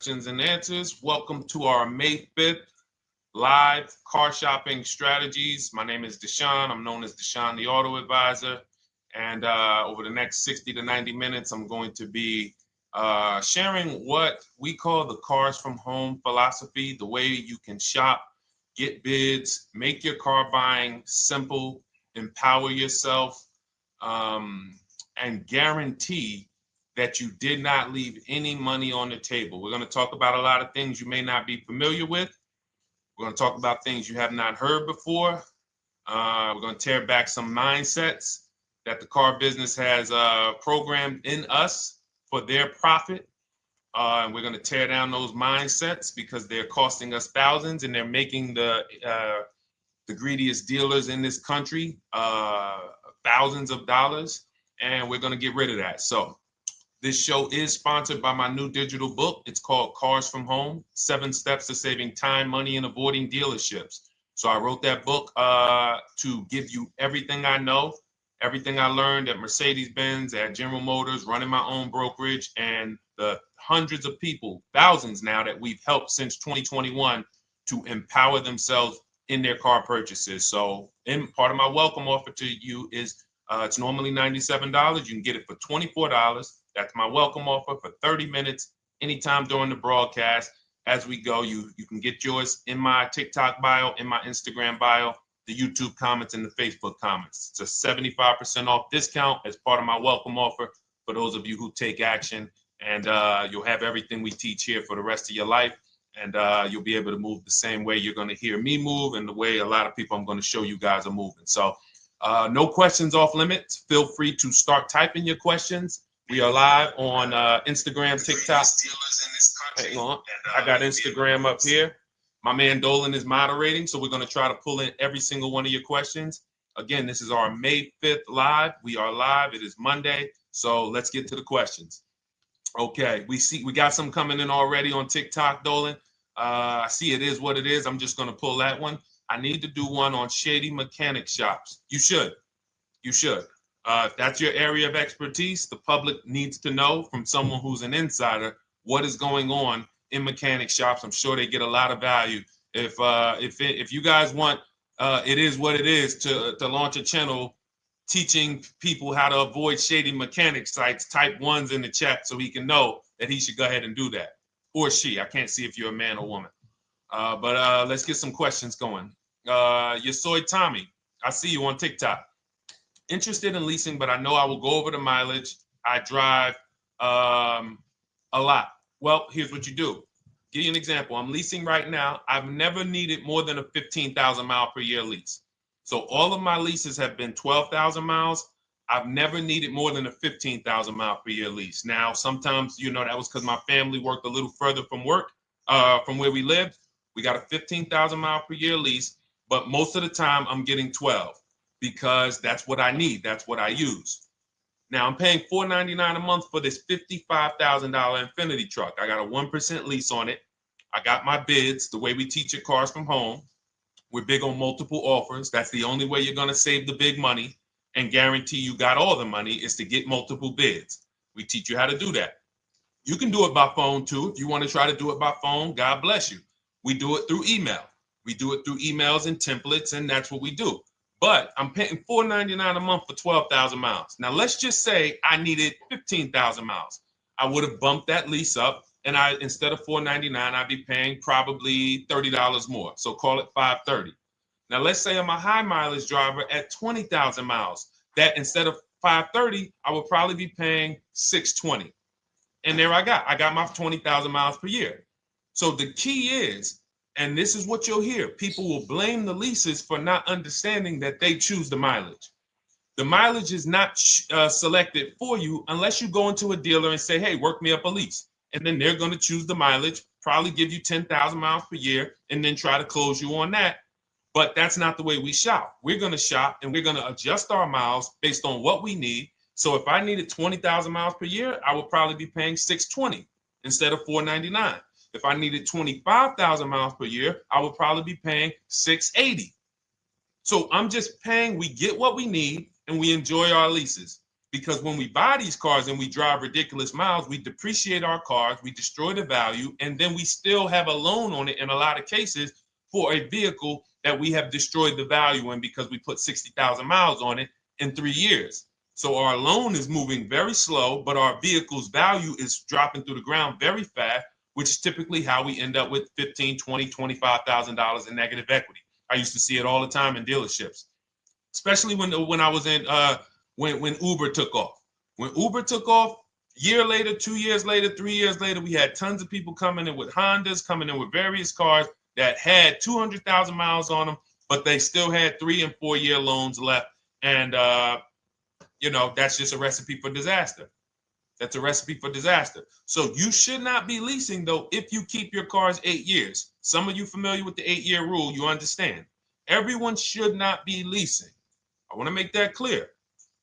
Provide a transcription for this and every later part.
Questions and answers. Welcome to our May 5th live car shopping strategies. My name is Deshone. I'm known as Deshone the Auto Advisor. And over the next 60 to 90 minutes, I'm going to be sharing what we call the cars from home philosophy, the way you can shop, get bids, make your car buying simple, empower yourself, and guarantee that you did not leave any money on the table. We're going to talk about a lot of things you may not be familiar with. We're going to talk about things you have not heard before. We're going to tear back some mindsets that the car business has programmed in us for their profit. And we're going to tear down those mindsets because they're costing us thousands and they're making the greediest dealers in this country thousands of dollars. And we're going to get rid of that. So this show is sponsored by my new digital book. It's called Cars from Home, 7 Steps to Saving Time, Money, and Avoiding Dealerships. So I wrote that book to give you everything I know, everything I learned at Mercedes-Benz, at General Motors, running my own brokerage, and the hundreds of people, thousands now, that we've helped since 2021 to empower themselves in their car purchases. So part of my welcome offer to you is it's normally $97. You can get it for $24. That's my welcome offer for 30 minutes, anytime during the broadcast. As we go, you can get yours in my TikTok bio, in my Instagram bio, the YouTube comments, and the Facebook comments. It's a 75% off discount as part of my welcome offer for those of you who take action. And you'll have everything we teach here for the rest of your life. And you'll be able to move the same way you're going to hear me move and the way a lot of people I'm going to show you guys are moving. So no questions off limits. Feel free to start typing your questions. We are live on Instagram, TikTok. Hang on. I got Instagram up here. My man Dolan is moderating, so we're going to try to pull in every single one of your questions. Again, this is our May 5th live. We are live. It is Monday, so let's get to the questions. Okay, we got some coming in already on TikTok, Dolan. I see it is what it is. I'm just going to pull that one. I need to do one on shady mechanic shops. You should. If that's your area of expertise, the public needs to know from someone who's an insider what is going on in mechanic shops. I'm sure they get a lot of value. If you guys want, it is what it is to launch a channel teaching people how to avoid shady mechanic sites, type ones in the chat so he can know that he should go ahead and do that. Or she. I can't see if you're a man or woman. But let's get some questions going. Yosoy Tommy, I see you on TikTok. Interested in leasing, but I know I will go over the mileage. I drive a lot. Well, here's what you do. Give you an example. I'm leasing right now. I've never needed more than a 15,000 mile per year lease. So all of my leases have been 12,000 miles. I've never needed more than a 15,000 mile per year lease. Now, sometimes, that was because my family worked a little further from where we lived. We got a 15,000 mile per year lease, but most of the time I'm getting 12 because that's what I need. That's what I use. Now I'm paying $499 a month for this $55,000 Infinity truck. I got a 1% lease on it. I got my bids, the way we teach at Cars from Home. We're big on multiple offers. That's the only way you're going to save the big money and guarantee you got all the money is to get multiple bids. We teach you how to do that. You can do it by phone too. If you want to try to do it by phone, God bless you. We do it through email. We do it through emails and templates, and that's what we do. But I'm paying $499 a month for 12,000 miles. Now, let's just say I needed 15,000 miles. I would have bumped that lease up, and instead of $499, I'd be paying probably $30 more. So call it $530. Now, let's say I'm a high mileage driver at 20,000 miles. That instead of $530, I would probably be paying $620. And there I got my 20,000 miles per year. So the key is, and this is what you'll hear, people will blame the leases for not understanding that they choose the mileage. The mileage is not selected for you unless you go into a dealer and say, hey, work me up a lease. And then they're going to choose the mileage, probably give you 10,000 miles per year, and then try to close you on that. But that's not the way we shop. We're going to shop and we're going to adjust our miles based on what we need. So if I needed 20,000 miles per year, I would probably be paying $620 instead of $499. If I needed 25,000 miles per year, I would probably be paying $680. So I'm just paying, we get what we need and we enjoy our leases. because when we buy these cars and we drive ridiculous miles, we depreciate our cars, we destroy the value, and then we still have a loan on it in a lot of cases for a vehicle that we have destroyed the value in because we put 60,000 miles on it in 3 years. So our loan is moving very slow, but our vehicle's value is dropping through the ground very fast, which is typically how we end up with $15,000, $20,000, $25,000 in negative equity. I used to see it all the time in dealerships, especially when I was in when Uber took off. When Uber took off, year later, 2 years later, 3 years later, we had tons of people coming in with Hondas, coming in with various cars that had 200,000 miles on them, but they still had 3 and 4 year loans left. And, that's just a recipe for disaster. That's a recipe for disaster. So you should not be leasing, though, if you keep your cars 8 years. Some of you familiar with the 8-year rule, you understand. Everyone should not be leasing. I want to make that clear.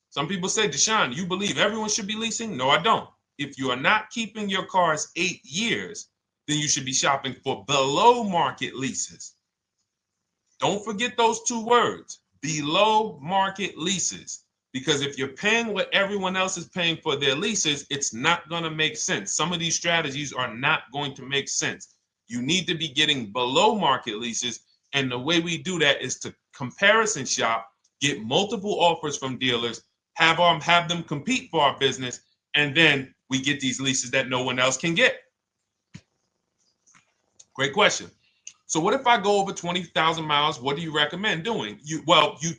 Some people say, Deshone, you believe everyone should be leasing? No, I don't. If you are not keeping your cars 8 years, then you should be shopping for below market leases. Don't forget those 2 words, below market leases. Because if you're paying what everyone else is paying for their leases, it's not going to make sense. Some of these strategies are not going to make sense. You need to be getting below market leases. And the way we do that is to comparison shop, get multiple offers from dealers, have them compete for our business, and then we get these leases that no one else can get. Great question. So what if I go over 20,000 miles? What do you recommend doing? You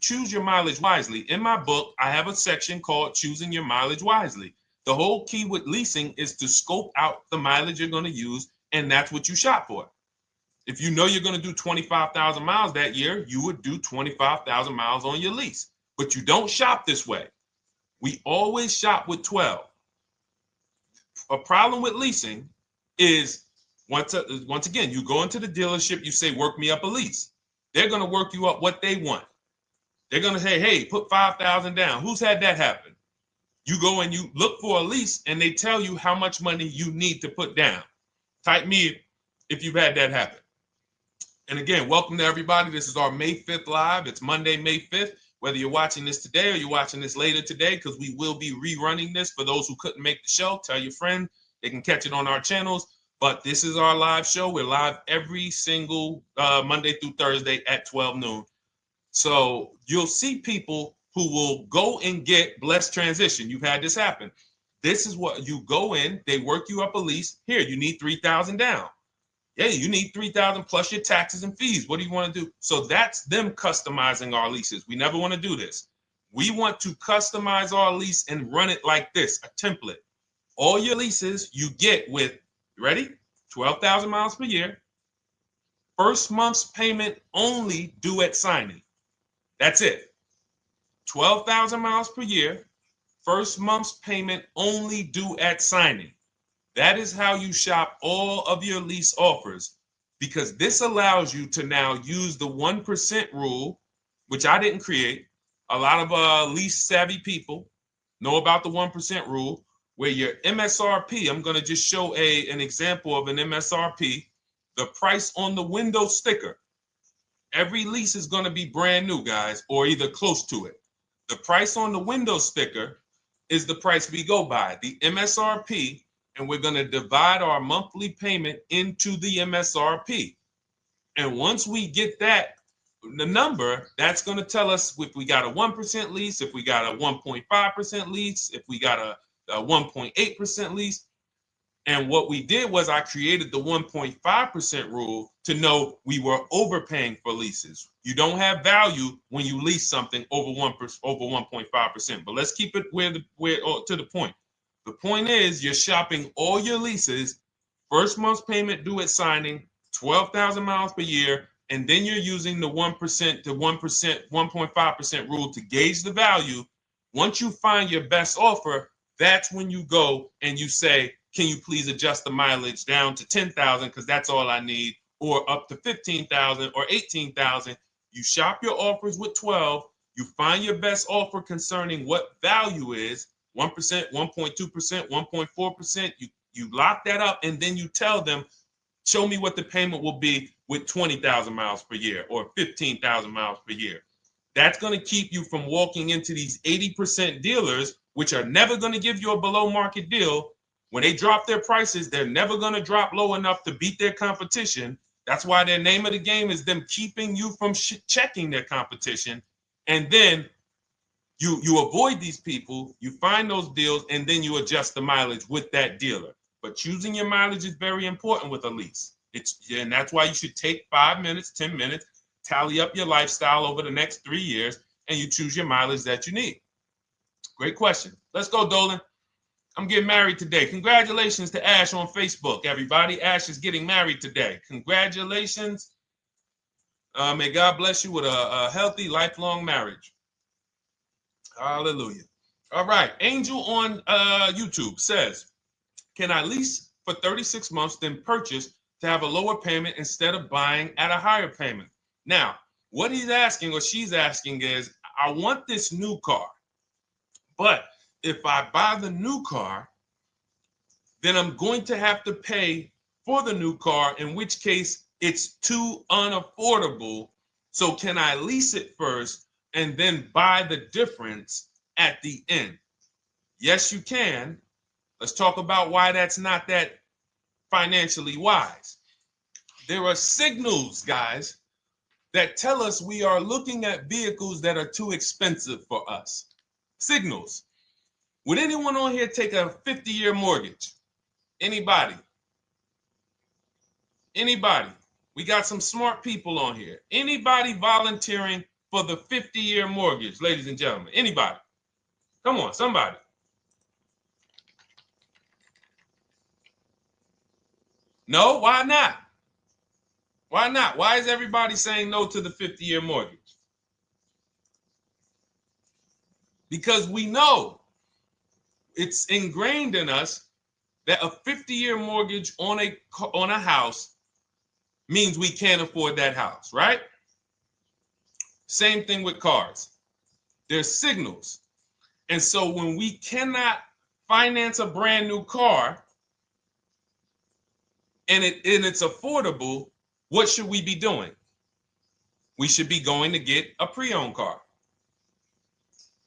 choose your mileage wisely. In my book, I have a section called Choosing Your Mileage Wisely. The whole key with leasing is to scope out the mileage you're going to use, and that's what you shop for. If you know you're going to do 25,000 miles that year, you would do 25,000 miles on your lease. But you don't shop this way. We always shop with 12. A problem with leasing is once again, you go into the dealership, you say, work me up a lease. They're going to work you up what they want. They're going to say, hey, put 5,000 down. Who's had that happen? You go and you look for a lease and they tell you how much money you need to put down. Type me if you've had that happen. And again, welcome to everybody. This is our May 5th live. It's Monday, May 5th. Whether you're watching this today or you're watching this later today, because we will be rerunning this for those who couldn't make the show. Tell your friend they can catch it on our channels. But this is our live show. We're live every single Monday through Thursday at 12 noon. So you'll see people who will go and get blessed transition. You've had this happen. This is what you go in. They work you up a lease. Here, you need 3,000 down. Yeah, you need 3,000 plus your taxes and fees. What do you want to do? So that's them customizing our leases. We never want to do this. We want to customize our lease and run it like this, a template. All your leases you get with, ready? 12,000 miles per year. First month's payment only due at signing. That's it. 12,000 miles per year. First month's payment only due at signing. That is how you shop all of your lease offers, because this allows you to now use the 1% rule, which I didn't create. A lot of lease savvy people know about the 1% rule, where your MSRP, I'm going to just show an example of an MSRP, the price on the window sticker. Every lease is going to be brand new, guys, or either close to it. The price on the window sticker is the price we go by, the MSRP, and we're going to divide our monthly payment into the MSRP. And once we get that, the number, that's going to tell us if we got a 1% lease, if we got a 1.5% lease, if we got a 1.8% lease. And what we did was I created the 1.5% rule to know we were overpaying for leases. You don't have value when you lease something over 1.5%. But let's keep it to the point. The point is you're shopping all your leases, first month's payment due at signing, 12,000 miles per year, and then you're using the 1% to 1.5% rule to gauge the value. Once you find your best offer, that's when you go and you say, can you please adjust the mileage down to 10,000 because that's all I need, or up to 15,000 or 18,000. You shop your offers with 12. You find your best offer concerning what value is, 1%, 1.2%, 1.4%. You lock that up, and then you tell them, show me what the payment will be with 20,000 miles per year or 15,000 miles per year. That's going to keep you from walking into these 80% dealers which are never going to give you a below market deal, when they drop their prices, they're never going to drop low enough to beat their competition. That's why their name of the game is them keeping you from checking their competition. And then you avoid these people, you find those deals, and then you adjust the mileage with that dealer. But choosing your mileage is very important with a lease. And that's why you should take 5 minutes, 10 minutes, tally up your lifestyle over the next 3 years, and you choose your mileage that you need. Great question. Let's go, Dolan. I'm getting married today. Congratulations to Ash on Facebook, everybody. Ash is getting married today. Congratulations. May God bless you with a healthy, lifelong marriage. Hallelujah. All right. Angel on YouTube says, can I lease for 36 months, then purchase to have a lower payment instead of buying at a higher payment? Now, what he's asking or she's asking is, I want this new car, but if I buy the new car, then I'm going to have to pay for the new car, in which case it's too unaffordable. So can I lease it first and then buy the difference at the end? Yes, you can. Let's talk about why that's not that financially wise. There are signals, guys, that tell us we are looking at vehicles that are too expensive for us. Signals. Would anyone on here take a 50-year mortgage? Anybody? Anybody? We got some smart people on here. Anybody volunteering for the 50-year mortgage, ladies and gentlemen? Anybody? Come on, somebody. No, why not? Why not? Why is everybody saying no to the 50-year mortgage? Because we know it's ingrained in us that a 50-year mortgage on a house means we can't afford that house, right? Same thing with cars. There's signals. And so when we cannot finance a brand new car and it's affordable, what should we be doing? We should be going to get a pre-owned car.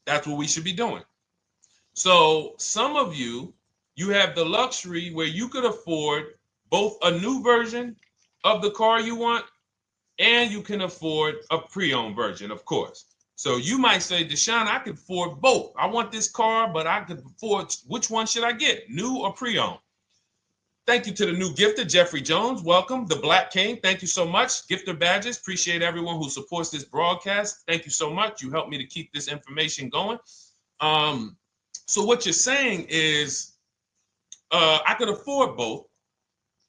That's what we should be doing. So some of you have the luxury where you could afford both a new version of the car you want, and you can afford a pre-owned version, of course. So you might say, Deshone, I could afford both. I want this car, but I could afford, which one should I get, new or pre-owned? Thank you to the new gifter, Jeffrey Jones. Welcome. The Black King. Thank you so much. Gifter badges. Appreciate everyone who supports this broadcast. Thank you so much. You helped me to keep this information going. So what you're saying is, I could afford both.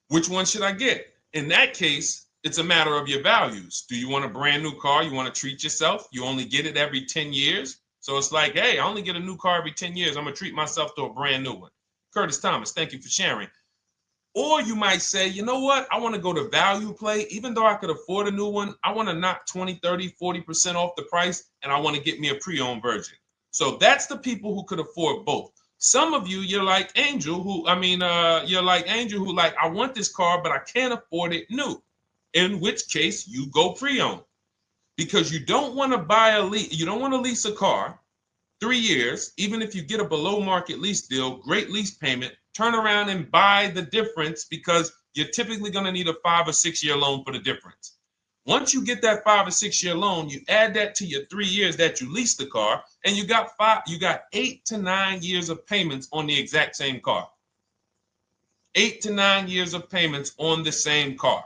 Which one should I get? In that case, it's a matter of your values. Do you want a brand new car? You want to treat yourself? You only get it every 10 years. So it's like, hey, I only get a new car every 10 years. I'm going to treat myself to a brand new one. Curtis Thomas, thank you for sharing. Or you might say, you know what? I want to go to value play. Even though I could afford a new one, I want to knock 20, 30, 40% off the price, and I want to get me a pre-owned version. So that's the people who could afford both. Some of you, you're like Angel, who like, I want this car, but I can't afford it new. In which case you go pre-owned, because you don't want to you don't want to lease a car 3 years, even if you get a below market lease deal, great lease payment, turn around and buy the difference, because you're typically going to need a 5 or 6 year loan for the difference. Once you get that 5 or 6 year loan, you add that to your 3 years that you leased the car, and you got 8 to 9 years of payments on the exact same car. 8 to 9 years of payments on the same car.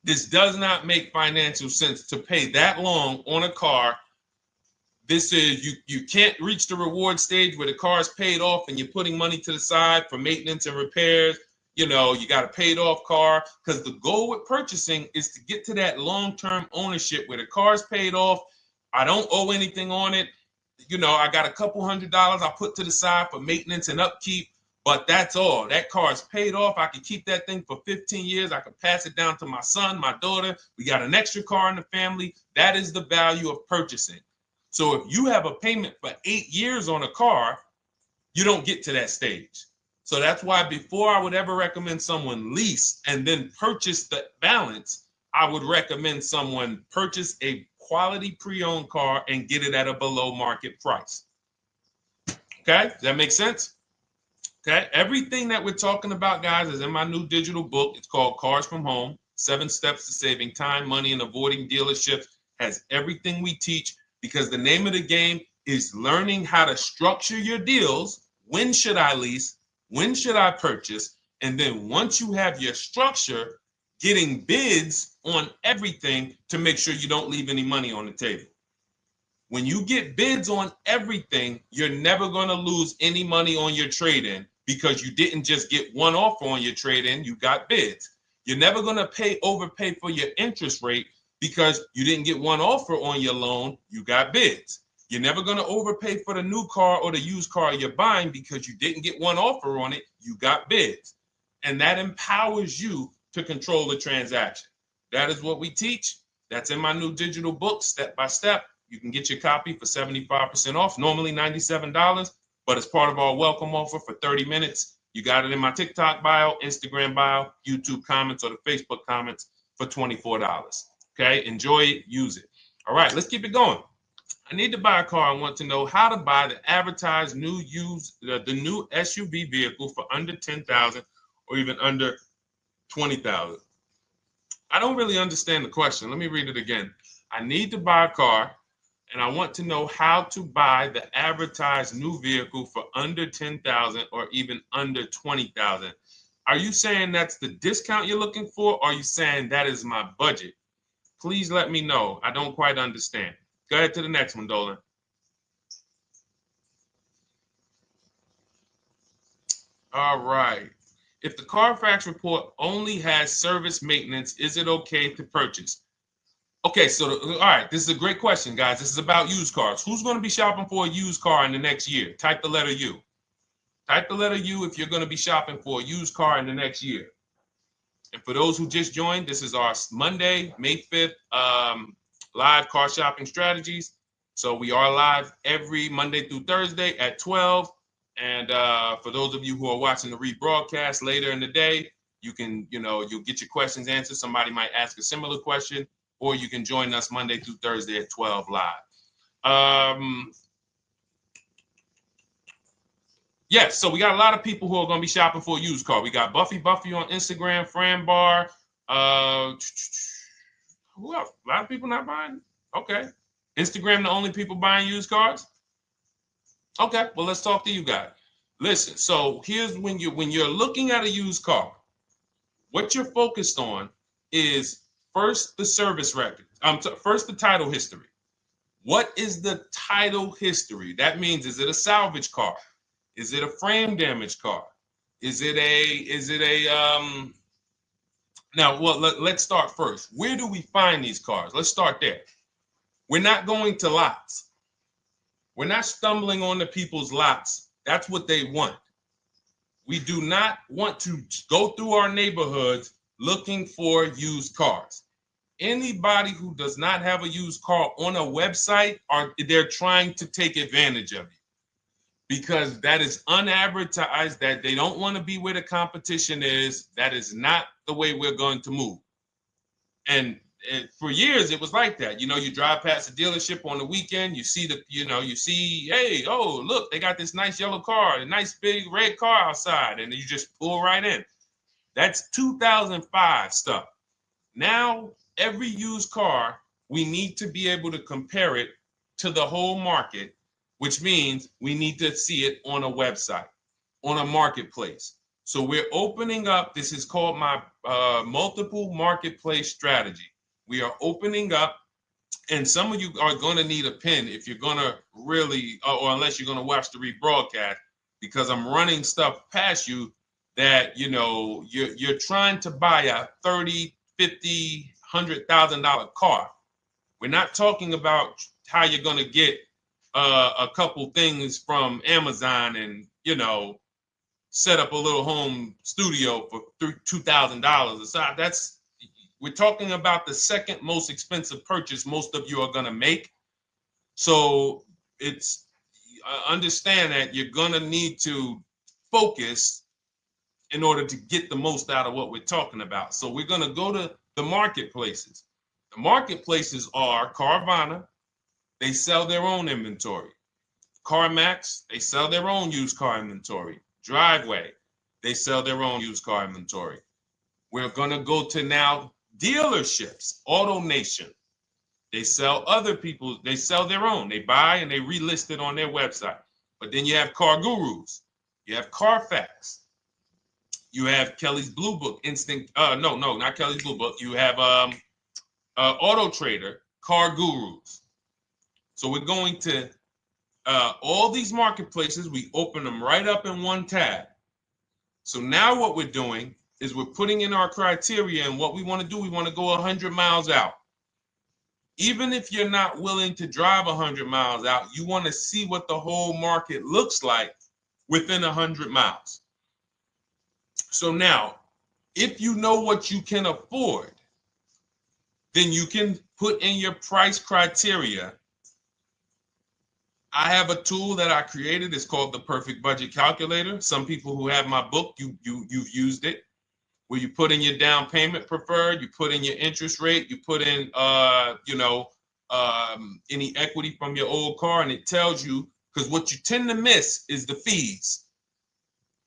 This does not make financial sense to pay that long on a car. This is, you can't reach the reward stage where the car is paid off and you're putting money to the side for maintenance and repairs. You know, you got a paid off car, because the goal with purchasing is to get to that long-term ownership where the car is paid off. I don't owe anything on it. You know, I got a couple $100 I put to the side for maintenance and upkeep, but that's all. That car is paid off. I can keep that thing for 15 years. I can pass it down to my son, my daughter. We got an extra car in the family. That is the value of purchasing. So if you have a payment for 8 years on a car, you don't get to that stage. So that's why before I would ever recommend someone lease and then purchase the balance, I would recommend someone purchase a quality pre-owned car and get it at a below market price. Okay, does that make sense? Okay, everything that we're talking about, guys, is in my new digital book. It's called Cars from Home, 7 Steps to Saving Time, Money, and Avoiding Dealerships. Has everything we teach, because the name of the game is learning how to structure your deals. When should I lease? When should I purchase? And then once you have your structure, getting bids on everything to make sure you don't leave any money on the table. When you get bids on everything, you're never going to lose any money on your trade-in, because you didn't just get one offer on your trade-in, you got bids. You're never going to overpay for your interest rate, because you didn't get one offer on your loan, you got bids. You're never going to overpay for the new car or the used car you're buying, because you didn't get one offer on it, you got bids. And that empowers you to control the transaction. That is what we teach. That's in my new digital book, step by step. You can get your copy for 75% off, normally $97, but it's part of our welcome offer for 30 minutes. You got it in my TikTok bio, Instagram bio, YouTube comments, or the Facebook comments for $24. Okay, enjoy it, use it. All right, let's keep it going. I need to buy a car. I want to know how to buy the advertised new the new SUV vehicle for under $10,000 or even under $20,000. I don't really understand the question. Let me read it again. I need to buy a car, and I want to know how to buy the advertised new vehicle for under $10,000 or even under $20,000. Are you saying that's the discount you're looking for, or are you saying that is my budget? Please let me know. I don't quite understand. Go ahead to the next one, Dolan. All right. If the Carfax report only has service maintenance, is it okay to purchase? Okay, so all right, this is a great question, guys. This is about used cars. Who's going to be shopping for a used car in the next year? Type the letter U. Type the letter U if you're going to be shopping for a used car in the next year. And for those who just joined, this is our Monday, May 5th, live car shopping strategies. So we are live every Monday through Thursday at 12. And for those of you who are watching the rebroadcast later in the day, you can, you'll get your questions answered. Somebody might ask a similar question, or you can join us Monday through Thursday at 12 live. Yes, so we got a lot of people who are going to be shopping for a used car. We got Buffy on Instagram, Fran Bar. Who else? A lot of people not buying? Okay. Instagram, the only people buying used cars? Okay, well, let's talk to you guys. Listen, so here's when you're looking at a used car, what you're focused on is first the service record. First the title history. What is the title history? That means, is it a salvage car? Is it a frame damage car? Is it a now, well, let's start first. Where do we find these cars? Let's start there. We're not going to lots. We're not stumbling onto people's lots. That's what they want. We do not want to go through our neighborhoods looking for used cars. Anybody who does not have a used car on a website, they're trying to take advantage of you, because that is unadvertised, that they don't want to be where the competition is. That is not the way we're going to move. And for years, it was like that. You drive past a dealership on the weekend, you see hey, oh, look, they got this nice yellow car, a nice big red car outside, and you just pull right in. That's 2005 stuff. Now, every used car, we need to be able to compare it to the whole market, which means we need to see it on a website, on a marketplace. So we're opening up, this is called my multiple marketplace strategy. We are opening up, and some of you are going to need a pen if you're going to really, or unless you're going to watch the rebroadcast, because I'm running stuff past you that, you're trying to buy a $30,000, $50,000, $100,000 car. We're not talking about how you're going to get a couple things from Amazon and, set up a little home studio for $2,000. We're talking about the second most expensive purchase most of you are going to make. So it's understand that you're going to need to focus in order to get the most out of what we're talking about. So we're going to go to the marketplaces. The marketplaces are Carvana. They sell their own inventory. CarMax, they sell their own used car inventory. Driveway, they sell their own used car inventory. We're going to go to now dealerships. AutoNation, they sell other people's, they sell their own. They buy and they relist it on their website. But then you have Car Gurus, you have Carfax, you have Kelly's Blue Book, no, not Kelly's Blue Book. You have Auto Trader, Car Gurus. So we're going to all these marketplaces, we open them right up in one tab. So now what we're doing is we're putting in our criteria, and what we want to do, we want to go 100 miles out. Even if you're not willing to drive 100 miles out, you want to see what the whole market looks like within 100 miles. So now, if you know what you can afford, then you can put in your price criteria. I have a tool that I created. It's called the Perfect Budget Calculator. Some people who have my book, you've used it, where you put in your down payment preferred, you put in your interest rate, you put in any equity from your old car, and it tells you, because what you tend to miss is the fees.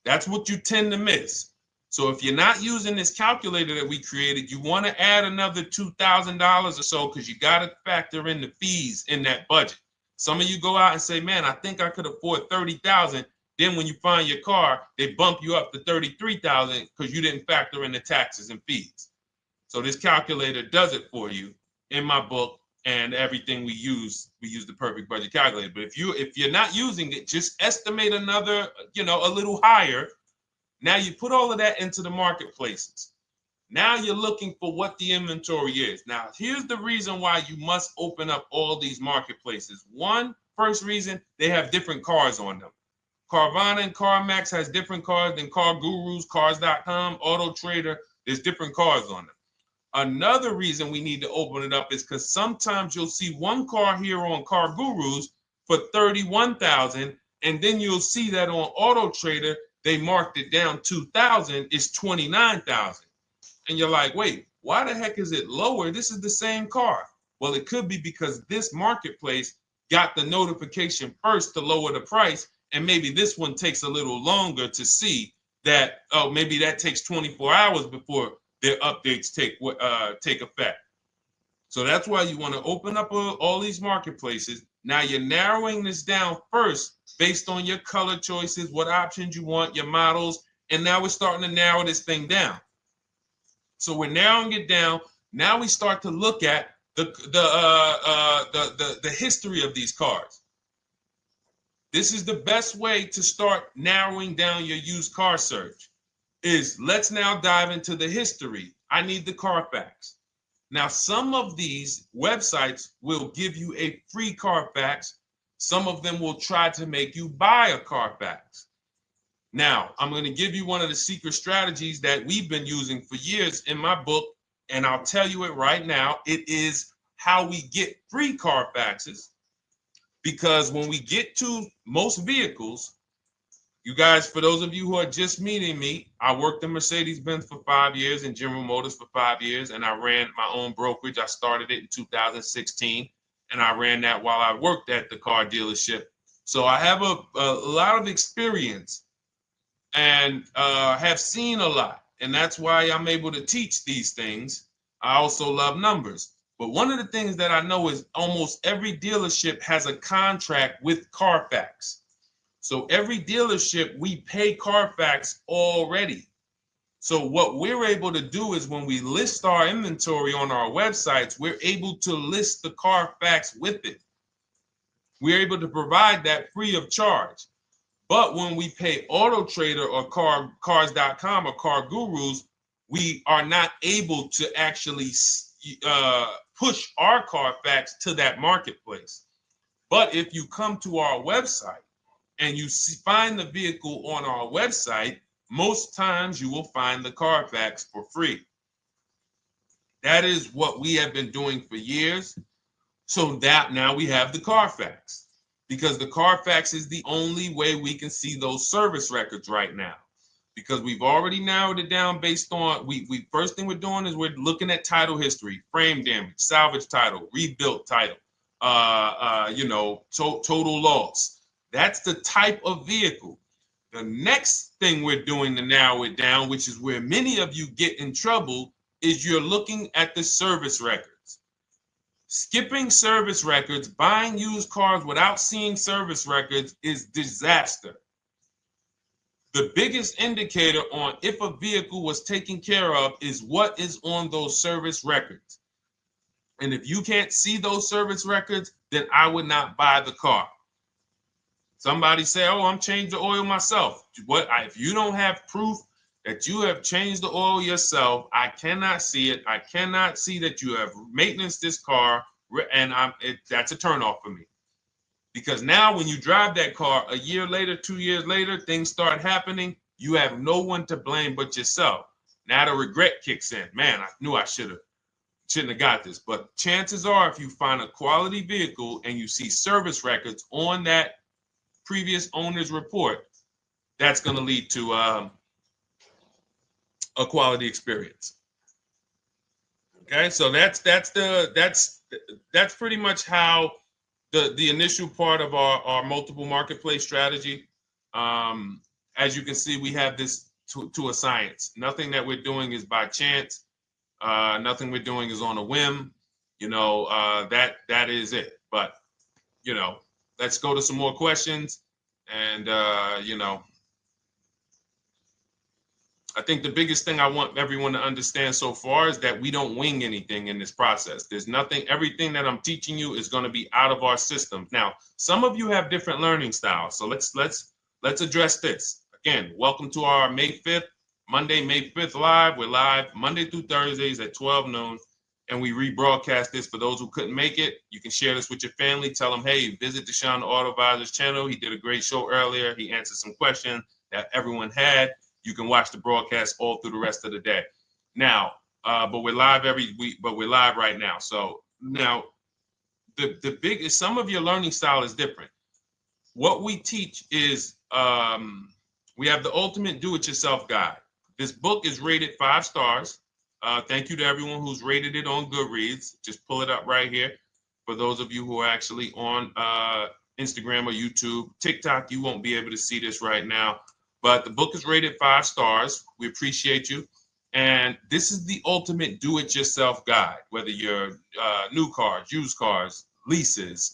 That's what you tend to miss. So if you're not using this calculator that we created, you want to add another $2,000 or so, because you got to factor in the fees in that budget. Some of you go out and say, man, I think I could afford $30,000. Then when you find your car, they bump you up to $33,000 because you didn't factor in the taxes and fees. So this calculator does it for you in my book, and everything we use the Perfect Budget Calculator. But if you're not using it, just estimate another, a little higher. Now you put all of that into the marketplaces. Now you're looking for what the inventory is. Now, here's the reason why you must open up all these marketplaces. First reason, they have different cars on them. Carvana and CarMax has different cars than Car Gurus, Cars.com, Auto Trader. There's different cars on them. Another reason we need to open it up is because sometimes you'll see one car here on Car Gurus for $31,000, and then you'll see that on Auto Trader, they marked it down $2,000, it's $29,000. And you're like, wait, why the heck is it lower? This is the same car. Well, it could be because this marketplace got the notification first to lower the price, and maybe this one takes a little longer to see that, oh, maybe that takes 24 hours before their updates take effect. So that's why you want to open up all these marketplaces. Now you're narrowing this down first based on your color choices, what options you want, your models, and now we're starting to narrow this thing down. So we're narrowing it down. Now we start to look at the history of these cars. This is the best way to start narrowing down your used car search. Let's now dive into the history. I need the Carfax. Now, some of these websites will give you a free Carfax. Some of them will try to make you buy a Carfax. Now, I'm going to give you one of the secret strategies that we've been using for years in my book, and I'll tell you it right now. It is how we get free Carfaxes, because when we get to most vehicles, you guys, for those of you who are just meeting me, I worked in Mercedes-Benz for 5 years and General Motors for 5 years, and I ran my own brokerage. I started it in 2016, and I ran that while I worked at the car dealership. So I have a lot of experience and have seen a lot, and that's why I'm able to teach these things. I also love numbers. But one of the things that I know is almost every dealership has a contract with Carfax. So every dealership, we pay Carfax already. So what we're able to do is when we list our inventory on our websites, we're able to list the Carfax with it. We're able to provide that free of charge. But when we pay Auto Trader or Cars.com or Car Gurus, we are not able to actually push our Carfax to that marketplace. But if you come to our website and you find the vehicle on our website, most times you will find the Carfax for free. That is what we have been doing for years. So that now we have the Carfax, because the Carfax is the only way we can see those service records right now, because we've already narrowed it down based on, first thing we're doing is we're looking at title history, frame damage, salvage title, rebuilt title, total loss. That's the type of vehicle. The next thing we're doing to narrow it down, which is where many of you get in trouble, is you're looking at the service records. Skipping service records, buying used cars without seeing service records is disaster. The biggest indicator on if a vehicle was taken care of is what is on those service records. And if you can't see those service records, then I would not buy the car. Somebody say, oh, I'm changing the oil myself. If you don't have proof that you have changed the oil yourself, I cannot see it. I cannot see that you have maintenance this car, and that's a turnoff for me. Because now when you drive that car a year later, 2 years later, things start happening. You have no one to blame but yourself. Now the regret kicks in. Man, I knew I shouldn't have got this. But chances are, if you find a quality vehicle and you see service records on that previous owner's report, that's going to lead to a quality experience. Okay, so that's pretty much how the initial part of our multiple marketplace strategy. As you can see, we have this to a science. Nothing that we're doing is by chance. Nothing we're doing is on a whim. That is it. But let's go to some more questions. And I think the biggest thing I want everyone to understand so far is that we don't wing anything in this process. There's nothing, everything that I'm teaching you is going to be out of our systems. Now, some of you have different learning styles. So let's address this. Again, welcome to our May 5th, Monday, May 5th live. We're live Monday through Thursdays at 12 noon. And we rebroadcast this for those who couldn't make it. You can share this with your family. Tell them, hey, visit Deshone the Auto Advisor's channel. He did a great show earlier. He answered some questions that everyone had. You can watch the broadcast all through the rest of the day. Now, but we're live every week, but we're live right now. So now the biggest, some of your learning style is different. What we teach is we have the ultimate do-it-yourself guide. This book is rated 5 stars. Thank you to everyone who's rated it on Goodreads. Just pull it up right here. For those of you who are actually on Instagram or YouTube, TikTok, you won't be able to see this right now. But the book is rated 5 stars. We appreciate you. And this is the ultimate do-it-yourself guide, whether you're new cars, used cars, leases,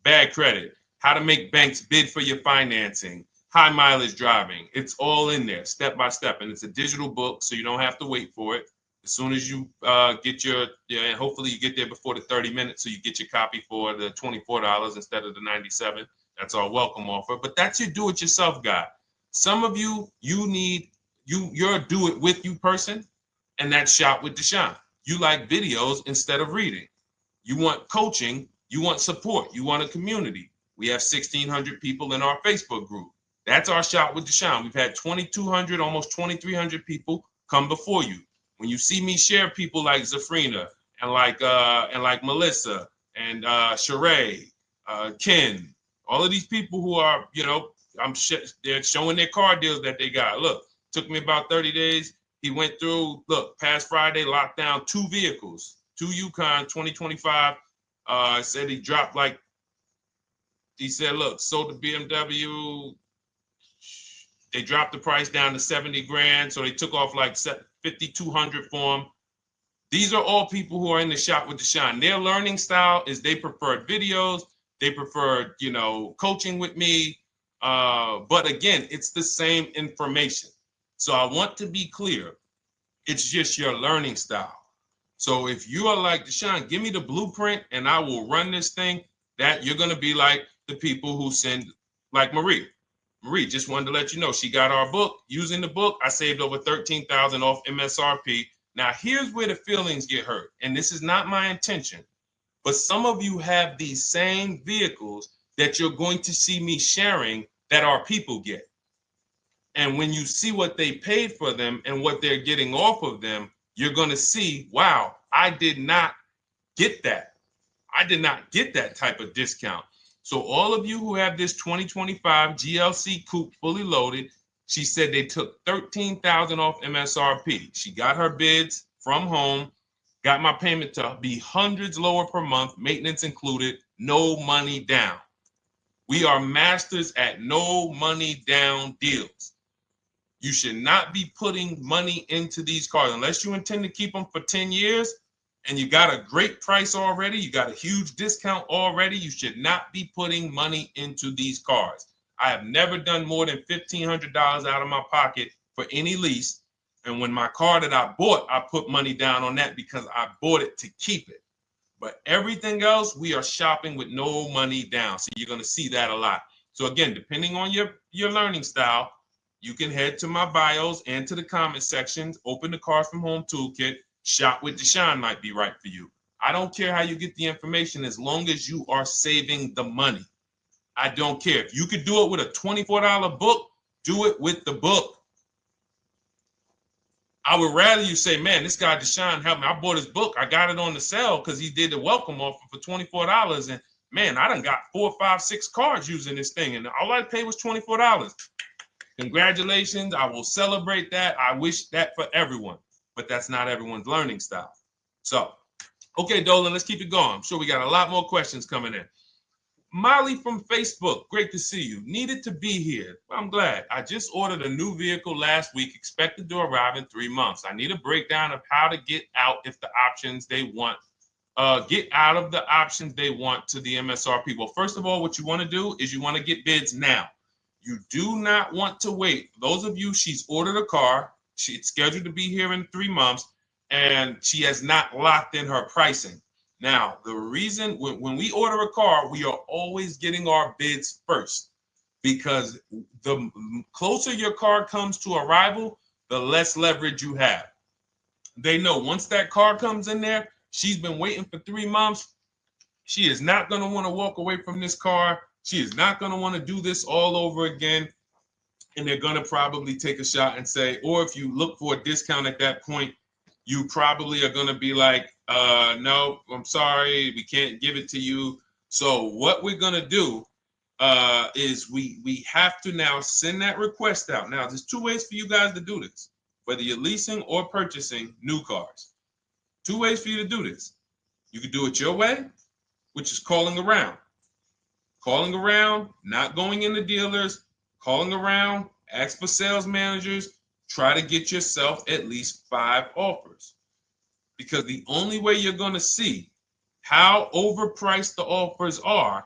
bad credit, how to make banks bid for your financing, high mileage driving. It's all in there, step by step. And it's a digital book, so you don't have to wait for it. As soon as you get and hopefully you get there before the 30 minutes, so you get your copy for the $24 instead of the $97. That's our welcome offer. But that's your do-it-yourself guide. Some of you, you're a do-it-with-you person, and that's Shop with Deshone. You like videos instead of reading. You want coaching. You want support. You want a community. We have 1,600 people in our Facebook group. That's our Shop with Deshone. We've had 2,200, almost 2,300 people come before you. When you see me share people like Zafrina and like Melissa and Sheree, Ken, all of these people who are, they're showing their car deals that they got. Look, took me about 30 days. He went through, past Friday, locked down 2 vehicles, 2 Yukon 2025. Said he dropped sold the BMW. They dropped the price down to 70 grand. So they took off like 5,200 for him. These are all people who are in the Shop with Deshone. Their learning style is they preferred videos. They preferred, coaching with me. But again, it's the same information. So I want to be clear. It's just your learning style. So if you are like Deshone, give me the blueprint and I will run this thing. That you're going to be like the people who send, like Marie. Marie just wanted to let you know she got our book. Using the book, I saved over $13,000 off MSRP. Now, here's where the feelings get hurt. And this is not my intention. But some of you have these same vehicles that you're going to see me sharing that our people get. And when you see what they paid for them and what they're getting off of them, you're going to see, wow, I did not get that. I did not get that type of discount. So all of you who have this 2025 GLC coupe fully loaded, she said they took $13,000 off MSRP. She got her bids from home, got my payment to be hundreds lower per month, maintenance included, no money down. We are masters at no money down deals. You should not be putting money into these cars unless you intend to keep them for 10 years and you got a great price already. You got a huge discount already. You should not be putting money into these cars. I have never done more than $1,500 out of my pocket for any lease. And when my car that I bought, I put money down on that because I bought it to keep it. But everything else, we are shopping with no money down. So you're going to see that a lot. So again, depending on your learning style, you can head to my bios and to the comment sections, open the Cars from Home Toolkit, Shop with Deshone might be right for you. I don't care how you get the information as long as you are saving the money. I don't care. If you could do it with a $24 book, do it with the book. I would rather you say, man, this guy Deshone helped me. I bought his book. I got it on the sale because he did the welcome offer for $24. And man, I done got 4, 5, 6 cars using this thing. And all I paid was $24. Congratulations. I will celebrate that. I wish that for everyone, but that's not everyone's learning style. So, okay, Dolan, let's keep it going. I'm sure we got a lot more questions coming in. Molly from Facebook, great to see you. Needed to be here. Well, I'm glad. I just ordered a new vehicle last week, expected to arrive in 3 months. I need a breakdown of how to get out if the options they want, get out of the options they want to the MSRP. Well, first of all, what you want to do is you want to get bids now. You do not want to wait. For those of you, she's ordered a car. She's scheduled to be here in 3 months, and she has not locked in her pricing. Now, the reason when we order a car, we are always getting our bids first because the closer your car comes to arrival, the less leverage you have. They know once that car comes in there, she's been waiting for 3 months. She is not going to want to walk away from this car. She is not going to want to do this all over again. And they're going to probably take a shot and say, or if you look for a discount at that point, you probably are going to be like, no, I'm sorry, we can't give it to you. So what we're going to do is we have to now send that request out. Now, there's 2 ways for you guys to do this, whether you're leasing or purchasing new cars. 2 ways for you to do this. You can do it your way, which is calling around. Calling around, not going into dealers, calling around, ask for sales managers, try to get yourself at least 5 offers. Because the only way you're going to see how overpriced the offers are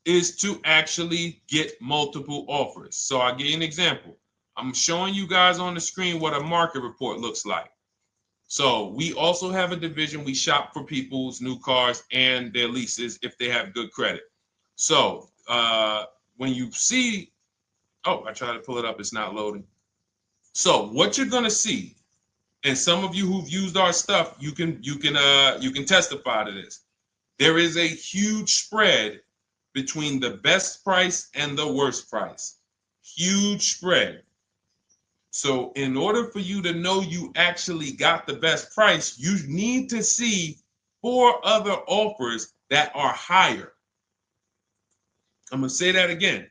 is to actually get multiple offers. So I'll give you an example. I'm showing you guys on the screen what a market report looks like. So we also have a division. We shop for people's new cars and their leases if they have good credit. So when you see, oh, I tried to pull it up. It's not loading. So what you're going to see, and some of you who've used our stuff, you can testify to this. There is a huge spread between the best price and the worst price. Huge spread. So in order for you to know you actually got the best price, you need to see 4 other offers that are higher. I'm going to say that again.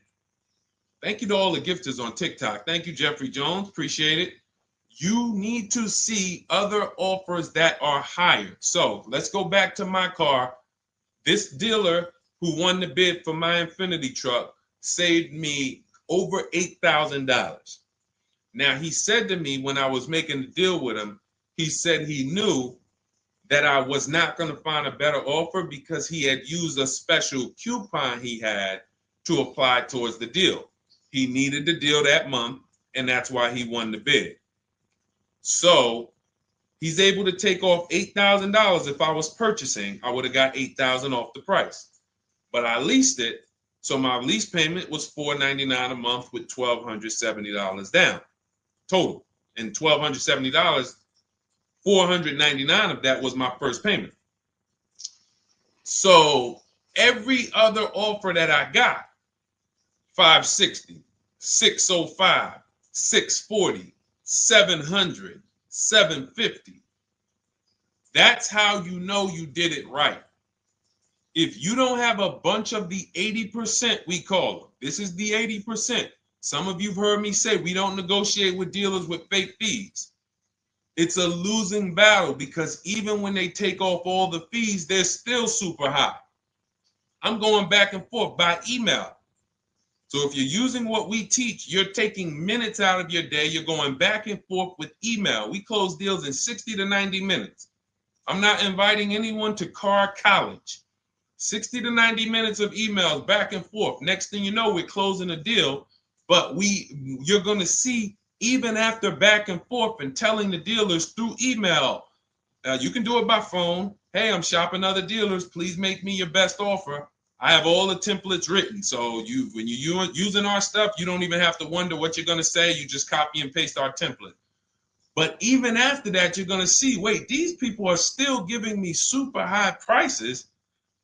Thank you to all the gifters on TikTok. Thank you, Jeffrey Jones. Appreciate it. You need to see other offers that are higher. So let's go back to my car. This dealer who won the bid for my Infinity truck saved me over $8,000. Now, he said to me when I was making the deal with him, he said he knew that I was not going to find a better offer because he had used a special coupon he had to apply towards the deal. He needed the deal that month, and that's why he won the bid. So he's able to take off $8,000. If I was purchasing, I would have got $8,000 off the price. But I leased it, so my lease payment was $499 a month with $1,270 down total. And $1,270, $499 of that was my first payment. So every other offer that I got, $560, $605, $640, $700, $750. That's how you know you did it right. If you don't have a bunch of the 80%, we call them. This is the 80%. Some of you've heard me say we don't negotiate with dealers with fake fees. It's a losing battle because even when they take off all the fees, they're still super high. I'm going back and forth by email. So if you're using what we teach, you're taking minutes out of your day. You're going back and forth with email. We close deals in 60 to 90 minutes. I'm not inviting anyone to car college. 60 to 90 minutes of emails back and forth. Next thing you know, we're closing a deal. But you're going to see, even after back and forth and telling the dealers through email, you can do it by phone. Hey, I'm shopping other dealers. Please make me your best offer. I have all the templates written. So when you're using our stuff, you don't even have to wonder what you're going to say. You just copy and paste our template. But even after that, you're going to see, wait, these people are still giving me super high prices,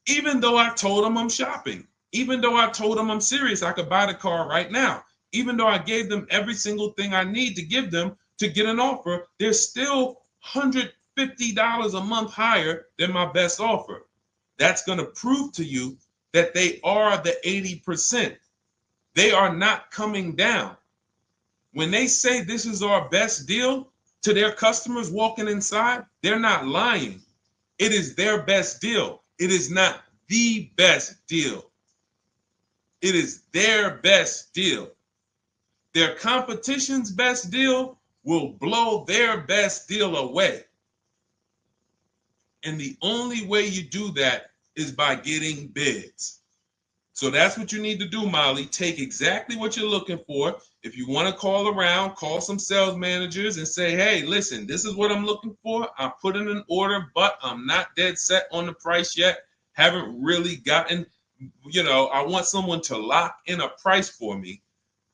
even though I told them I'm shopping, even though I told them I'm serious, I could buy the car right now, even though I gave them every single thing I need to give them to get an offer, they're still $150 a month higher than my best offer. That's going to prove to you that they are the 80%. They are not coming down. When they say this is our best deal to their customers walking inside, they're not lying. It is their best deal. It is not the best deal. It is their best deal. Their competition's best deal will blow their best deal away. And the only way you do that is by getting bids. So that's what you need to do, Molly. Take exactly what you're looking for. If you want to call around, call some sales managers and say, hey, listen, this is what I'm looking for. I put in an order, but I'm not dead set on the price yet. Haven't really gotten, I want someone to lock in a price for me.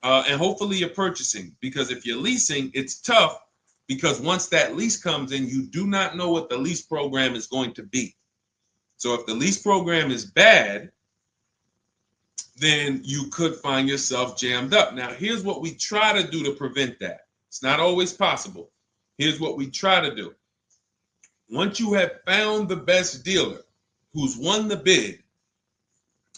And hopefully you're purchasing, because if you're leasing, it's tough, because once that lease comes in, you do not know what the lease program is going to be. So if the lease program is bad, then you could find yourself jammed up. Now, here's what we try to do to prevent that. It's not always possible. Here's what we try to do. Once you have found the best dealer who's won the bid,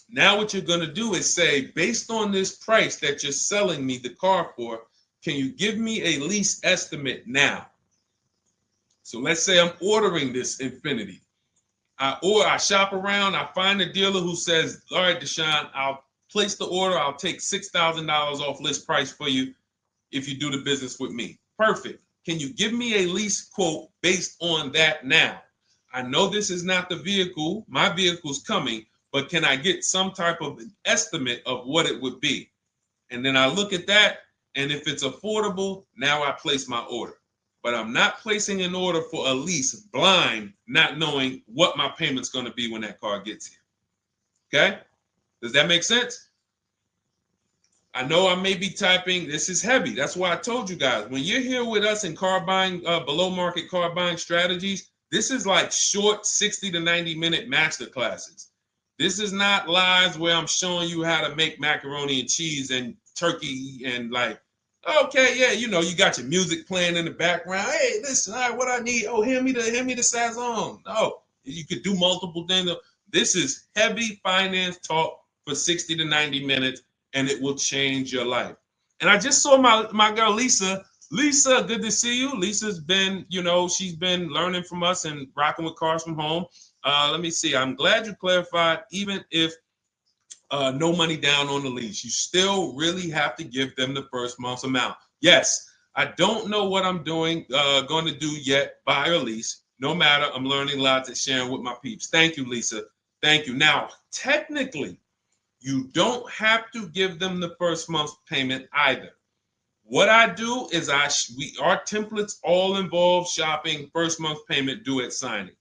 now what you're going to do is say, based on this price that you're selling me the car for, can you give me a lease estimate now? So let's say I'm ordering this Infiniti. I shop around, I find a dealer who says, all right, Deshone, I'll place the order. I'll take $6,000 off list price for you if you do the business with me. Perfect. Can you give me a lease quote based on that now? I know this is not the vehicle. My vehicle's coming, but can I get some type of an estimate of what it would be? And then I look at that, and if it's affordable, now I place my order. But I'm not placing an order for a lease blind, not knowing what my payment's going to be when that car gets here. Okay? Does that make sense? I know I may be typing. This is heavy. That's why I told you guys, when you're here with us in car buying, below market car buying strategies, this is like short 60 to 90 minute master classes. This is not lives where I'm showing you how to make macaroni and cheese and turkey and like, okay, yeah, you got your music playing in the background. Hey, listen, all right, what I need? Oh, hand me the Sazon. No, you could do multiple things. This is heavy finance talk for 60 to 90 minutes, and it will change your life. And I just saw my girl, Lisa. Lisa, good to see you. Lisa's been, she's been learning from us and rocking with Cars from Home. Let me see. I'm glad you clarified, even if no money down on the lease, you still really have to give them the first month's amount. Yes, I don't know what I'm going to do yet, buy or lease. No matter, I'm learning lots and sharing with my peeps. Thank you, Lisa. Thank you. Now, technically, you don't have to give them the first month's payment either. What I do is our templates all involve shopping, first month payment due at signing.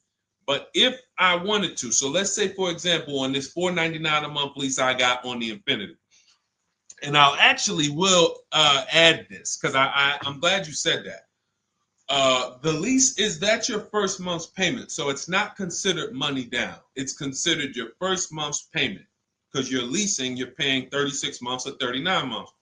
But if I wanted to, so let's say, for example, on this $499 a month lease I got on the Infiniti, and I'll actually will add this because I'm glad you said that. The lease, is that your first month's payment? So it's not considered money down. It's considered your first month's payment because you're leasing, you're paying 36 months or 39 months.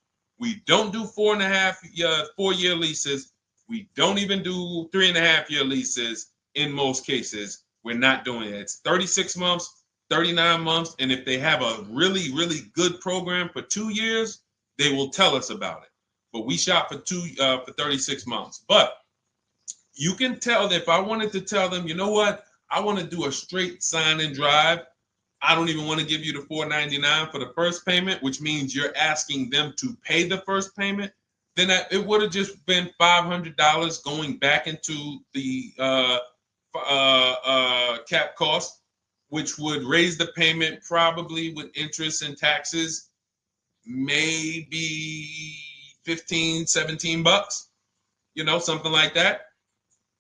We don't do 4-year leases. We don't even do 3.5-year leases in most cases. We're not doing it. It's 36 months, 39 months. And if they have a really, really good program for 2 years, they will tell us about it. But we shop for 36 months. But you can tell that if I wanted to tell them, you know what, I want to do a straight sign and drive I don't even want to give you the $499 for the first payment, which means you're asking them to pay the first payment, then it would have just been $500 going back into the cap cost, which would raise the payment probably with interest and taxes, maybe 15, 17 bucks, something like that.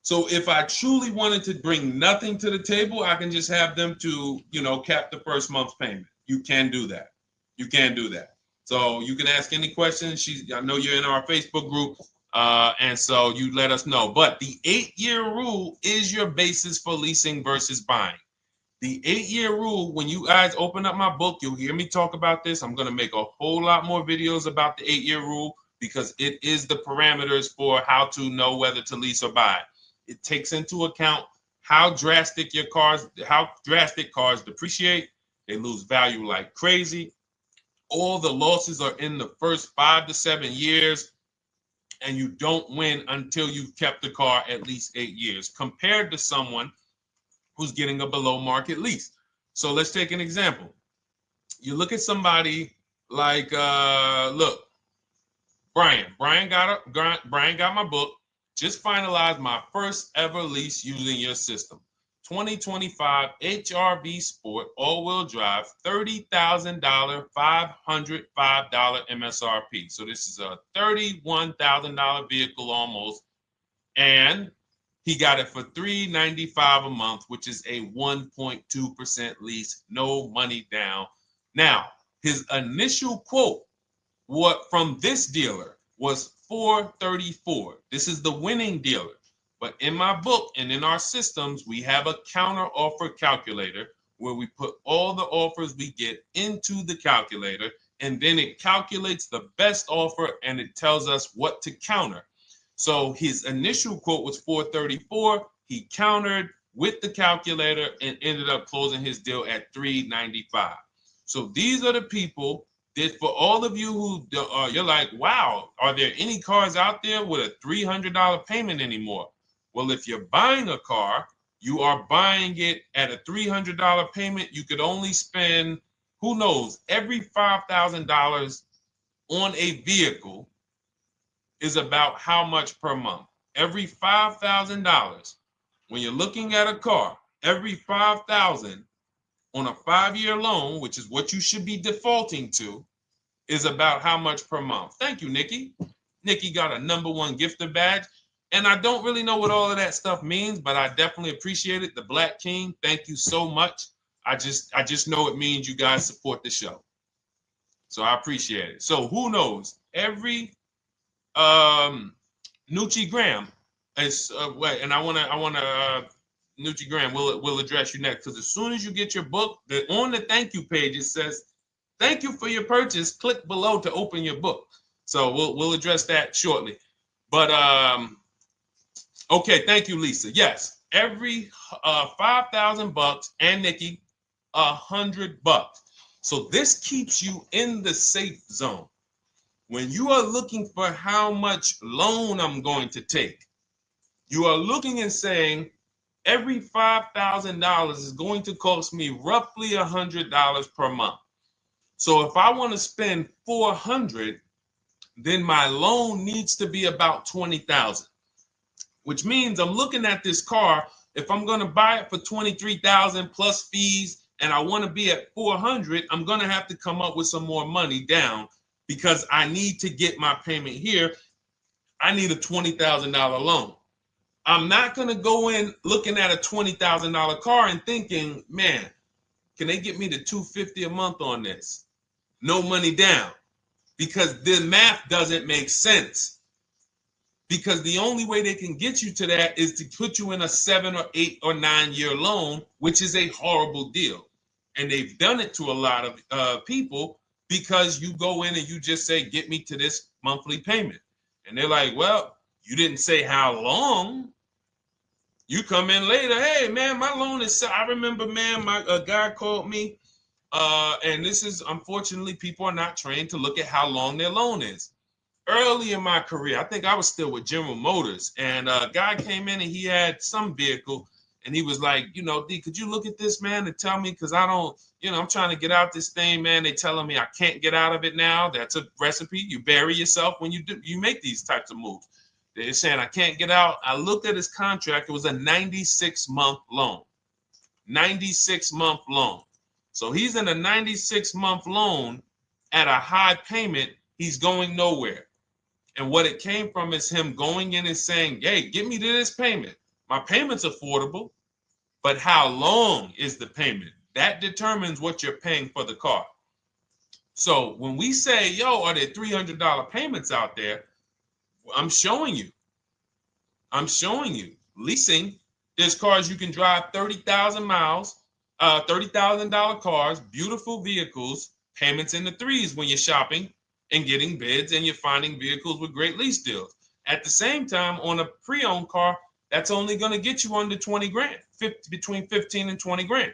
So if I truly wanted to bring nothing to the table, I can just have them to, cap the first month's payment. You can do that. You can do that. So you can ask any questions. I know you're in our Facebook group, and so you let us know. But the 8-year rule is your basis for leasing versus buying. The 8-year rule, when you guys open up my book, you'll hear me talk about this. I'm going to make a whole lot more videos about the 8-year rule because it is the parameters for how to know whether to lease or buy. It takes into account how drastic cars depreciate. They lose value like crazy. All the losses are in the first 5 to 7 years, and you don't win until you've kept the car at least 8 years, compared to someone who's getting a below market lease. So let's take an example. You look at somebody like, look, Brian. Brian got my book. Just finalized my first ever lease using your system. 2025 HRV Sport all-wheel drive, $30,000, $505 MSRP. So this is a $31,000 vehicle almost, and he got it for $395 a month, which is a 1.2% lease, no money down. Now, his initial quote from this dealer was $434. This is the winning dealer. But in my book and in our systems, we have a counter offer calculator where we put all the offers we get into the calculator, and then it calculates the best offer and it tells us what to counter. So his initial quote was $434. He countered with the calculator and ended up closing his deal at $395. So these are the people that, for all of you who you're like, wow, are there any cars out there with a $300 payment anymore? Well, if you're buying a car, you are buying it at a $300 payment. You could only spend, who knows, every $5,000 on a vehicle is about how much per month? Every $5,000. When you're looking at a car, every $5,000 on a 5-year loan, which is what you should be defaulting to, is about how much per month. Thank you, Nikki. Nikki got a #1 gifter badge. And I don't really know what all of that stuff means, but I definitely appreciate it. The Black King, thank you so much. I just know it means you guys support the show. So I appreciate it. So who knows? Every Nucci Graham is and I wanna Nucci Graham will address you next, because as soon as you get your book, on the thank you page it says, "Thank you for your purchase. Click below to open your book." So we'll address that shortly. But okay, thank you, Lisa. Yes, every $5,000, and Nikki, $100. So this keeps you in the safe zone. When you are looking for how much loan I'm going to take, you are looking and saying, every $5,000 is going to cost me roughly $100 per month. So if I want to spend $400, then my loan needs to be about $20,000, which means I'm looking at this car. If I'm going to buy it for $23,000 plus fees, and I want to be at $400, I'm going to have to come up with some more money down, because I need to get my payment here. I need a $20,000 loan. I'm not going to go in looking at a $20,000 car and thinking, man, can they get me to $250 a month on this? No money down, because the math doesn't make sense. Because the only way they can get you to that is to put you in a 7 or 8 or 9 year loan, which is a horrible deal. And they've done it to a lot of people, because you go in and you just say, get me to this monthly payment. And they're like, well, you didn't say how long. You come in later, hey, man, my loan is set. I remember, man, a guy called me, and this is, unfortunately, people are not trained to look at how long their loan is. Early in my career, I think I was still with General Motors, and a guy came in and he had some vehicle, And he was like, D, could you look at this, man, and tell me, because I don't, I'm trying to get out this thing, man. They telling me I can't get out of it now. That's a recipe. You bury yourself when you make these types of moves. They're saying I can't get out. I looked at his contract. It was a 96-month loan. 96-month loan. So he's in a 96-month loan at a high payment. He's going nowhere. And what it came from is him going in and saying, hey, get me to this payment. My payment's affordable, but how long is the payment? That determines what you're paying for the car. So when we say, yo, are there $300 payments out there? I'm showing you. Leasing, there's cars you can drive 30,000 miles, $30,000 cars, beautiful vehicles, payments in the threes when you're shopping and getting bids, and you're finding vehicles with great lease deals. At the same time, on a pre-owned car, that's only going to get you under 20 grand, between 15 and 20 grand.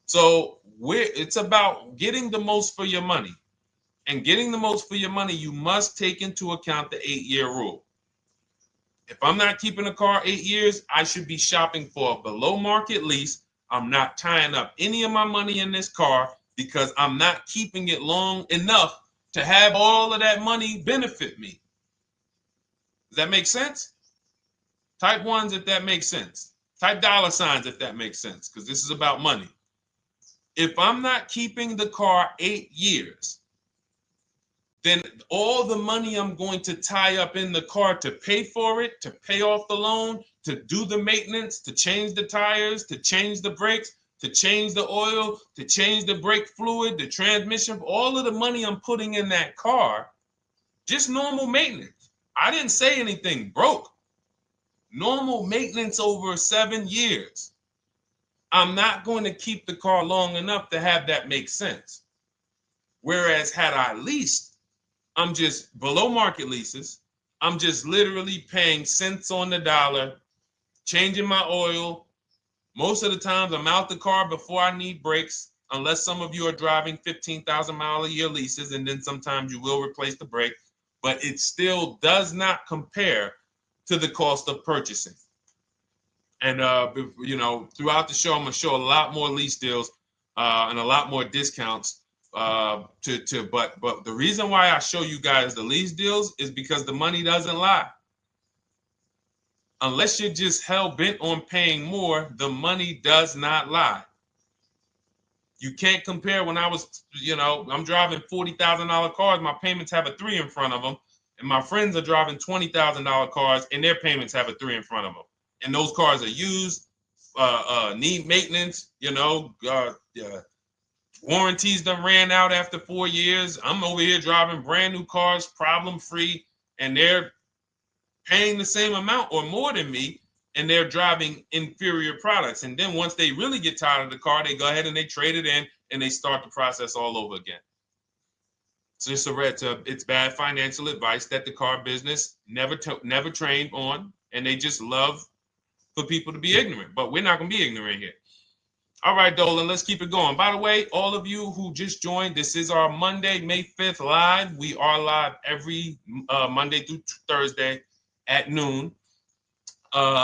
So it's about getting the most for your money. And getting the most for your money, you must take into account the 8-year rule. If I'm not keeping a car 8 years, I should be shopping for a below market lease. I'm not tying up any of my money in this car because I'm not keeping it long enough to have all of that money benefit me. Does that make sense? Type ones if that makes sense. Type dollar signs if that makes sense, because this is about money. If I'm not keeping the car 8 years, then all the money I'm going to tie up in the car to pay for it, to pay off the loan, to do the maintenance, to change the tires, to change the brakes, to change the oil, to change the brake fluid, the transmission, all of the money I'm putting in that car, just normal maintenance. I didn't say anything broke. Normal maintenance over 7 years. I'm not going to keep the car long enough to have that make sense. Whereas had I leased, I'm just below market leases. I'm just literally paying cents on the dollar, changing my oil. Most of the times I'm out the car before I need brakes, unless some of you are driving 15,000 mile a year leases, and then sometimes you will replace the brake, but it still does not compare to the cost of purchasing. And throughout the show, I'm gonna show a lot more lease deals and a lot more discounts. But the reason why I show you guys the lease deals is because the money doesn't lie. Unless you're just hell bent on paying more, the money does not lie. You can't compare when I was, I'm driving $40,000 cars. My payments have a 3 in front of them. And my friends are driving $20,000 cars and their payments have a 3 in front of them. And those cars are used, need maintenance, warranties done ran out after 4 years. I'm over here driving brand new cars, problem free, and they're paying the same amount or more than me, and they're driving inferior products. And then once they really get tired of the car, they go ahead and they trade it in and they start the process all over again. So it's bad financial advice that the car business never trained on, and they just love for people to be ignorant. But we're not going to be ignorant here. All right, Dolan, let's keep it going. By the way, all of you who just joined, this is our Monday, May 5th live. We are live every Monday through Thursday at noon.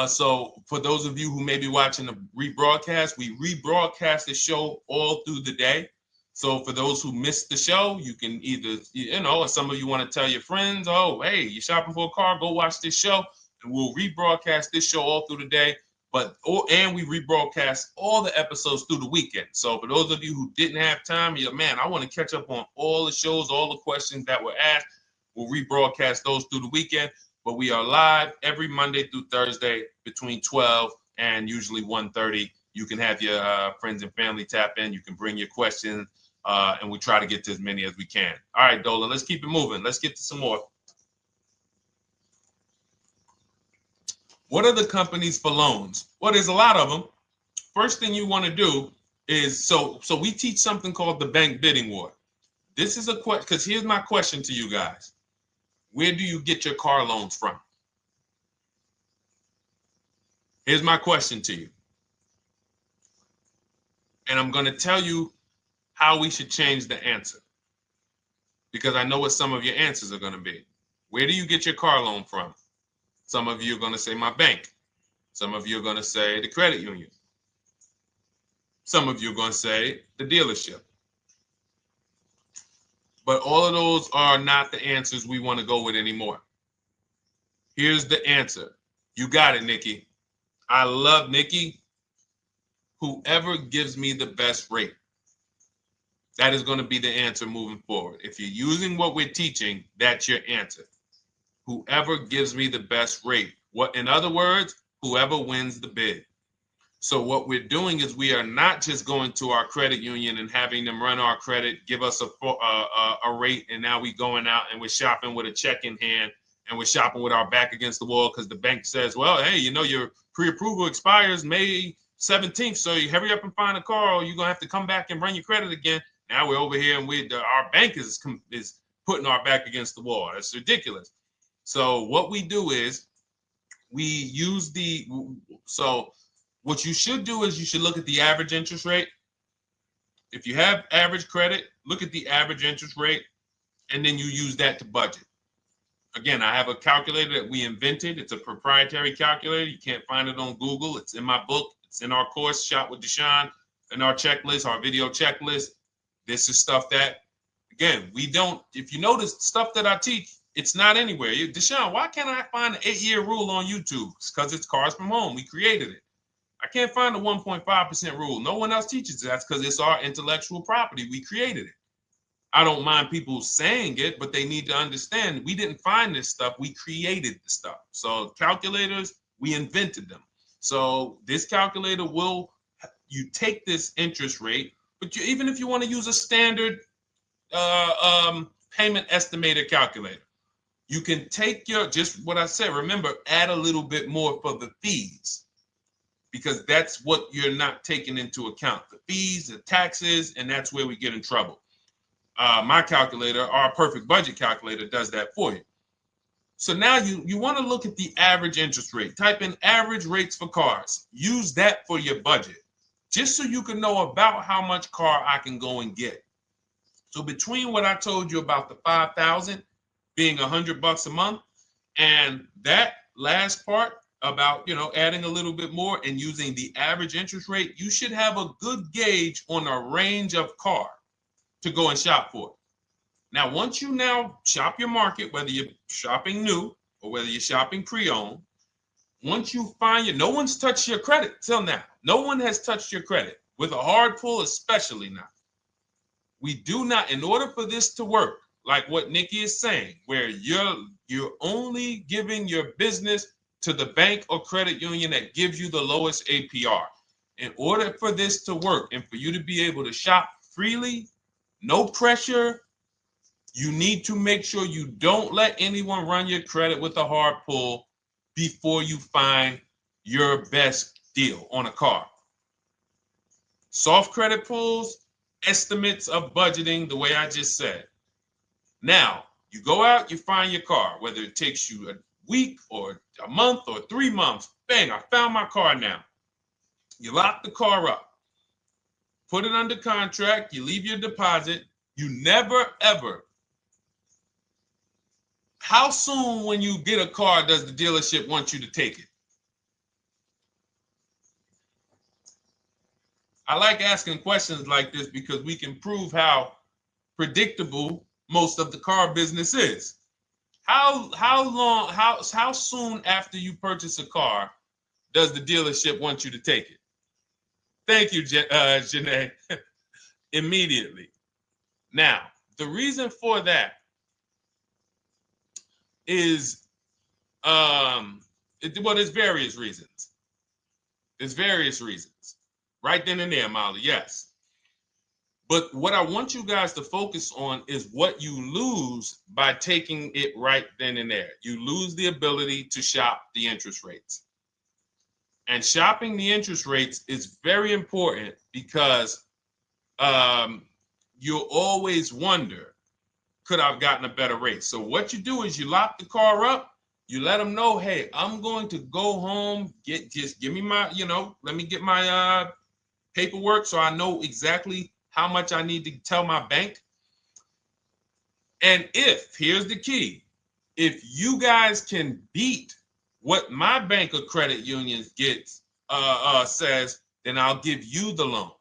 So for those of you who may be watching the rebroadcast, we rebroadcast the show all through the day. So for those who missed the show, you can either, or some of you want to tell your friends, oh, hey, you're shopping for a car, go watch this show. And we'll rebroadcast this show all through the day. And we rebroadcast all the episodes through the weekend. So for those of you who didn't have time, you're like, man, I want to catch up on all the shows, all the questions that were asked. We'll rebroadcast those through the weekend. But we are live every Monday through Thursday between 12 and usually 1:30. You can have your friends and family tap in. You can bring your questions, and we try to get to as many as we can. All right, Dolan, let's keep it moving. Let's get to some more. What are the companies for loans? Well, there's a lot of them. First thing you want to do is, so we teach something called the bank bidding war. This is a question, because here's my question to you guys. Where do you get your car loans from? Here's my question to you. And I'm going to tell you how we should change the answer, because I know what some of your answers are going to be. Where do you get your car loan from? Some of you are going to say my bank. Some of you are going to say the credit union. Some of you are going to say the dealership. But all of those are not the answers we want to go with anymore. Here's the answer. You got it, Nikki. I love Nikki. Whoever gives me the best rate. That is going to be the answer moving forward. If you're using what we're teaching, that's your answer. Whoever gives me the best rate. What, in other words, whoever wins the bid. So what we're doing is we are not just going to our credit union and having them run our credit, give us a rate, and now we going out and we're shopping with a check in hand and we're shopping with our back against the wall because the bank says, well, hey, you know, your pre-approval expires May 17th, so you hurry up and find a car or you're going to have to come back and run your credit again. Now we're over here and our bank is putting our back against the wall. That's ridiculous. So what we do is we use what you should do is you should look at the average interest rate. If you have average credit, look at the average interest rate, and then you use that to budget. Again, I have a calculator that we invented. It's a proprietary calculator. You can't find it on Google. It's in my book. It's in our course, Shop with Deshone, in our checklist, our video checklist. This is stuff that, again, we don't, if you notice stuff that I teach, it's not anywhere. Deshone, why can't I find an 8-year rule on YouTube? It's because it's Cars from Home. We created it. I can't find the 1.5% rule. No one else teaches that because it's our intellectual property. We created it. I don't mind people saying it, but they need to understand we didn't find this stuff. We created the stuff. So calculators, we invented them. So this calculator you take this interest rate, but even if you want to use a standard payment estimator calculator, you can take just what I said. Remember, add a little bit more for the fees, because that's what you're not taking into account. The fees, the taxes, and that's where we get in trouble. My calculator, our perfect budget calculator, does that for you. So now you want to look at the average interest rate. Type in average rates for cars. Use that for your budget, just so you can know about how much car I can go and get. So between what I told you about the $5,000 being $100 a month, and that last part about, adding a little bit more and using the average interest rate, you should have a good gauge on a range of car to go and shop for. Now, once you now shop your market, whether you're shopping new or whether you're shopping pre-owned, once you find no one's touched your credit till now. No one has touched your credit with a hard pull, especially not. We do not, in order for this to work, like what Nikki is saying, where you're only giving your business to the bank or credit union that gives you the lowest APR. In order for this to work and for you to be able to shop freely, no pressure, you need to make sure you don't let anyone run your credit with a hard pull before you find your best deal on a car. Soft credit pulls, estimates of budgeting, the way I just said. Now, you go out, you find your car, whether it takes you a week or a month or 3 months. Bang, I found my car now. You lock the car up, put it under contract, you leave your deposit. You never, ever. How soon when you get a car does the dealership want you to take it? I like asking questions like this because we can prove how predictable most of the car business is. How soon after you purchase a car does the dealership want you to take it? Thank you, Janae. Immediately. Now, the reason for that is, there's various reasons. There's various reasons. Right then and there, Molly, yes. But what I want you guys to focus on is what you lose by taking it right then and there. You lose the ability to shop the interest rates. And shopping the interest rates is very important because you'll always wonder, could I have gotten a better rate? So what you do is you lock the car up, you let them know, hey, I'm going to go home, just give me my, let me get my paperwork so I know exactly how much I need to tell my bank. And here's the key, if you guys can beat what my bank or credit union gets says, then I'll give you the loan.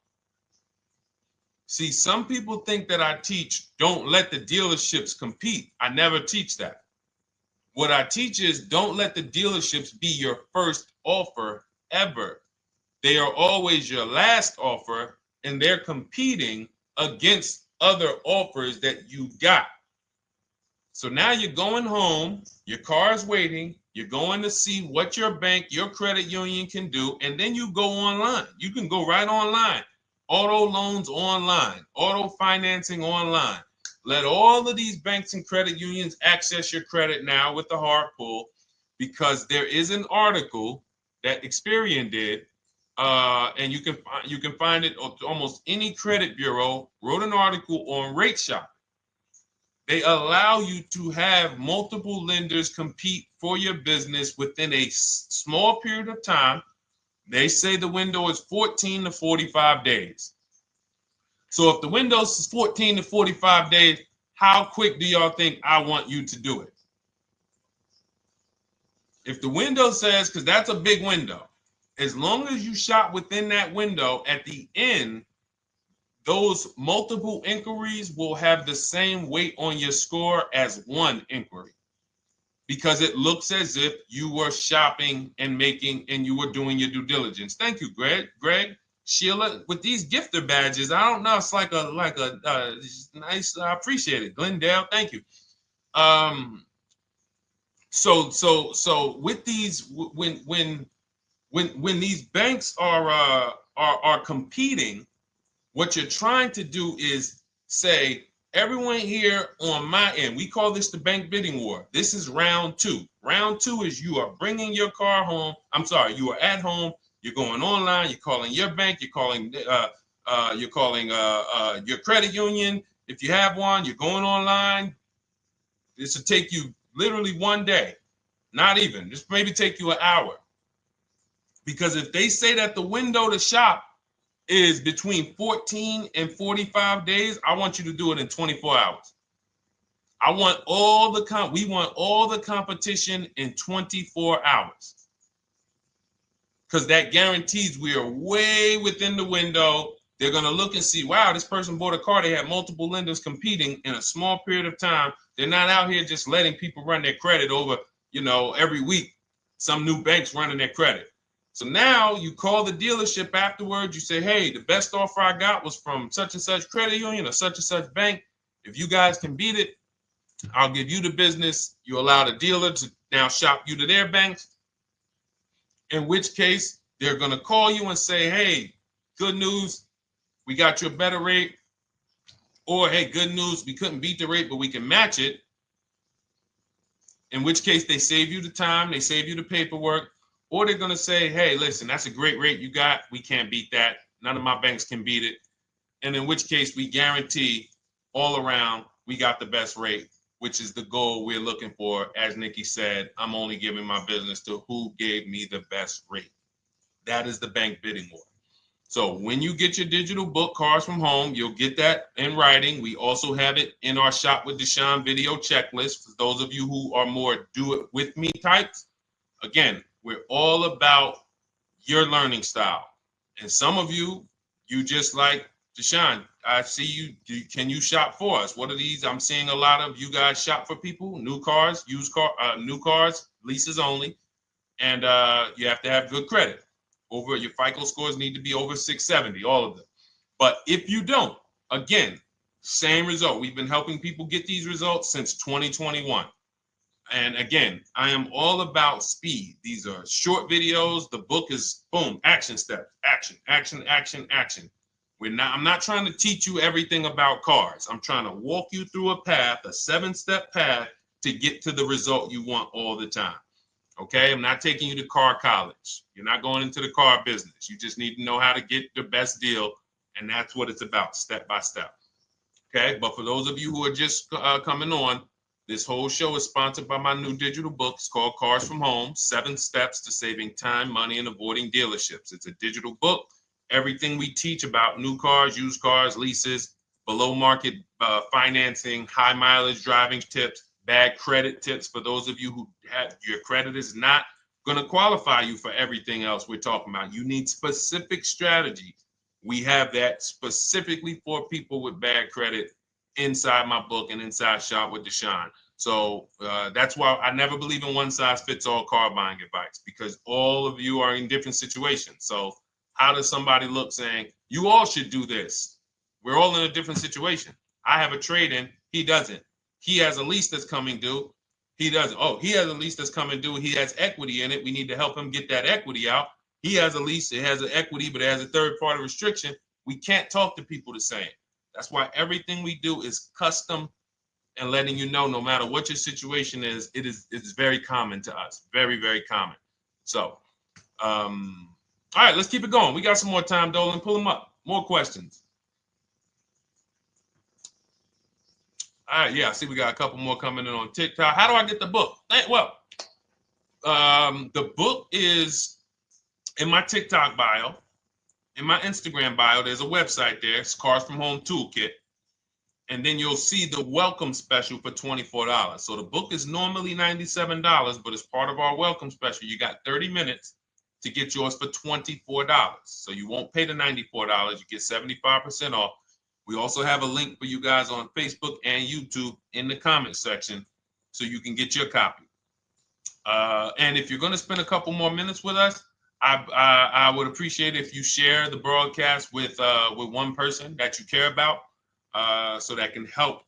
See, some people think that I teach don't let the dealerships compete. I never teach that. What I teach is don't let the dealerships be your first offer ever. They are always your last offer, and they're competing against other offers that you got. So now you're going home, your car is waiting, you're going to see what your bank, your credit union can do, and then you go online. You can go right online. Auto loans online, auto financing online. Let all of these banks and credit unions access your credit now with the hard pull, because there is an article that Experian did, and you can find it on almost any credit bureau, wrote an article on rate shopping. They allow you to have multiple lenders compete for your business within a small period of time. They say the window is 14 to 45 days. So if the window is 14 to 45 days, how quick do y'all think I want you to do it? If the window says, because that's a big window, as long as you shop within that window, at the end, those multiple inquiries will have the same weight on your score as one inquiry, because it looks as if you were shopping and you were doing your due diligence. Thank you, Greg, Sheila, with these gifter badges. I don't know. It's like a nice. I appreciate it, Glendale. Thank you. So with these, when these banks are competing, what you're trying to do is say, everyone here on my end, we call this the bank bidding war. This is round two. Round two is you are bringing your car home. You are at home. You're going online. You're calling your bank. You're calling your credit union. If you have one, you're going online. This will take you literally one day, not even. This maybe take you an hour. Because if they say that the window to shop is between 14 and 45 days, I want you to do it in 24 hours. We want all the competition in 24 hours. Because that guarantees we are way within the window. They're going to look and see, wow, this person bought a car. They had multiple lenders competing in a small period of time. They're not out here just letting people run their credit over, every week. Some new banks running their credit. So now you call the dealership afterwards. You say, hey, the best offer I got was from such and such credit union or such and such bank. If you guys can beat it, I'll give you the business. You allow the dealer to now shop you to their banks. In which case, they're going to call you and say, hey, good news, we got you a better rate. Or, hey, good news, we couldn't beat the rate, but we can match it. In which case, they save you the time, they save you the paperwork. Or they're going to say, hey, listen, that's a great rate you got. We can't beat that. None of my banks can beat it. And in which case, we guarantee all around we got the best rate, which is the goal we're looking for. As Nikki said, I'm only giving my business to who gave me the best rate. That is the bank bidding war. So when you get your digital book, Cars from Home, you'll get that in writing. We also have it in our Shop with Deshone video checklist. For those of you who are more do-it-with-me types, again, we're all about your learning style. And some of you just like, Deshone, I see you. Can you shop for us? What are these? I'm seeing a lot of you guys shop for people, new cars, new cars, leases only. And you have to have good credit. Your FICO scores need to be over 670, all of them. But if you don't, again, same result. We've been helping people get these results since 2021. And again, I am all about speed. These are short videos. The book is boom, action steps, action, action, action, action. I'm not trying to teach you everything about cars. I'm trying to walk you through a path, a 7-step path to get to the result you want all the time. Okay, I'm not taking you to car college. You're not going into the car business. You just need to know how to get the best deal. And that's what it's about, step by step. Okay, but for those of you who are just coming on, this whole show is sponsored by my new digital book. It's called Cars from Home, 7 Steps to Saving Time, Money, and Avoiding Dealerships. It's a digital book. Everything we teach about new cars, used cars, leases, below market financing, high mileage driving tips, bad credit tips for those of you who have your credit is not going to qualify you for everything else we're talking about. You need specific strategy. We have that specifically for people with bad credit inside my book and inside Shop with Deshone. So that's why I never believe in one size fits all car buying advice, because all of you are in different situations. So how does somebody look saying, you all should do this? We're all in a different situation. I have a trade-in, he doesn't. He has a lease that's coming due, he doesn't. Oh, he has a lease that's coming due, he has equity in it, we need to help him get that equity out. He has a lease, it has an equity, but it has a third-party restriction. We can't talk to people the same. That's why everything we do is custom and letting you know, no matter what your situation is, it's very common to us. Very, very common. So, all right, let's keep it going. We got some more time, Dolan. Pull them up. More questions. All right, yeah, I see we got a couple more coming in on TikTok. How do I get the book? Well, the book is in my TikTok bio. In my Instagram bio, there's a website there. It's Cars from Home Toolkit. And then you'll see the welcome special for $24. So the book is normally $97, but as part of our welcome special, you got 30 minutes to get yours for $24. So you won't pay the $94. You get 75% off. We also have a link for you guys on Facebook and YouTube in the comment section so you can get your copy. And if you're going to spend a couple more minutes with us, I would appreciate if you share the broadcast with one person that you care about. So that can help,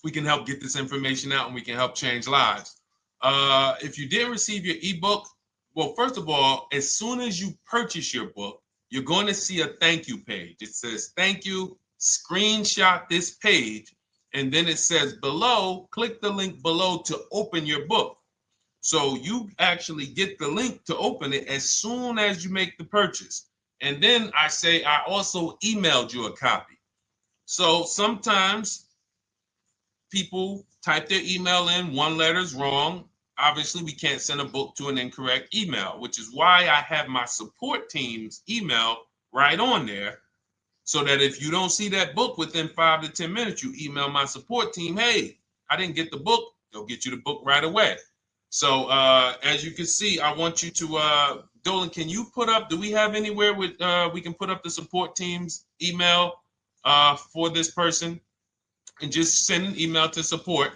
we can help get this information out and we can help change lives. If you didn't receive your ebook, well, first of all, as soon as you purchase your book, you're going to see a thank you page. It says, thank you, screenshot this page. And then it says below, click the link below to open your book. So you actually get the link to open it as soon as you make the purchase. And then I say, I also emailed you a copy. So sometimes people type their email in, one letter's wrong. Obviously, we can't send a book to an incorrect email, which is why I have my support team's email right on there. So that if you don't see that book within 5 to 10 minutes, you email my support team, hey, I didn't get the book. They'll get you the book right away. So as you can see, I want you to, Dolan, can you put up, do we have anywhere with, we can put up the support team's email for this person? And just send an email to support.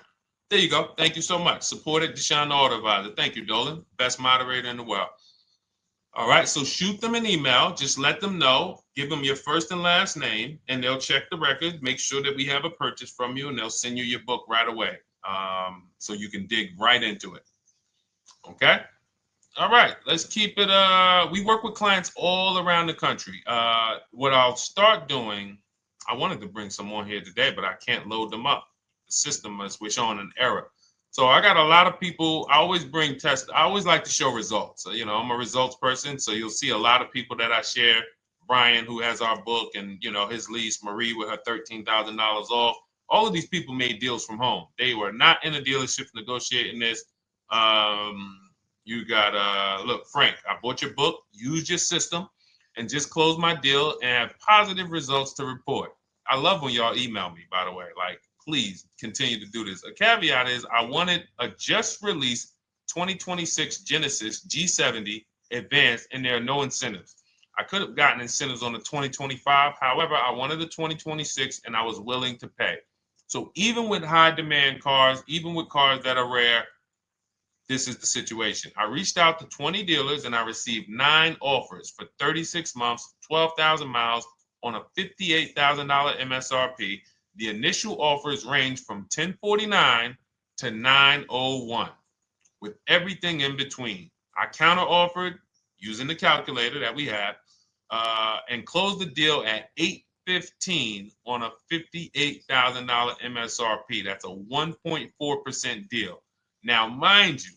There you go. Thank you so much. Support at Deshone the Auto Advisor. Thank you, Dolan. Best moderator in the world. All right, so shoot them an email. Just let them know. Give them your first and last name, and they'll check the record, make sure that we have a purchase from you, and they'll send you your book right away so you can dig right into it. Okay? All right, let's keep it. We work with clients all around the country. What I'll start doing, I wanted to bring some on here today, but I can't load them up. The system is showing an error. So I got a lot of people. I always bring tests. I always like to show results. So, you know, I'm a results person. So you'll see a lot of people that I share. Brian, who has our book, and, you know, his lease, Marie with her $13,000 off. All of these people made deals from home. They were not in a dealership negotiating this. You got, look, Frank, I bought your book, used your system, and just closed my deal and have positive results to report. I love when y'all email me, by the way. Like, please continue to do this. A caveat is I wanted a just released 2026 Genesis G70 Advanced, and there are no incentives. I could have gotten incentives on the 2025. However, I wanted the 2026, and I was willing to pay. So even with high demand cars, even with cars that are rare, this is the situation. I reached out to 20 dealers and I received 9 offers for 36 months, 12,000 miles on a $58,000 MSRP. The initial offers range from $1049 to $901 with everything in between. I counter offered using the calculator that we have and closed the deal at $815 on a $58,000 MSRP. That's a 1.4% deal. Now, mind you,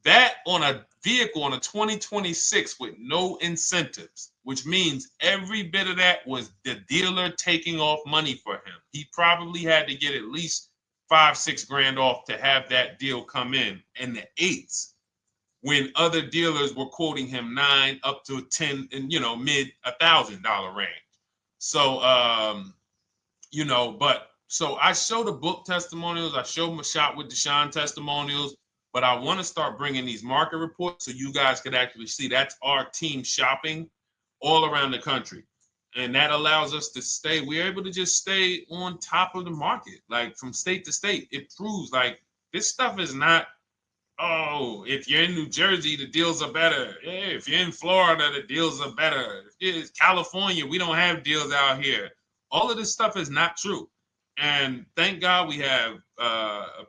that on a vehicle on a 2026 with no incentives, which means every bit of that was the dealer taking off money for him. He probably had to get at least $5-6 grand off to have that deal come in the 8s, when other dealers were quoting him 9 up to 10 and, you know, mid $1,000 range. So, you know, but so I show the book testimonials. I show my Shop with Deshone testimonials. But I want to start bringing these market reports so you guys could actually see that's our team shopping all around the country. And that allows us to stay, we're able to just stay on top of the market, like from state to state. It proves like this stuff is not, oh, if you're in New Jersey, the deals are better. Yeah, if you're in Florida, the deals are better. If it's California, we don't have deals out here. All of this stuff is not true. And thank God we have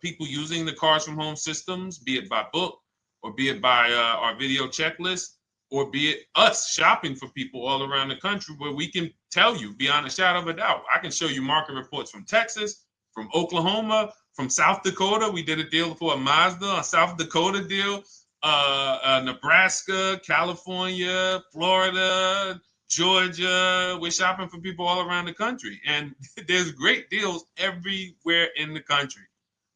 people using the Cars from Home systems, be it by book or be it by our video checklist, or be it us shopping for people all around the country, where we can tell you beyond a shadow of a doubt. I can show you market reports from Texas, from Oklahoma, from South Dakota. We did a deal for a Mazda, a South Dakota deal, Nebraska, California, Florida, Georgia. We're shopping for people all around the country. And there's great deals everywhere in the country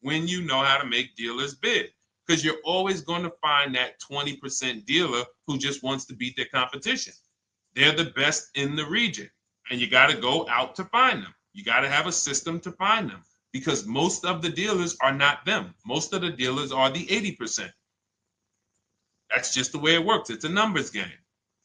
when you know how to make dealers bid. Because you're always going to find that 20% dealer who just wants to beat their competition. They're the best in the region. And you got to go out to find them. You got to have a system to find them. Because most of the dealers are not them. Most of the dealers are the 80%. That's just the way it works. It's a numbers game.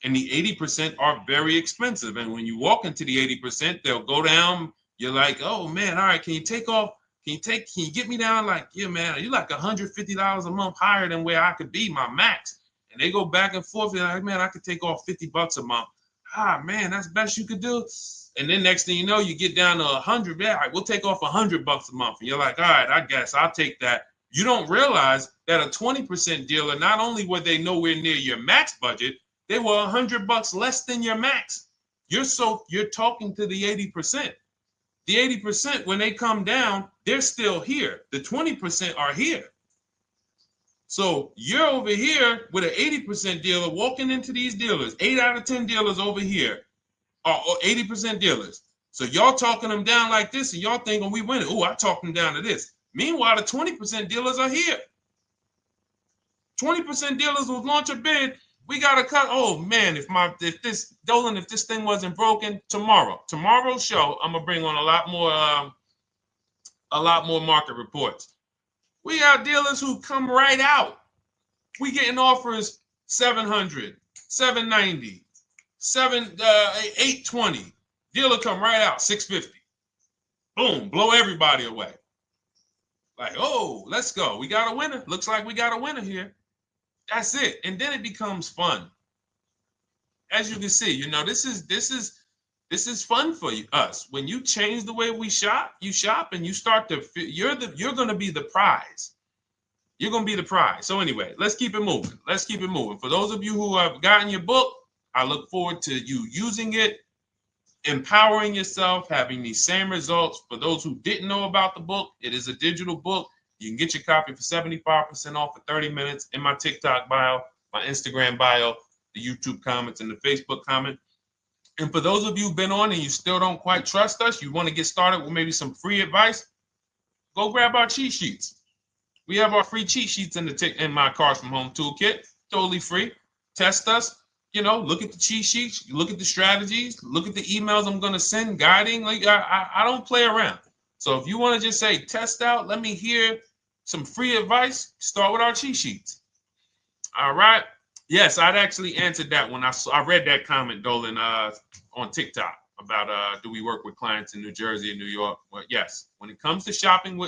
And the 80% are very expensive. And when you walk into the 80%, they'll go down. You're like, oh man, all right, can you take off? Can you get me down? Like, yeah, man, you're like $150 a month higher than where I could be, my max. And they go back and forth. They're like, man, I could take off $50 a month. Ah, man, that's the best you could do. And then next thing you know, you get down to 100. Yeah, all right, we'll take off $100 a month. And you're like, all right, I guess I'll take that. You don't realize that a 20% dealer, not only were they nowhere near your max budget, they were $100 less than your max. You're talking to the 80%. The 80%, when they come down, they're still here. The 20% are here. So you're over here with an 80% dealer walking into these dealers. 8 out of 10 dealers over here are 80% dealers. So y'all talking them down like this, and y'all thinking we winning. Oh, I talked them down to this. Meanwhile, the 20% dealers are here. 20% dealers will launch a bid. We gotta cut. Oh man, if this thing wasn't broken, tomorrow's show, I'm gonna bring on a lot more market reports. We got dealers who come right out. We getting offers 700, 790, 820. Dealer come right out 650. Boom, blow everybody away. Like, oh, let's go. We got a winner. Looks like we got a winner here. That's it. And then it becomes fun. As you can see, this is fun for us. When you change the way we shop, you shop and you start to you're going to be the prize. You're going to be the prize. So anyway, let's keep it moving. For those of you who have gotten your book, I look forward to you using it, empowering yourself, having these same results. For those who didn't know about the book, it is a digital book. You can get your copy for 75% off for 30 minutes in my TikTok bio, my Instagram bio, the YouTube comments, and the Facebook comment. And for those of you who've been on and you still don't quite trust us, you want to get started with maybe some free advice, go grab our cheat sheets. We have our free cheat sheets in my Cars from Home toolkit, totally free. Test us, look at the cheat sheets, look at the strategies, look at the emails I'm going to send, guiding. Like I don't play around. So if you want to just say, test out, let me hear some free advice, start with our cheat sheets. All right. Yes, I'd actually answered that when I read that comment, Dolan, on TikTok about do we work with clients in New Jersey and New York? Well, yes. When it comes to shopping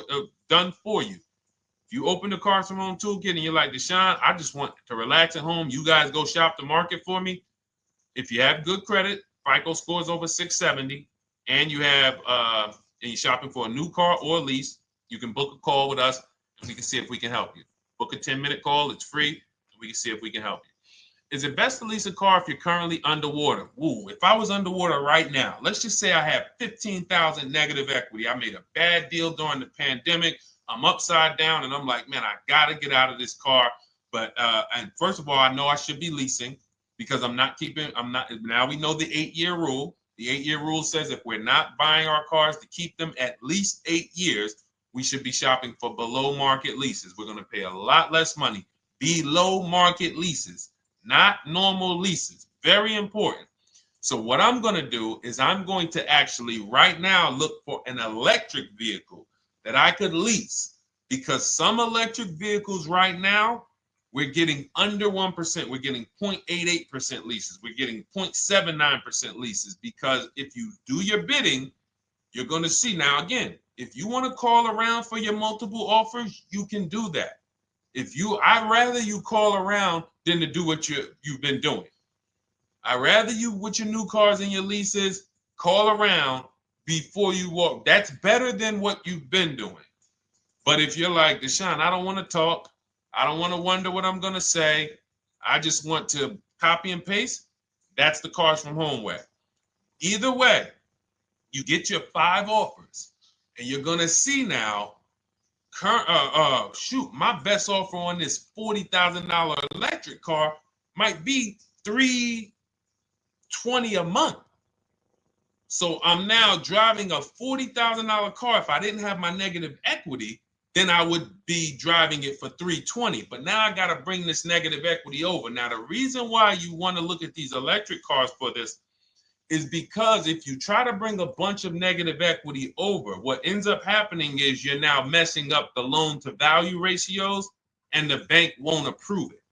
done for you, if you open the Cars from Home toolkit and you're like, Deshone, I just want to relax at home. You guys go shop the market for me. If you have good credit, FICO scores over 670, and you have and you're shopping for a new car or a lease, you can book a call with us. We can see if we can help you. Book a 10-minute call. It's free. And we can see if we can help you. Is it best to lease a car if you're currently underwater? Ooh, if I was underwater right now, let's just say I have 15,000 negative equity. I made a bad deal during the pandemic. I'm upside down and I'm like, man, I got to get out of this car. But and first of all, I know I should be leasing because now we know the 8-year rule. The 8-year rule says if we're not buying our cars to keep them at least 8 years, we should be shopping for below market leases. We're going to pay a lot less money. Below market leases, not normal leases. Very important. So what I'm going to do is I'm going to actually right now look for an electric vehicle that I could lease because some electric vehicles right now, we're getting under 1%. We're getting 0.88% leases. We're getting 0.79% leases, because if you do your bidding, you're going to see. Now, again, if you want to call around for your multiple offers, you can do that. I'd rather you call around than to do what you've been doing. I'd rather you, with your new cars and your leases, call around before you walk. That's better than what you've been doing. But if you're like, Deshone, I don't want to talk. I don't want to wonder what I'm going to say. I just want to copy and paste. That's the Cars from Home way. Either way, you get your 5 offers, and you're going to see now, my best offer on this $40,000 electric car might be $320 a month. So I'm now driving a $40,000 car. If I didn't have my negative equity, then I would be driving it for $320. But now I got to bring this negative equity over. Now, the reason why you want to look at these electric cars for this is because if you try to bring a bunch of negative equity over, what ends up happening is you're now messing up the loan to value ratios, and the bank won't approve it.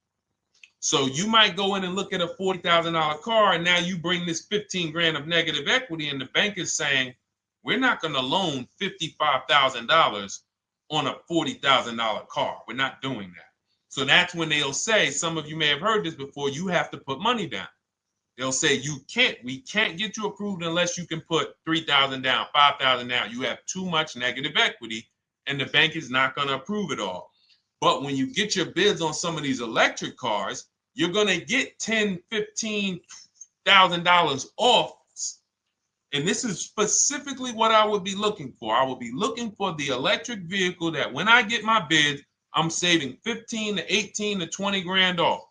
So you might go in and look at a $40,000 car, and now you bring this 15 grand of negative equity, and the bank is saying, we're not going to loan $55,000 on a $40,000 car. We're not doing that. So that's when they'll say, some of you may have heard this before, you have to put money down. They'll say, we can't get you approved unless you can put $3,000 down, $5,000 down. You have too much negative equity, and the bank is not going to approve it all. But when you get your bids on some of these electric cars, you're going to get $10,000, $15,000 off. And this is specifically what I would be looking for. I would be looking for the electric vehicle that when I get my bids, I'm saving 15 to 18 to 20 grand off.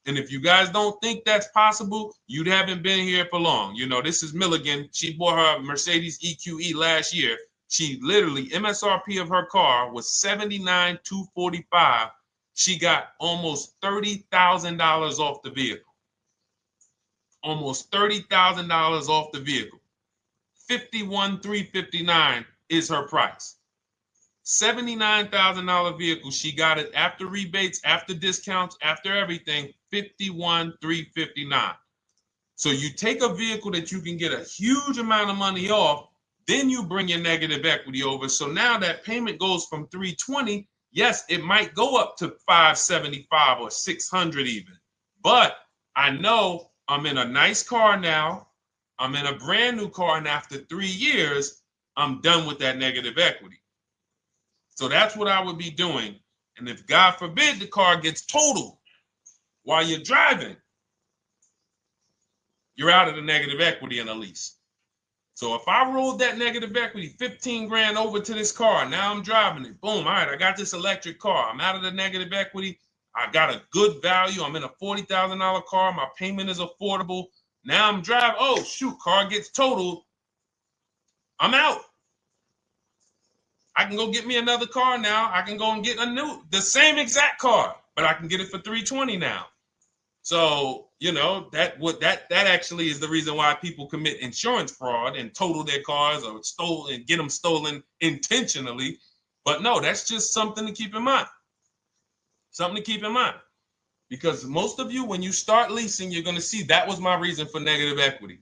And if you guys don't think that's possible, you haven't been here for long. You know, this is Milligan. She bought her Mercedes EQE last year. She literally, MSRP of her car was $79,245. She got almost $30,000 off the vehicle. Almost $30,000 off the vehicle. $51,359 is her price. $79,000 vehicle. She got it after rebates, after discounts, after everything. $51,359. So you take a vehicle that you can get a huge amount of money off, then you bring your negative equity over. So now that payment goes from $320. Yes, it might go up to $575 or $600 even. But I know I'm in a nice car now. I'm in a brand new car, and after 3 years, I'm done with that negative equity. So that's what I would be doing. And if God forbid the car gets totaled while you're driving, you're out of the negative equity in a lease. So if I rolled that negative equity, 15 grand over to this car, now I'm driving it. Boom. All right, I got this electric car. I'm out of the negative equity. I got a good value. I'm in a $40,000 car. My payment is affordable. Now I'm driving. Oh, shoot, car gets totaled. I'm out. I can go get me another car now. I can go and get the same exact car, but I can get it for $320 now. So, you know, that actually is the reason why people commit insurance fraud and total their cars or get them stolen intentionally. But no, that's just something to keep in mind. Something to keep in mind. Because most of you, when you start leasing, you're going to see that was my reason for negative equity.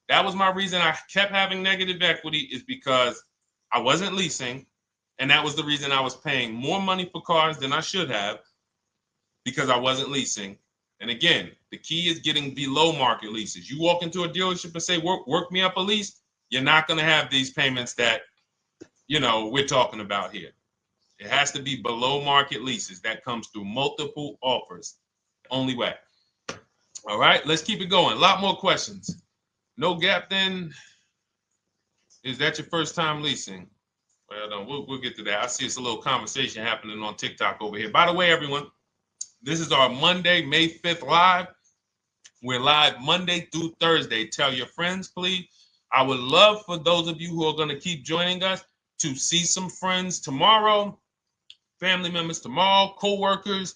That was my reason I kept having negative equity, is because I wasn't leasing. And that was the reason I was paying more money for cars than I should have, because I wasn't leasing. And again, the key is getting below market leases. You walk into a dealership and say, work me up a lease, you're not going to have these payments that, you know, we're talking about here. It has to be below market leases. That comes through multiple offers. Only way. All right, let's keep it going. A lot more questions. No gap then. Is that your first time leasing? Well, no, we'll get to that. I see it's a little conversation happening on TikTok over here. By the way, everyone, this is our Monday, May 5th live. We're live Monday through Thursday. Tell your friends, please. I would love for those of you who are going to keep joining us to see some friends tomorrow, family members tomorrow, co-workers.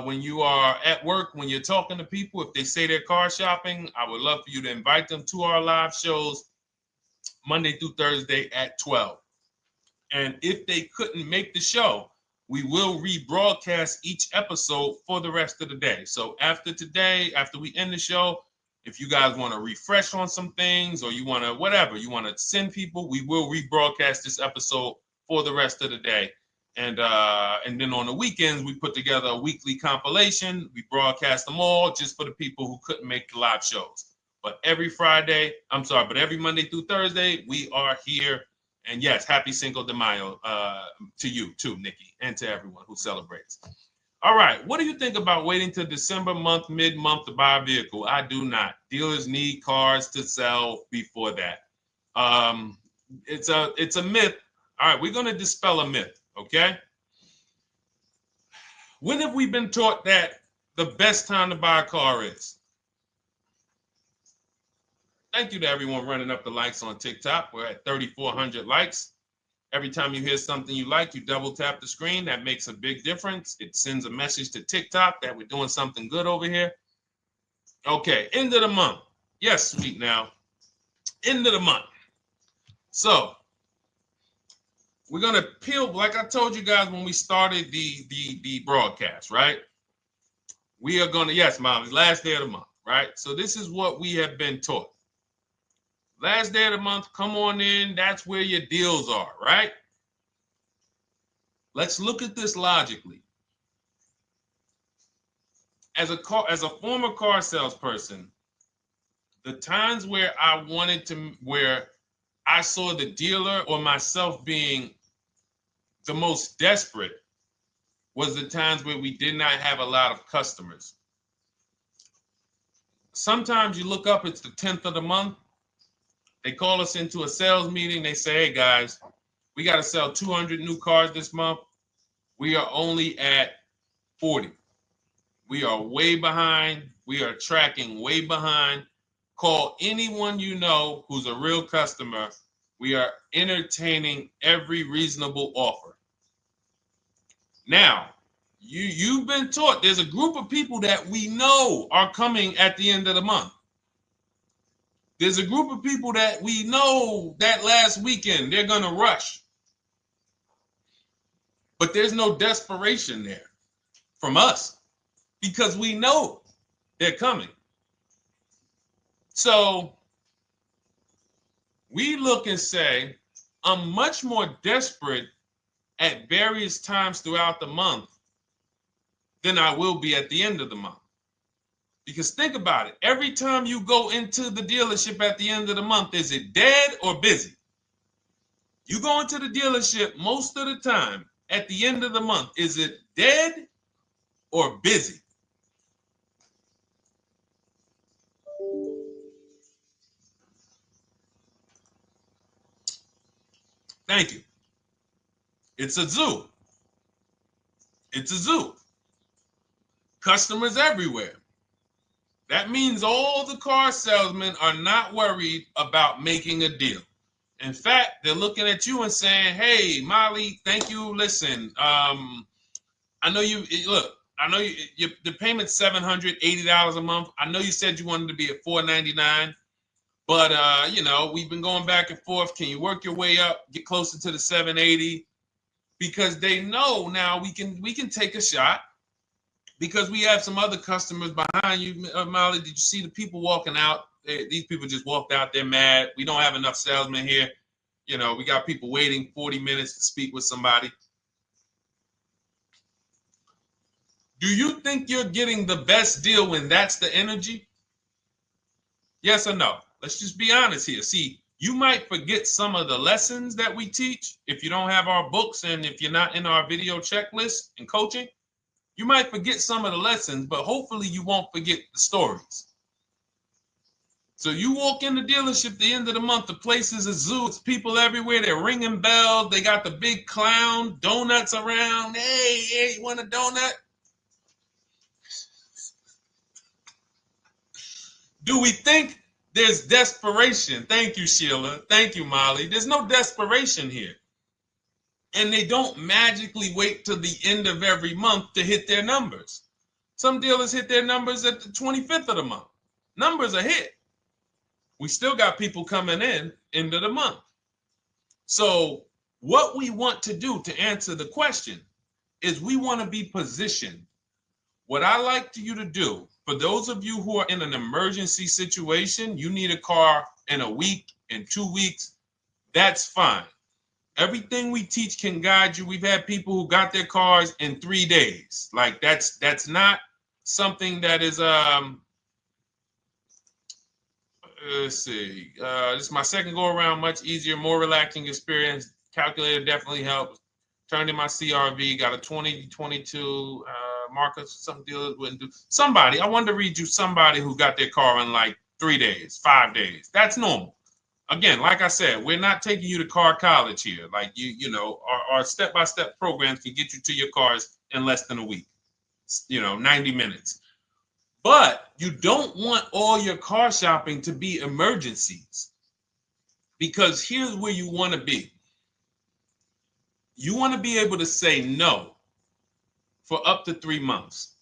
When you are at work, when you're talking to people, if they say they're car shopping, I would love for you to invite them to our live shows Monday through Thursday at 12. And if they couldn't make the show, we will rebroadcast each episode for the rest of the day. So after today, after we end the show, if you guys want to refresh on some things or you want to whatever, you want to send people, we will rebroadcast this episode for the rest of the day. And then on the weekends, we put together a weekly compilation. We broadcast them all just for the people who couldn't make the live shows. But every Monday through Thursday, we are here. And yes, happy Cinco de Mayo to you too, Nikki, and to everyone who celebrates. All right, what do you think about waiting till December month, mid-month to buy a vehicle? I do not. Dealers need cars to sell before that. It's a myth. All right, we're going to dispel a myth, okay? When have we been taught that the best time to buy a car is? Thank you to everyone running up the likes on TikTok. We're at 3,400 likes. Every time you hear something you like, you double tap the screen. That makes a big difference. It sends a message to TikTok that we're doing something good over here. Okay, end of the month. Yes, sweet now. End of the month. So we're gonna peel, like I told you guys when we started the broadcast, right? We are gonna, yes, Molly, last day of the month, right? So this is what we have been taught. Last day of the month, come on in. That's where your deals are, right? Let's look at this logically. As a former car salesperson, the times where where I saw the dealer or myself being the most desperate was the times where we did not have a lot of customers. Sometimes you look up, it's the 10th of the month. They call us into a sales meeting. They say, hey, guys, we got to sell 200 new cars this month. We are only at 40. We are way behind. We are tracking way behind. Call anyone you know who's a real customer. We are entertaining every reasonable offer. Now, you've been taught there's a group of people that we know are coming at the end of the month. There's a group of people that we know that last weekend they're going to rush. But there's no desperation there from us because we know they're coming. So we look and say, I'm much more desperate at various times throughout the month than I will be at the end of the month. Because think about it. Every time you go into the dealership at the end of the month, is it dead or busy? You go into the dealership most of the time at the end of the month, is it dead or busy? Thank you. It's a zoo. It's a zoo. Customers everywhere. That means all the car salesmen are not worried about making a deal. In fact, they're looking at you and saying, hey, Molly, thank you. Listen, I know the payment's $780 a month. I know you said you wanted to be at $499, but we've been going back and forth. Can you work your way up, get closer to the $780? Because they know now we can take a shot. Because we have some other customers behind you, Molly. Did you see the people walking out? These people just walked out. They're mad. We don't have enough salesmen here. We got people waiting 40 minutes to speak with somebody. Do you think you're getting the best deal when that's the energy? Yes or no? Let's just be honest here. See, you might forget some of the lessons that we teach if you don't have our books and if you're not in our video checklist and coaching. You might forget some of the lessons, but hopefully you won't forget the stories. So you walk in the dealership at the end of the month, the place is a zoo. It's people everywhere. They're ringing bells. They got the big clown, donuts around. Hey, you want a donut? Do we think there's desperation? Thank you, Sheila. Thank you, Molly. There's no desperation here. And they don't magically wait till the end of every month to hit their numbers. Some dealers hit their numbers at the 25th of the month. Numbers are hit. We still got people coming in end of the month. So What we want to do to answer the question is we want to be positioned. What I like you to do, for those of you who are in an emergency situation, you need a car in a week, in 2 weeks, that's fine. Everything we teach can guide you. We've had people who got their cars in 3 days. Like that's not something that is let's see. This is my second go around, much easier, more relaxing experience. Calculator definitely helps. Turned in my CRV, got a 2022 Marcus, some dealers wouldn't do. Somebody, I wanted to read you somebody who got their car in like 3 days, 5 days. That's normal. Again, like I said, we're not taking you to car college here. Like you know, our step-by-step programs can get you to your cars in less than a week, 90 minutes. But you don't want all your car shopping to be emergencies, because here's where you want to be. You want to be able to say no for up to 3 months.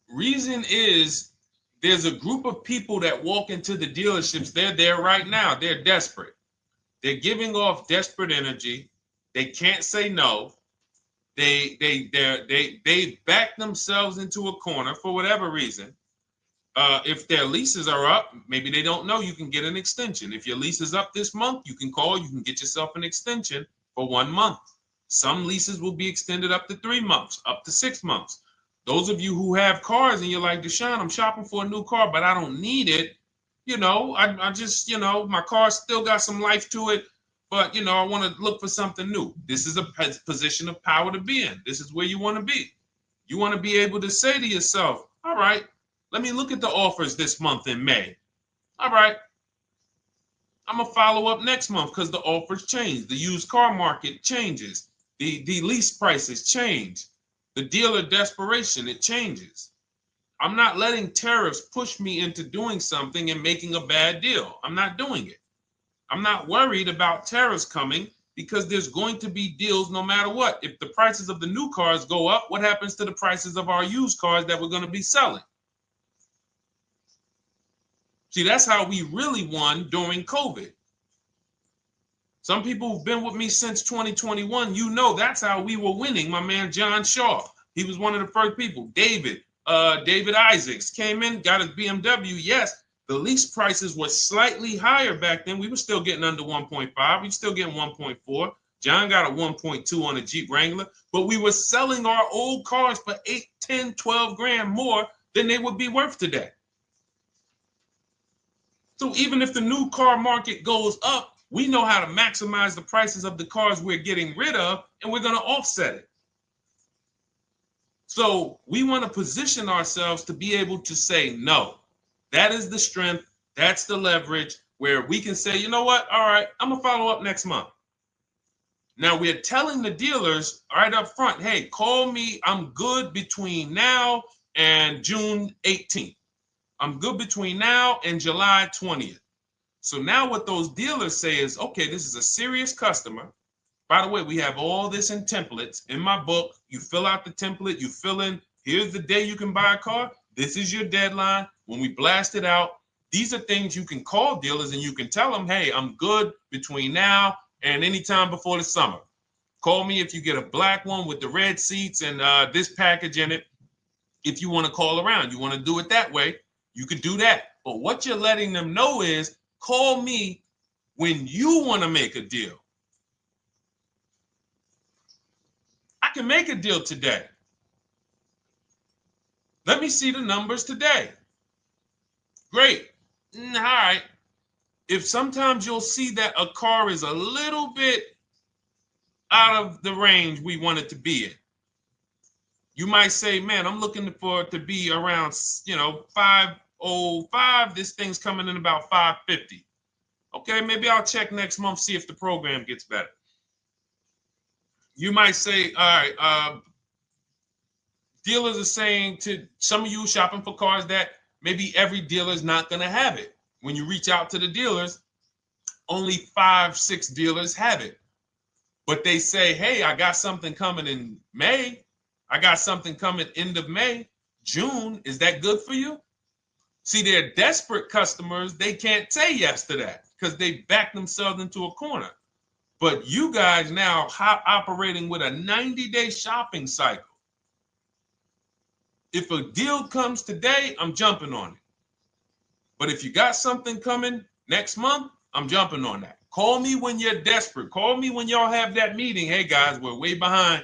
Reason is, there's a group of people that walk into the dealerships. They're there right now. They're desperate. They're giving off desperate energy. They can't say no. They back themselves into a corner for whatever reason. If their leases are up, maybe they don't know you can get an extension. If your lease is up this month, you can call. You can get yourself an extension for 1 month. Some leases will be extended up to 3 months, up to 6 months. Those of you who have cars and you're like, Deshone, I'm shopping for a new car, but I don't need it. I just, my car still got some life to it, but, I want to look for something new. This is a position of power to be in. This is where you want to be. You want to be able to say to yourself, all right, let me look at the offers this month in May. All right, I'm going to follow up next month because the offers change. The used car market changes. The lease prices change. The dealer desperation, it changes. I'm not letting tariffs push me into doing something and making a bad deal. I'm not doing it. I'm not worried about tariffs coming, because there's going to be deals no matter what. If the prices of the new cars go up, what happens to the prices of our used cars that we're going to be selling? See, that's how we really won during COVID. Some people who've been with me since 2021, that's how we were winning. My man John Shaw, he was one of the first people. David Isaacs came in, got his BMW. Yes, the lease prices were slightly higher back then. We were still getting under 1.5. We were still getting 1.4. John got a 1.2 on a Jeep Wrangler, but we were selling our old cars for 8, 10, 12 grand more than they would be worth today. So even if the new car market goes up, we know how to maximize the prices of the cars we're getting rid of, and we're going to offset it. So we want to position ourselves to be able to say no. That is the strength. That's the leverage where we can say, you know what? All right, I'm going to follow up next month. Now we're telling the dealers right up front, hey, call me. I'm good between now and June 18th. I'm good between now and July 20th. So now what those dealers say is, okay, this is a serious customer. By the way, we have all this in templates. In my book, you fill out the template, you fill in, here's the day you can buy a car. This is your deadline. When we blast it out, these are things you can call dealers and you can tell them, hey, I'm good between now and anytime before the summer. Call me if you get a black one with the red seats and this package in it. If you want to call around, you want to do it that way, you could do that. But what you're letting them know is, call me when you want to make a deal. I can make a deal today. Let me see the numbers today. Great. All right. If sometimes you'll see that a car is a little bit out of the range we want it to be in, you might say, man, I'm looking for it to be around, 505. This thing's coming in about 550. Okay, maybe I'll check next month, see if the program gets better. You might say, all right, dealers are saying to some of you shopping for cars that maybe every dealer is not going to have it. When you reach out to the dealers, only 5, 6 dealers have it. But they say, hey, I got something coming in May. I got something coming end of May, June. Is that good for you? See, they're desperate customers. They can't say yes to that because they back themselves into a corner. But you guys now operating with a 90-day shopping cycle. If a deal comes today, I'm jumping on it. But if you got something coming next month, I'm jumping on that. Call me when you're desperate. Call me when y'all have that meeting. Hey guys, we're way behind.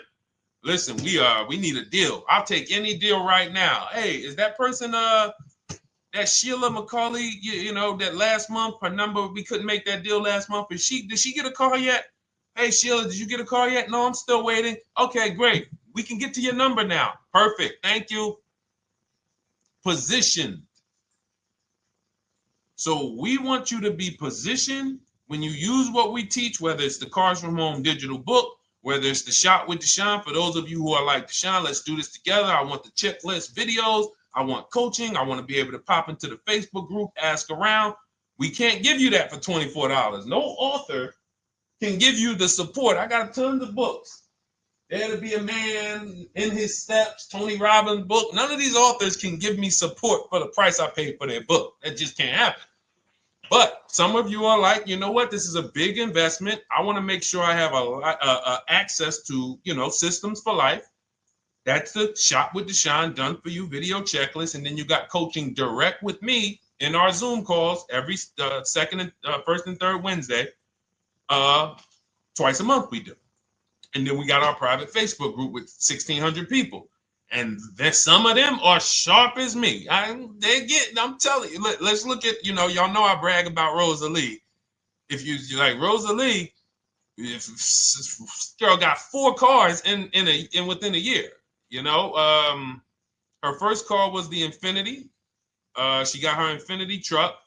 Listen, we need a deal. I'll take any deal right now. Hey, is that person that Sheila McCauley, you know, that last month, her number, we couldn't make that deal last month. Did she get a call yet? Hey Sheila, did you get a call yet? No, I'm still waiting. Okay, great. We can get to your number now. Perfect. Thank you. Positioned. So we want you to be positioned when you use what we teach, whether it's the Cars from Home digital book, whether it's the Shop with Deshone. For those of you who are like, Deshone, let's do this together. I want the checklist videos. I want coaching. I want to be able to pop into the Facebook group, ask around. We can't give you that for $24. No author can give you the support. I got tons of books. Dare to Be a Man, In His Steps, Tony Robbins' book. None of these authors can give me support for the price I paid for their book. That just can't happen. But some of you are like, you know what? This is a big investment. I want to make sure I have access to, you know, systems for life. That's the Shop with Deshone done for you video checklist. And then you got coaching direct with me in our Zoom calls every first and third Wednesday. Twice a month we do. And then we got our private Facebook group with 1,600 people. And then some of them are sharp as me. I'm telling you, let's look at, you know, y'all know I brag about Rosalie. If you like Rosalie, if girl got 4 cars in within a year, you know. Her first car was the Infinity. She got her Infinity truck.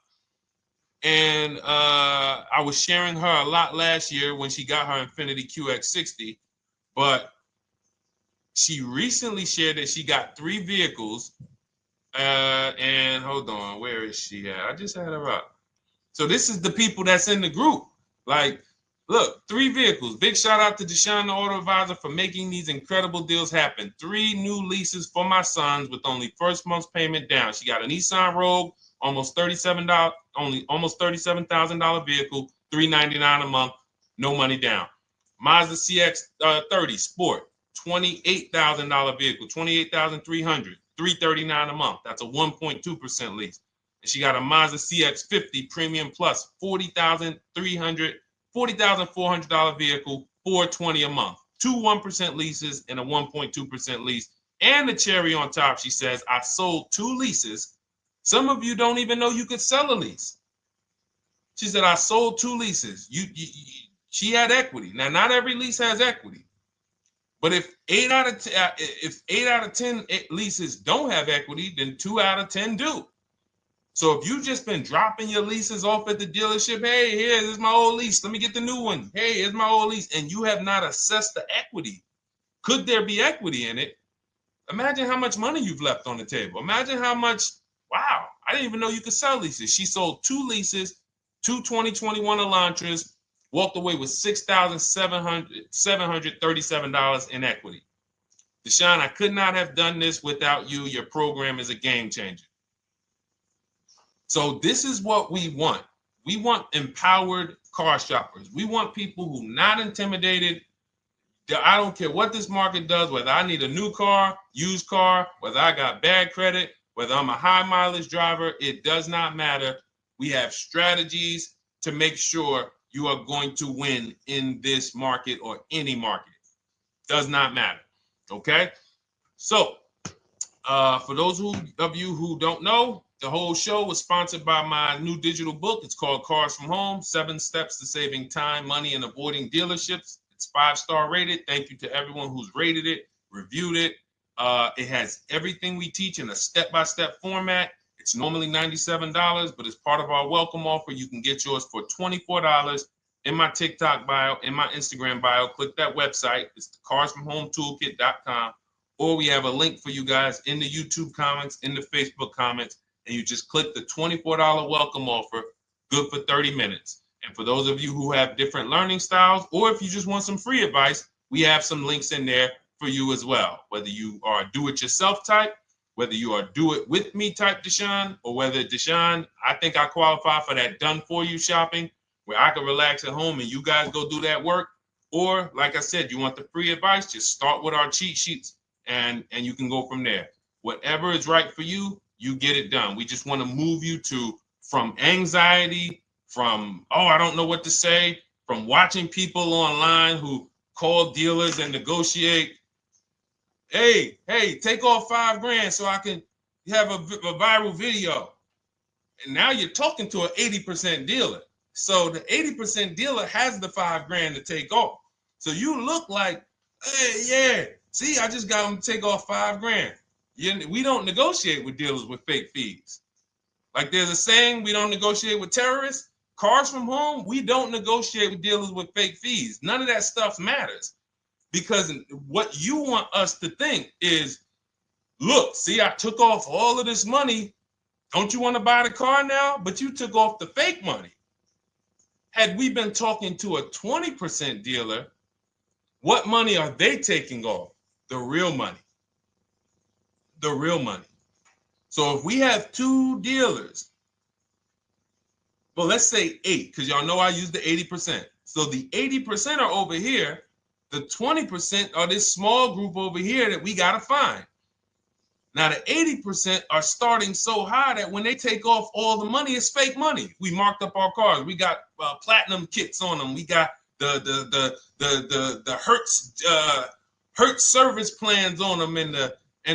And I was sharing her a lot last year when she got her Infinity QX60, but she recently shared that she got 3 vehicles. And hold on, where is she at? I just had her up. So this is the people that's in the group. Like, look, 3 vehicles. Big shout out to Deshone the Auto Advisor for making these incredible deals happen. 3 new leases for my sons with only first month's payment down. She got a Nissan Rogue, almost $37,000 vehicle, $399 a month, no money down. Mazda CX-30 Sport, $28,000 vehicle, $28,300, $339 a month. That's a 1.2% lease. And she got a Mazda CX-50 Premium Plus, $40,400 vehicle, $420 a month. 2 1% leases and a 1.2% lease. And the cherry on top, she says, I sold 2 leases. Some of you don't even know you could sell a lease. She said, I sold 2 leases. She had equity. Now, not every lease has equity. But if 8 out of 10 leases don't have equity, then 2 out of 10 do. So if you've just been dropping your leases off at the dealership, hey, here's my old lease. Let me get the new one. Hey, here's my old lease. And you have not assessed the equity. Could there be equity in it? Imagine how much money you've left on the table. Imagine how much, wow, I didn't even know you could sell leases. She sold 2 leases, 2 2021 Elantras, walked away with $6,737 in equity. Deshone, I could not have done this without you. Your program is a game changer. So this is what we want. We want empowered car shoppers. We want people who are not intimidated. I don't care what this market does, whether I need a new car, used car, whether I got bad credit, whether I'm a high mileage driver, it does not matter. We have strategies to make sure you are going to win in this market or any market. Does not matter. Okay? So, for those of you who don't know, the whole show was sponsored by my new digital book. It's called Cars from Home, 7 Steps to Saving Time, Money, and Avoiding Dealerships. It's 5-star rated. Thank you to everyone who's rated it, reviewed it. It has everything we teach in a step-by-step format. It's normally $97, but as part of our welcome offer, you can get yours for $24 in my TikTok bio, in my Instagram bio. Click that website. It's the carsfromhometoolkit.com. Or we have a link for you guys in the YouTube comments, in the Facebook comments, and you just click the $24 welcome offer, good for 30 minutes. And for those of you who have different learning styles, or if you just want some free advice, we have some links in there for you as well. Whether you are a do-it-yourself type, whether you are do-it-with-me type Deshone, or whether Deshone, I think I qualify for that done-for-you shopping, where I can relax at home and you guys go do that work. Or like I said, you want the free advice, just start with our cheat sheets and you can go from there. Whatever is right for you, you get it done. We just want to move you from anxiety, from, oh, I don't know what to say, from watching people online who call dealers and negotiate. Hey, take off $5,000 so I can have a viral video. And now you're talking to an 80% dealer. So the 80% dealer has the $5,000 to take off. So you look like, hey, yeah, see, I just got them to take off $5,000. We don't negotiate with dealers with fake fees. Like there's a saying, we don't negotiate with terrorists. Cars from home, we don't negotiate with dealers with fake fees. None of that stuff matters, because what you want us to think is, look, see, I took off all of this money. Don't you want to buy the car now? But you took off the fake money. Had we been talking to a 20% dealer, what money are they taking off? The real money. The real money. So if we have two dealers, well, let's say 8, because y'all know I use the 80%. So the 80% are over here. The 20% are this small group over here that we got to find. Now, the 80% are starting so high that when they take off all the money, it's fake money. We marked up our cars. We got platinum kits on them. We got the Hertz service plans on them, and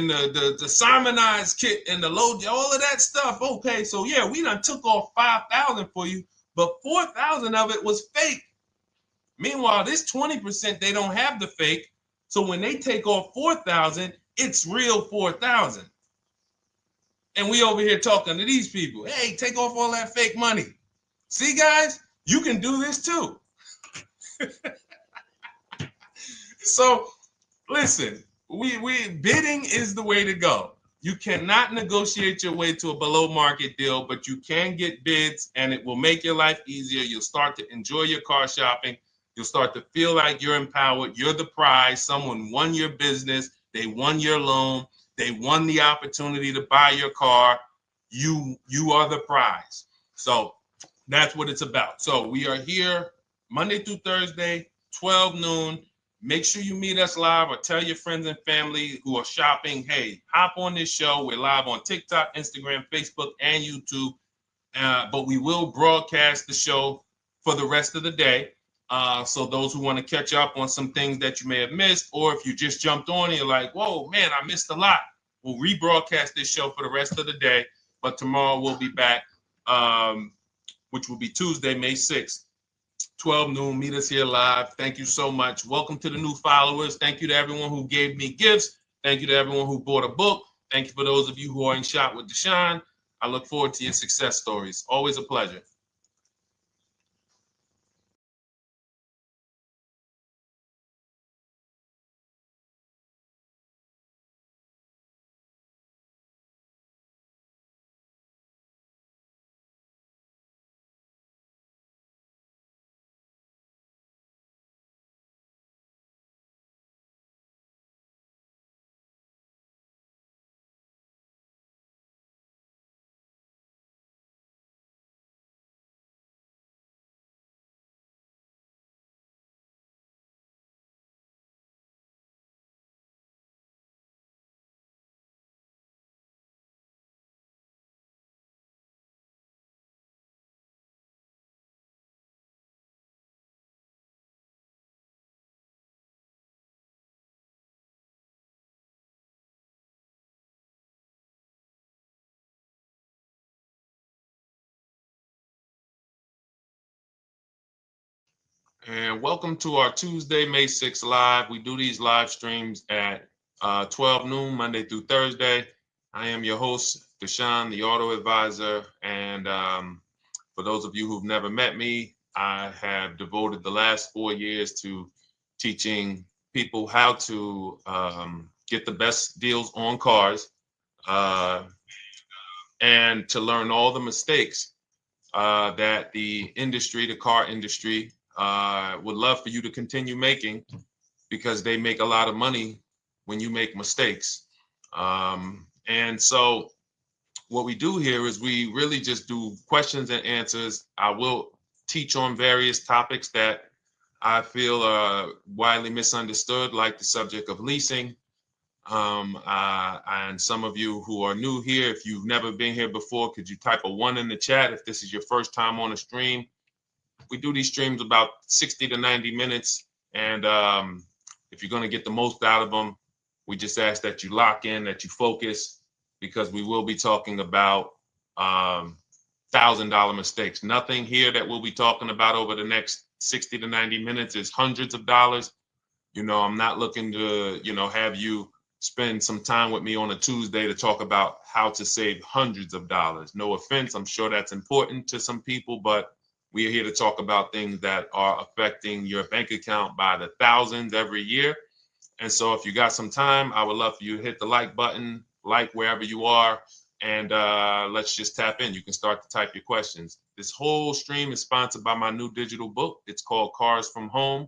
the Simonized kit and the low, all of that stuff. Okay, so yeah, we done took off 5,000 for you, but 4,000 of it was fake. Meanwhile, this 20%, they don't have the fake. So when they take off 4,000, it's real 4,000. And we over here talking to these people. Hey, take off all that fake money. See, guys, you can do this too. So listen, we bidding is the way to go. You cannot negotiate your way to a below market deal, but you can get bids and it will make your life easier. You'll start to enjoy your car shopping. You'll start to feel like you're empowered. You're the prize. Someone won your business. They won your loan. They won the opportunity to buy your car. You are the prize. So that's what it's about. So we are here Monday through Thursday, 12 noon. Make sure you meet us live, or tell your friends and family who are shopping, hey, hop on this show. We're live on TikTok, Instagram, Facebook, and YouTube. But we will broadcast the show for the rest of the day. So those who want to catch up on some things that you may have missed, or if you just jumped on and you're like, whoa, man, I missed a lot, we'll rebroadcast this show for the rest of the day. But tomorrow we'll be back, which will be Tuesday, May 6th, 12 noon. Meet us here live. Thank you so much. Welcome to the new followers. Thank you to everyone who gave me gifts. Thank you to everyone who bought a book. Thank you for those of you who are in Shop with Deshone. I look forward to your success stories. Always a pleasure. And welcome to our Tuesday, May 6th live. We do these live streams at 12 noon, Monday through Thursday. I am your host, Deshone the Auto Advisor. And for those of you who've never met me, I have devoted the last 4 years to teaching people how to get the best deals on cars, and to learn all the mistakes that the industry, the car industry, would love for you to continue making, because they make a lot of money when you make mistakes. And so what we do here is we really just do questions and answers. I will teach on various topics that I feel are widely misunderstood, like the subject of leasing. And some of you who are new here, if you've never been here before, could you type a 1 in the chat if this is your first time on a stream? We do these streams about 60 to 90 minutes. And if you're going to get the most out of them, we just ask that you lock in, that you focus, because we will be talking about $1,000 mistakes. Nothing here that we'll be talking about over the next 60 to 90 minutes is hundreds of dollars. You know, I'm not looking to, have you spend some time with me on a Tuesday to talk about how to save hundreds of dollars. No offense, I'm sure that's important to some people, but we are here to talk about things that are affecting your bank account by the thousands every year. And so if you got some time, I would love for you to hit the like button, like wherever you are, and let's just tap in. You can start to type your questions. This whole stream is sponsored by my new digital book. It's called Cars from Home,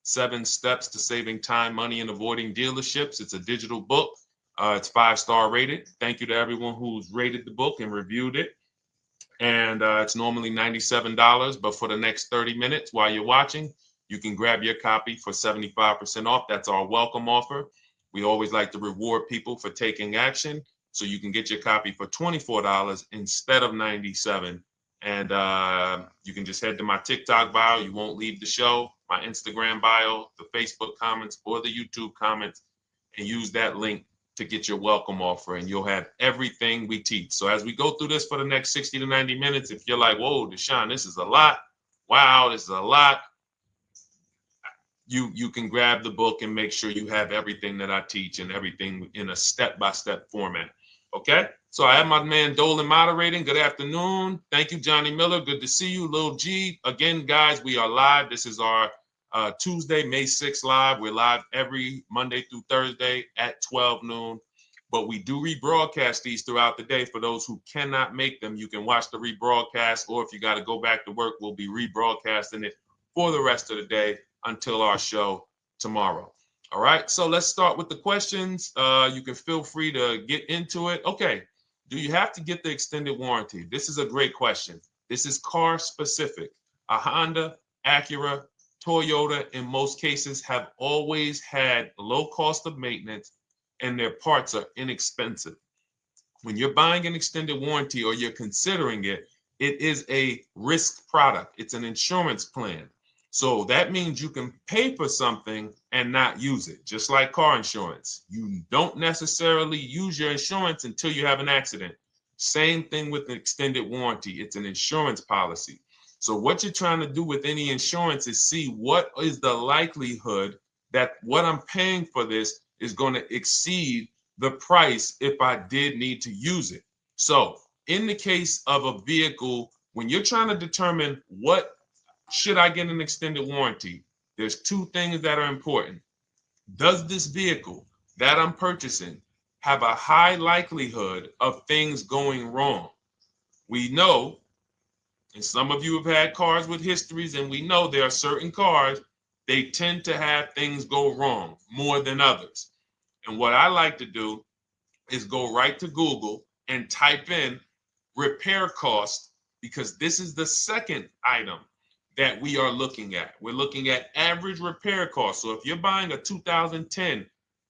7 Steps to Saving Time, Money, and Avoiding Dealerships. It's a digital book. It's 5-star rated. Thank you to everyone who's rated the book and reviewed it. And it's normally $97, but for the next 30 minutes while you're watching, you can grab your copy for 75% off. That's our welcome offer. We always like to reward people for taking action. So you can get your copy for $24 instead of $97. And you can just head to my TikTok bio. You won't leave the show, my Instagram bio, the Facebook comments, or the YouTube comments, and use that link to get your welcome offer, and you'll have everything we teach. So as we go through this for the next 60 to 90 minutes, if you're like, whoa, Deshone, this is a lot. Wow, this is a lot. You can grab the book and make sure you have everything that I teach and everything in a step-by-step format. Okay? So I have my man Dolan moderating. Good afternoon. Thank you, Johnny Miller. Good to see you, Lil G. Again, guys, we are live. This is our Tuesday, May 6th live. We're live every Monday through Thursday at 12 noon. But we do rebroadcast these throughout the day. For those who cannot make them, you can watch the rebroadcast, or if you got to go back to work, we'll be rebroadcasting it for the rest of the day until our show tomorrow. All right, so let's start with the questions. You can feel free to get into it. Okay, do you have to get the extended warranty? This is a great question. This is car specific. A Honda, Acura, Toyota, in most cases, have always had low cost of maintenance and their parts are inexpensive. When you're buying an extended warranty or you're considering it, it is a risk product. It's an insurance plan. So that means you can pay for something and not use it, just like car insurance. You don't necessarily use your insurance until you have an accident. Same thing with an extended warranty. It's an insurance policy. So what you're trying to do with any insurance is see what is the likelihood that what I'm paying for this is going to exceed the price if I did need to use it. So in the case of a vehicle, when you're trying to determine what should I get an extended warranty, there's 2 things that are important. Does this vehicle that I'm purchasing have a high likelihood of things going wrong? We know, and some of you have had cars with histories, and we know there are certain cars, they tend to have things go wrong more than others. And what I like to do is go right to Google and type in repair cost, because this is the second item that we are looking at. We're looking at average repair cost. So if you're buying a 2010,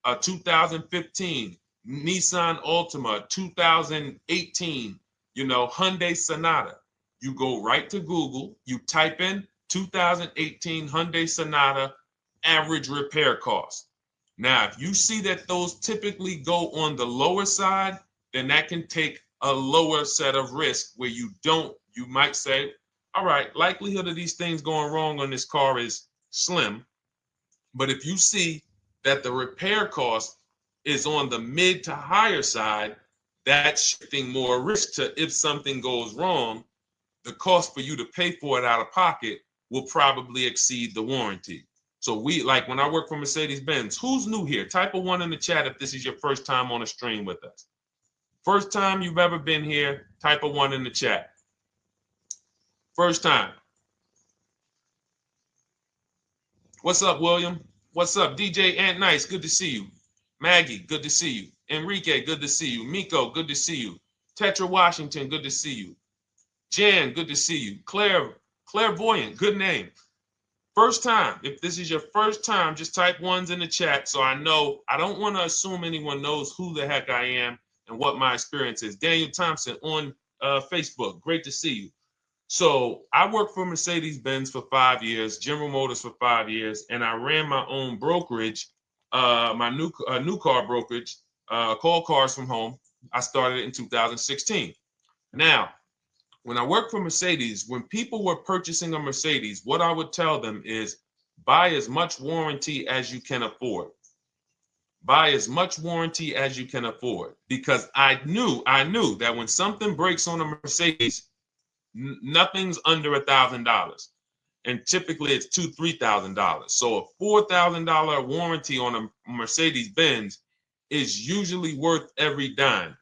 a 2015 Nissan Altima, 2018, Hyundai Sonata, you go right to Google, you type in 2018 Hyundai Sonata average repair cost. Now, if you see that those typically go on the lower side, then that can take a lower set of risk where you might say, all right, likelihood of these things going wrong on this car is slim. But if you see that the repair cost is on the mid to higher side, that's shifting more risk to if something goes wrong, the cost for you to pay for it out of pocket will probably exceed the warranty. So when I work for Mercedes-Benz, who's new here? Type a 1 in the chat if this is your first time on a stream with us. First time you've ever been here, type a 1 in the chat. First time. What's up, William? What's up, DJ Ant Nice? Good to see you. Maggie, good to see you. Enrique, good to see you. Miko, good to see you. Tetra Washington, good to see you. Jan, good to see you. Claire Clairvoyant, good name. First time, if this is your first time, just type ones in the chat so I know. I don't want to assume anyone knows who the heck I am and what my experience is. Daniel Thompson on Facebook, great to see you. So I worked for Mercedes-Benz for 5 years, General Motors for 5 years, and I ran my own brokerage, my new car brokerage, called Cars from Home. I started it in 2016. Now, when I worked for Mercedes, when people were purchasing a Mercedes, what I would tell them is buy as much warranty as you can afford. Buy as much warranty as you can afford, because I knew that when something breaks on a Mercedes, nothing's under $1,000, and typically it's $2,000-$3,000. So a $4,000 warranty on a Mercedes-Benz is usually worth every dime.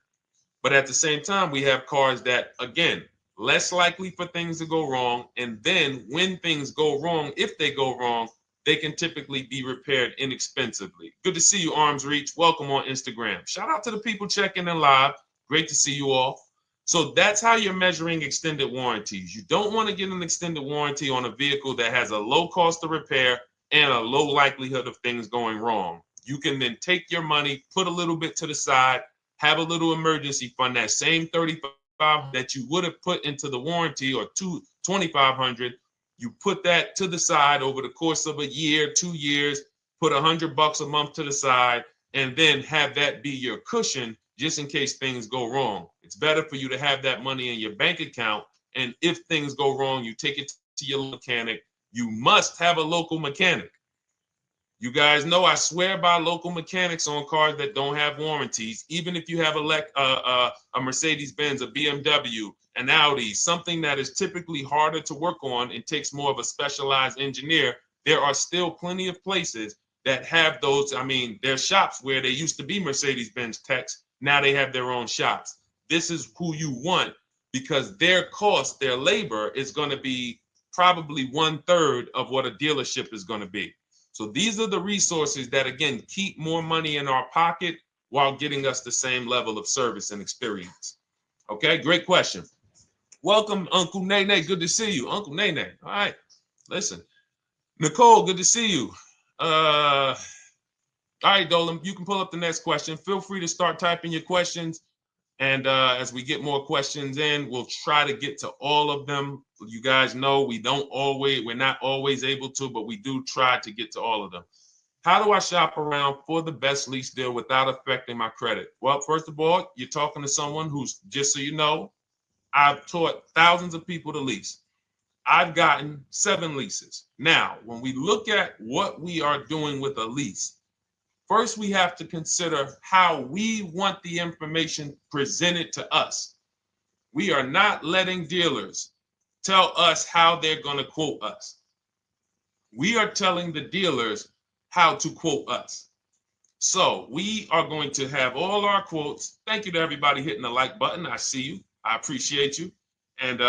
But at the same time, we have cars that, again, less likely for things to go wrong. And then when things go wrong, if they go wrong, they can typically be repaired inexpensively. Good to see you, Arms Reach. Welcome on Instagram. Shout out to the people checking in live. Great to see you all. So that's how you're measuring extended warranties. You don't want to get an extended warranty on a vehicle that has a low cost of repair and a low likelihood of things going wrong. You can then take your money, put a little bit to the side, have a little emergency fund, that same $3,500 that you would have put into the warranty, or $2,500, you put that to the side over the course of a year, 2 years, put $100 a month to the side, and then have that be your cushion just in case things go wrong. It's better for you to have that money in your bank account, and if things go wrong, you take it to your mechanic. You must have a local mechanic. You guys know I swear by local mechanics on cars that don't have warranties. Even if you have a Mercedes-Benz, a BMW, an Audi, something that is typically harder to work on and takes more of a specialized engineer, there are still plenty of places that have those. I mean, there's shops where they used to be Mercedes-Benz techs. Now they have their own shops. This is who you want, because their cost, their labor is going to be probably 1/3 of what a dealership is going to be. So these are the resources that, again, keep more money in our pocket while getting us the same level of service and experience. Okay, great question. Welcome, Uncle Nene. Good to see you. Uncle Nene. All right, listen. Nicole, good to see you. All right, Dolan, you can pull up the next question. Feel free to start typing your questions. And as we get more questions in, we'll try to get to all of them. You guys know we're not always able to, but we do try to get to all of them. How do I shop around for the best lease deal without affecting my credit? Well, first of all, you're talking to someone who's, just so you know, I've taught thousands of people to lease. I've gotten 7 leases. Now, when we look at what we are doing with a lease, first, we have to consider how we want the information presented to us. We are not letting dealers tell us how they're going to quote us. We are telling the dealers how to quote us. So we are going to have all our quotes. Thank you to everybody hitting the like button. I see you. I appreciate you. And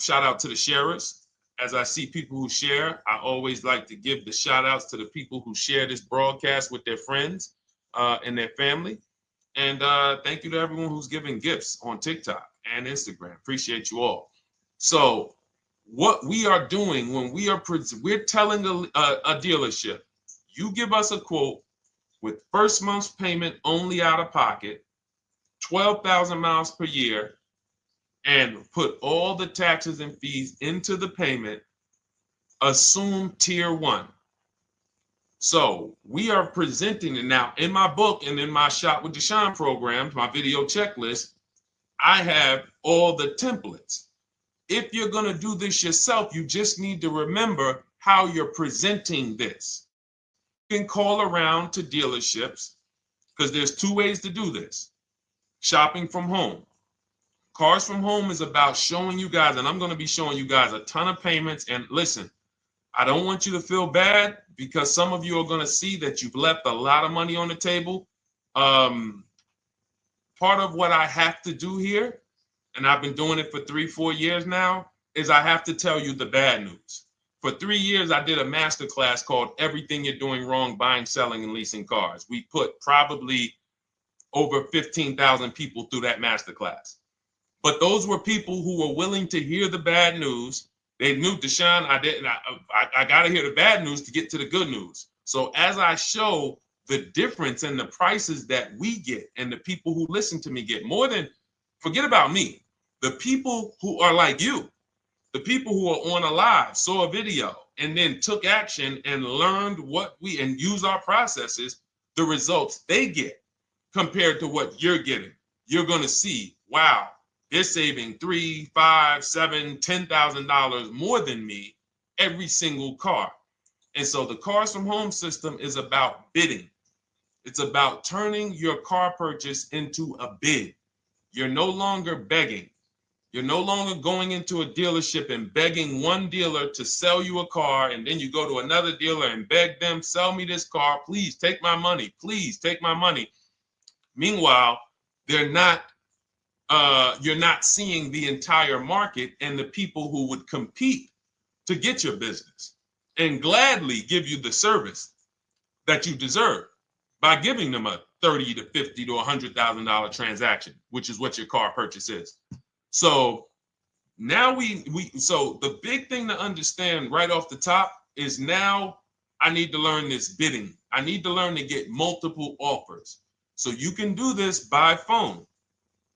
shout out to the sharers. As I see people who share, I always like to give the shout outs to the people who share this broadcast with their friends and their family. And thank you to everyone who's giving gifts on TikTok and Instagram. Appreciate you all. So what we are doing when we're telling a dealership, you give us a quote with first month's payment only out of pocket, 12,000 miles per year, and put all the taxes and fees into the payment, assume tier 1. So we are presenting it now in my book and in my Shop with Deshone programs, my video checklist. I have all the templates. If you're going to do this yourself, you just need to remember how you're presenting this. You can call around to dealerships, because there's 2 ways to do this. Shopping from home. Cars from Home is about showing you guys, and I'm going to be showing you guys a ton of payments. And listen, I don't want you to feel bad, because some of you are going to see that you've left a lot of money on the table. Part of what I have to do here, and I've been doing it for 3-4 years now, is I have to tell you the bad news. For 3 years, I did a masterclass called Everything You're Doing Wrong Buying, Selling, and Leasing Cars. We put probably over 15,000 people through that masterclass. But those were people who were willing to hear the bad news They knew, Deshone, I got to hear the bad news to get to the good news. So as I show the difference in the prices that we get and the people who listen to me get, more than, forget about me, the people who are like you, the people who are on a live, saw a video, and then took action and learned and use our processes, the results they get compared to what you're getting. You're going to see, wow, they're saving $3,000, $5,000, $7,000, $10,000 more than me every single car. And so the Cars from Home system is about bidding. It's about turning your car purchase into a bid. You're no longer begging. You're no longer going into a dealership and begging one dealer to sell you a car, and then you go to another dealer and beg them, sell me this car, please take my money, please take my money. Meanwhile, you're not seeing the entire market and the people who would compete to get your business and gladly give you the service that you deserve by giving them a $30,000 to $50,000 to $100,000 transaction, which is what your car purchase is. So now so the big thing to understand right off the top is, now I need to learn this bidding. I need to learn to get multiple offers. So you can do this by phone.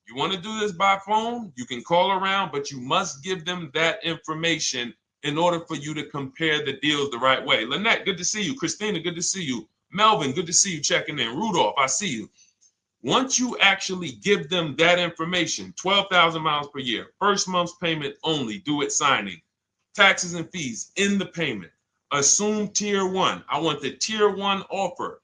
You want to do this by phone, you can call around, but you must give them that information in order for you to compare the deals the right way. Lynette, good to see you. Christina, good to see you. Melvin, good to see you checking in. Rudolph, I see you. Once you actually give them that information, 12,000 miles per year, first month's payment only, due at signing, taxes and fees in the payment, assume tier one. I want the tier one offer.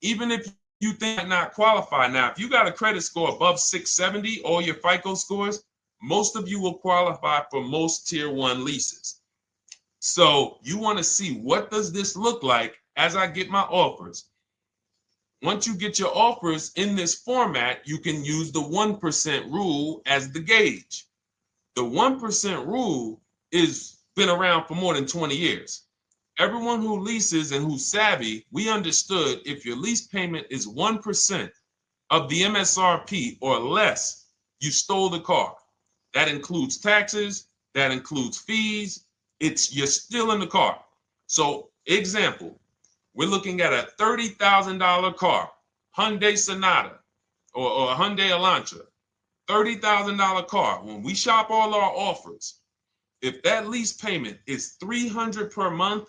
Even if you think I not qualify. Now, if you got a credit score above 670, all your FICO scores, most of you will qualify for most tier one leases. So you want to see, what does this look like as I get my offers? Once you get your offers in this format, you can use the 1% rule as the gauge. The 1% rule is been around for more than 20 years. Everyone who leases and who's savvy, we understood if your lease payment is 1% of the MSRP or less, you stole the car. That includes taxes, that includes fees. You're still in the car. So example, we're looking at a $30,000 car, Hyundai Sonata or a Hyundai Elantra, $30,000 car. When we shop all our offers, if that lease payment is $300 per month,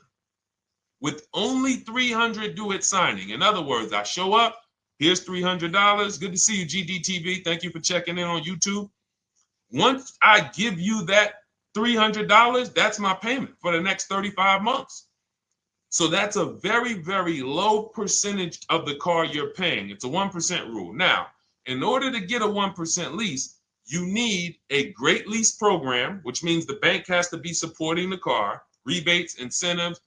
with only $300 due at signing. In other words, I show up, here's $300. Good to see you, GDTV. Thank you for checking in on YouTube. Once I give you that $300, that's my payment for the next 35 months. So that's a very, very low percentage of the car you're paying. It's a 1% rule. Now, in order to get a 1% lease, you need a great lease program, which means the bank has to be supporting the car, rebates, incentives,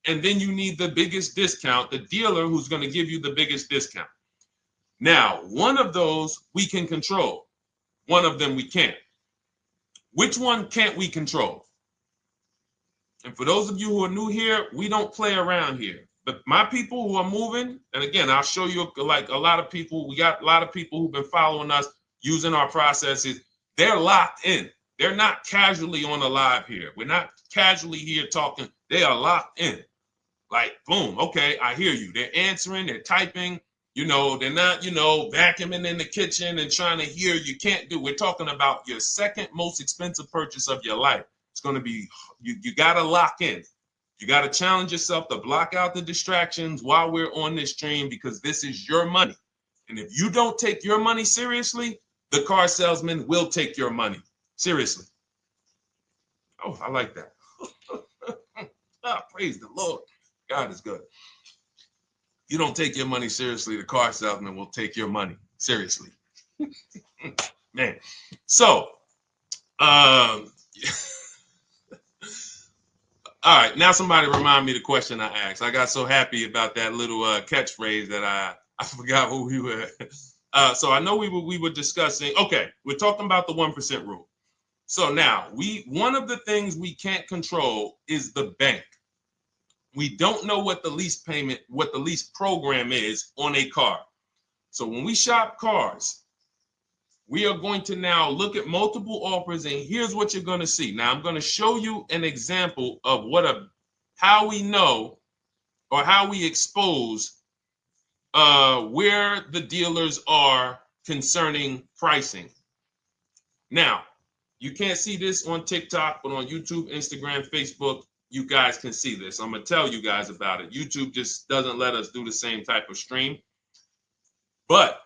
and then you need the biggest discount, the dealer who's going to give you the biggest discount. Now, one of those we can control. One of them we can't. Which one can't we control? And for those of you who are new here, we don't play around here. But my people who are moving, and again, I'll show you, like a lot of people, we got a lot of people who've been following us, using our processes. They're locked in. They're not casually on a live here. We're not casually here talking. They are locked in. Like, boom, okay, I hear you. They're answering, they're typing, they're not, vacuuming in the kitchen and trying to hear. You can't do. We're talking about your second most expensive purchase of your life. It's going to be, you got to lock in. You got to challenge yourself to block out the distractions while we're on this stream, because this is your money. And if you don't take your money seriously, the car salesman will take your money seriously. Oh, I like that. Praise the Lord. God is good. You don't take your money seriously, the car salesman will take your money seriously. Man. So, all right, now somebody remind me the question I asked. I got so happy about that little catchphrase that I forgot who we were. So I know we were discussing, okay, we're talking about the 1% rule. So now, one of the things we can't control is the bank. We don't know what the lease payment, what the lease program is on a car. So when we shop cars, We are going to now look at multiple offers, and here's what you're going to see. Now, I'm going to show you an example of how we know or how we expose where the dealers are concerning pricing. Now, you can't see this on TikTok, but on YouTube, Instagram, Facebook, you guys can see this. I'm going to tell you guys about it. YouTube just doesn't let us do the same type of stream. But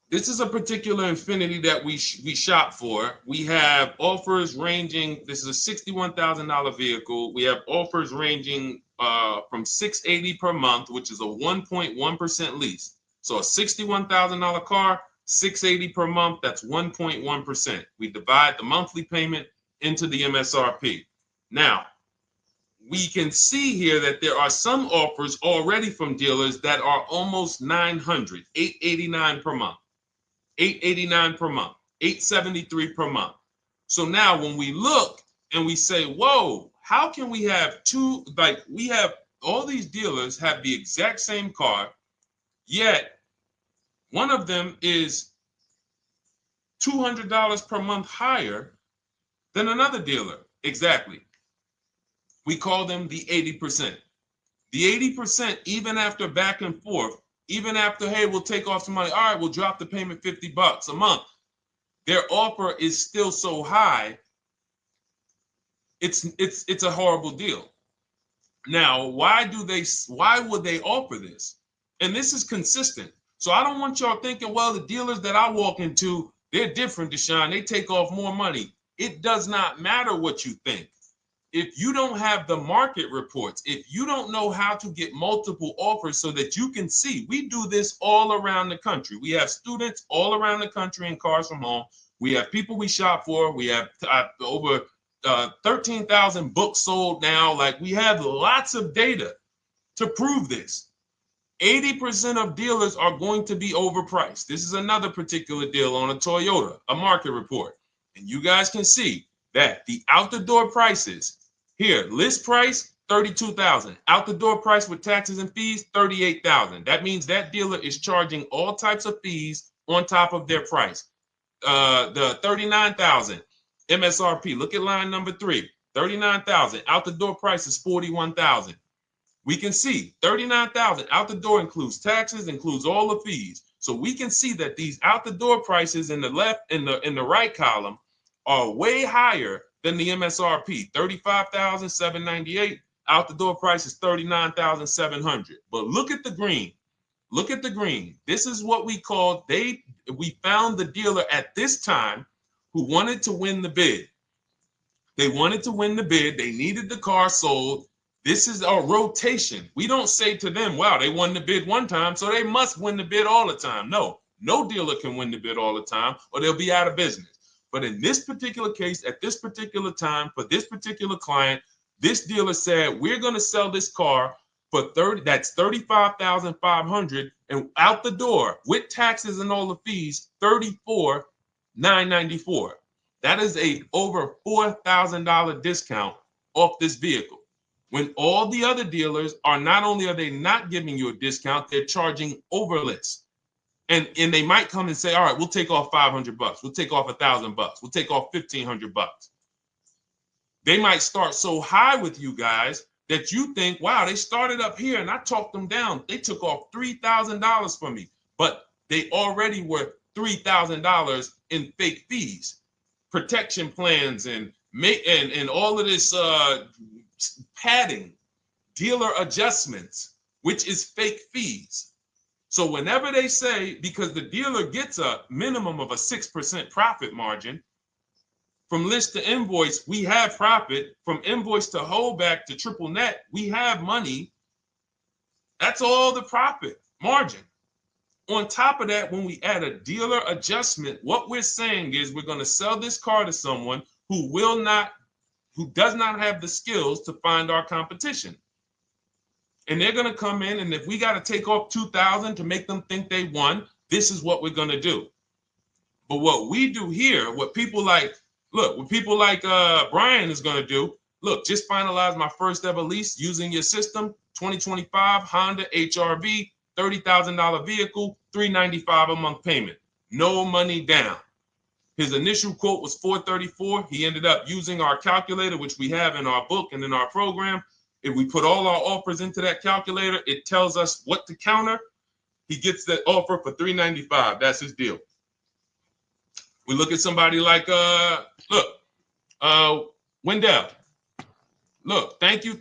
this is a particular Infiniti that we shop for. We have offers ranging, this is a $61,000 vehicle. We have offers ranging from $680 per month, which is a 1.1% lease. So a $61,000 car, $680 per month, that's 1.1%. We divide the monthly payment into the MSRP. Now, we can see here that there are some offers already from dealers that are almost $900, $889 per month. $889 per month, $873 per month. So now when we look and we say, whoa, how can we have we have all these dealers have the exact same car, yet one of them is $200 per month higher than another dealer. Exactly. We call them the 80%. The 80%, even after back and forth, even after, hey, we'll take off some money. All right, we'll drop the payment $50 a month. Their offer is still so high. It's a horrible deal. Now, why would they offer this? And this is consistent. So I don't want y'all thinking, well, the dealers that I walk into, they're different, Deshone. They take off more money. It does not matter what you think. If you don't have the market reports, if you don't know how to get multiple offers so that you can see, we do this all around the country. We have students all around the country in Cars from Home. We have people we shop for. We have over 13,000 books sold now. Like, we have lots of data to prove this. 80% of dealers are going to be overpriced. This is another particular deal on a Toyota, a market report. And you guys can see that the out-the-door prices here, list price, $32,000. Out the door price with taxes and fees, $38,000. That means that dealer is charging all types of fees on top of their price. The $39,000 MSRP. Look at line number 3. $39,000. Out the door price is $41,000. We can see $39,000 out the door includes taxes, includes all the fees. So we can see that these out the door prices in the left, in the right column, are way higher than the MSRP. $35,798. Out the door price is $39,700. But look at the green. Look at the green. This is what we call, we found the dealer at this time who wanted to win the bid. They wanted to win the bid. They needed the car sold. This is a rotation. We don't say to them, wow, they won the bid one time, so they must win the bid all the time. No dealer can win the bid all the time, or they'll be out of business. But in this particular case, at this particular time, for this particular client, this dealer said, we're going to sell this car for that's $35,500, and out the door with taxes and all the fees, $34,994. That is a over $4,000 discount off this vehicle. When all the other dealers are, not only are they not giving you a discount, they're charging over list. And they might come and say, all right, we'll take off $500. We'll take off $1,000. We'll take off $1,500. They might start so high with you guys that you think, wow, they started up here and I talked them down. They took off $3,000 from me, but they already were $3,000 in fake fees, protection plans, and all of this padding, dealer adjustments, which is fake fees. So whenever they say, because the dealer gets a minimum of a 6% profit margin, from list to invoice, we have profit. From invoice to holdback to triple net, we have money. That's all the profit margin. On top of that, when we add a dealer adjustment, what we're saying is we're going to sell this car to someone who does not have the skills to find our competition. And they're going to come in, and if we got to take off $2,000 to make them think they won, this is what we're going to do. But what we do here, what people like Brian is going to do, look, just finalize my first ever lease using your system, 2025 Honda HRV, $30,000 vehicle, $395 a month payment. no money down. His initial quote was $434. He ended up using our calculator, which we have in our book and in our program. If we put all our offers into that calculator, it tells us what to counter. He gets that offer for $395. That's his deal. We look at somebody like, Wendell. Look, thank you.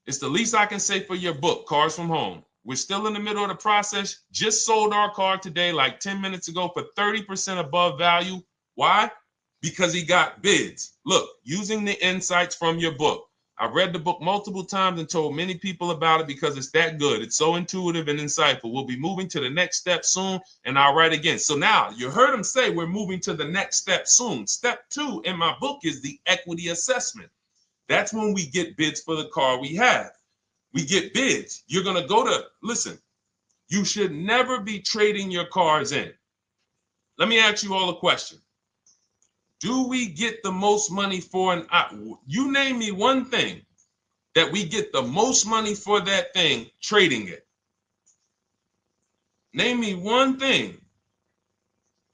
It's the least I can say for your book, Cars from Home. We're still in the middle of the process. Just sold our car today, like 10 minutes ago, for 30% above value. Why? Because he got bids. Look, using the insights from your book. I've read the book multiple times and told many people about it because it's that good. It's so intuitive and insightful. We'll be moving to the next step soon, and I'll write again. So now you heard him say we're moving to the next step soon. Step 2 in my book is the equity assessment. That's when we get bids for the car we have. We get bids. You're going to go to, listen, you should never be trading your cars in. Let me ask you all a question. Do we get the most money for you name me one thing that we get the most money for that thing trading it. Name me one thing.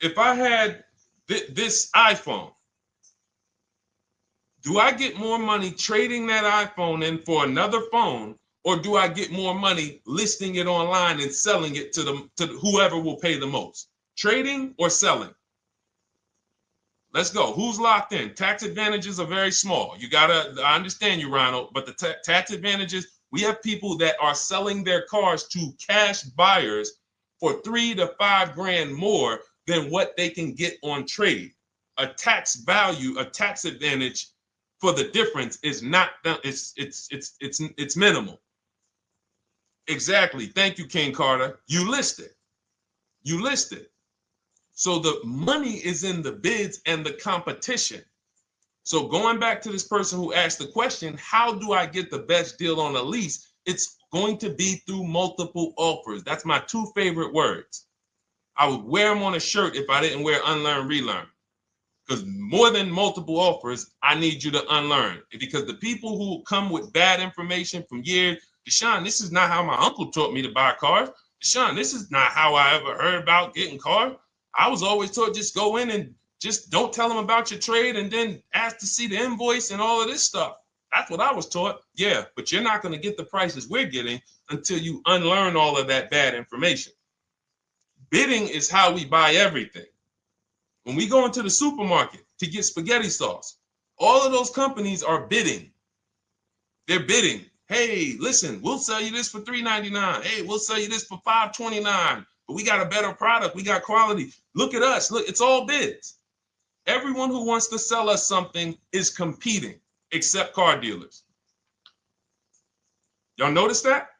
If I had this iPhone, do I get more money trading that iPhone in for another phone, or do I get more money listing it online and selling it to whoever will pay the most? Trading or selling? Let's go. Who's locked in? Tax advantages are very small. I understand you, Ronald, but the tax advantages, we have people that are selling their cars to cash buyers for $3 to $5 grand more than what they can get on trade. A tax value, a tax advantage for the difference is not, it's minimal. Exactly. Thank you, King Carter. You listed. So the money is in the bids and the competition. So going back to this person who asked the question, how do I get the best deal on a lease? It's going to be through multiple offers. That's my 2 favorite words. I would wear them on a shirt if I didn't wear unlearn, relearn. Because more than multiple offers, I need you to unlearn. Because the people who come with bad information from years, Deshone, this is not how my uncle taught me to buy cars. Deshone, this is not how I ever heard about getting cars. I was always taught just go in and just don't tell them about your trade and then ask to see the invoice and all of this stuff. That's what I was taught. Yeah, but you're not going to get the prices we're getting until you unlearn all of that bad information. Bidding is how we buy everything. When we go into the supermarket to get spaghetti sauce, all of those companies are bidding. They're bidding. Hey, listen, we'll sell you this for $3.99. Hey, we'll sell you this for $5.29. But we got a better product. We got quality. Look at us. Look, it's all bids. Everyone who wants to sell us something is competing, except car dealers. Y'all notice that?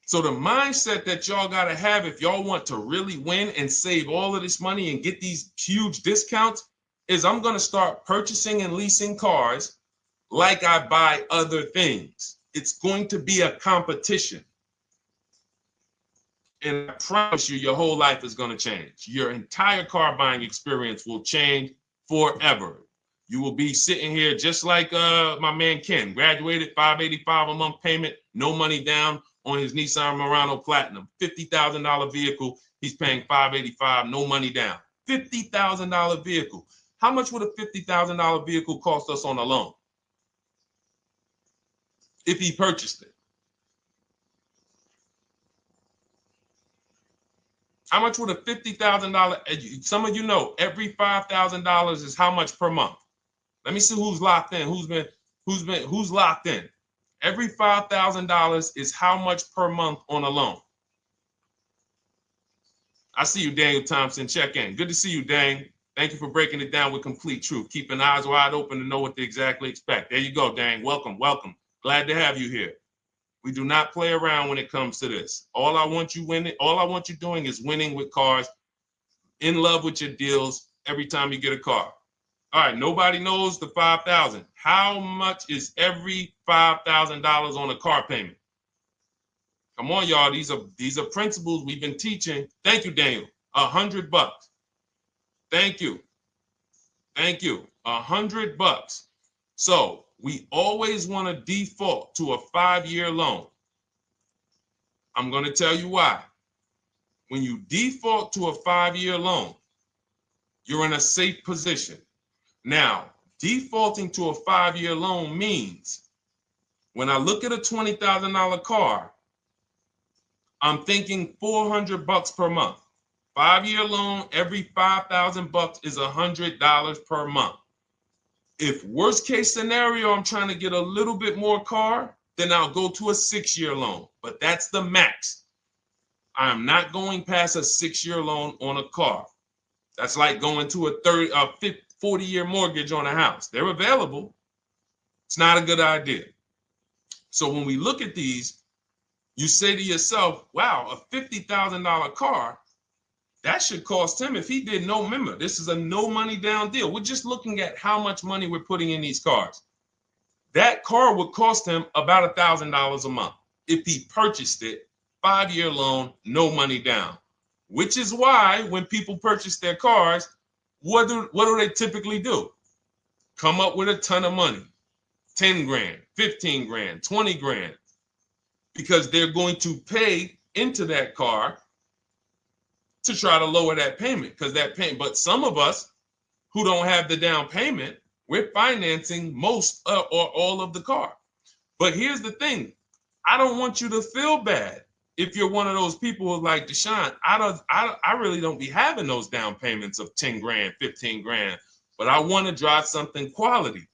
So the mindset that y'all got to have if y'all want to really win and save all of this money and get these huge discounts is I'm going to start purchasing and leasing cars like I buy other things. It's going to be a competition. And I promise you, your whole life is going to change. Your entire car buying experience will change forever. You will be sitting here just like my man Ken, graduated, $585 a month payment, no money down on his Nissan Murano Platinum, $50,000 vehicle. He's paying $585, no money down. $50,000 vehicle. How much would a $50,000 vehicle cost us on a loan if he purchased it? How much would a $50,000? Some of you know every $5,000 is how much per month. Let me see who's locked in. Who's locked in? Every $5,000 is how much per month on a loan. I see you, Daniel Thompson. Check in. Good to see you, Dane. Thank you for breaking it down with complete truth. Keeping eyes wide open to know what to exactly expect. There you go, Dane. Welcome. Glad to have you here. We do not play around when it comes to this. All I want you doing is winning with cars, in love with your deals every time you get a car. All right, nobody knows the 5,000. How much is every $5,000 on a car payment? Come on, y'all. These are principles we've been teaching. Thank you, Daniel. $100. Thank you. $100. So we always want to default to a 5-year loan. I'm going to tell you why. when you default to a 5-year loan, you're in a safe position. Now, defaulting to a 5-year loan means when I look at a $20,000 car, I'm thinking $400 per month. 5-year loan, every $5,000 is $100 per month. If worst case scenario, I'm trying to get a little bit more car, then I'll go to a 6-year loan, but that's the max. I'm not going past a 6-year loan on a car. That's like going to a 40-year mortgage on a house. They're available. It's not a good idea. So when we look at these, you say to yourself, wow, a $50,000 car, that should cost him, if he did no, remember, this is a no money down deal. We're just looking at how much money we're putting in these cars. That car would cost him about $1,000 a month if he purchased it, 5-year loan, no money down. Which is why when people purchase their cars, what do they typically do? Come up with a ton of money, 10 grand, 15 grand, 20 grand, because they're going to pay into that car to try to lower that payment, because that payment. But some of us who don't have the down payment, we're financing most or all of the car. But here's the thing. I don't want you to feel bad if you're one of those people who like Deshone. I really don't be having those down payments of 10 grand, 15 grand, but I want to drive something quality.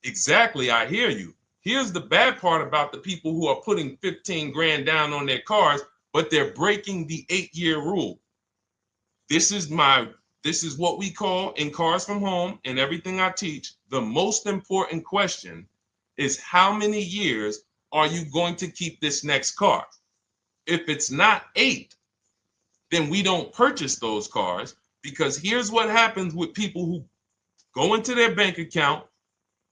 Exactly, I hear you. Here's the bad part about the people who are putting 15 grand down on their cars, but they're breaking the 8-year rule. This is what we call in Cars from Home and everything I teach. The most important question is how many years are you going to keep this next car? If it's not 8, then we don't purchase those cars, because here's what happens with people who go into their bank account,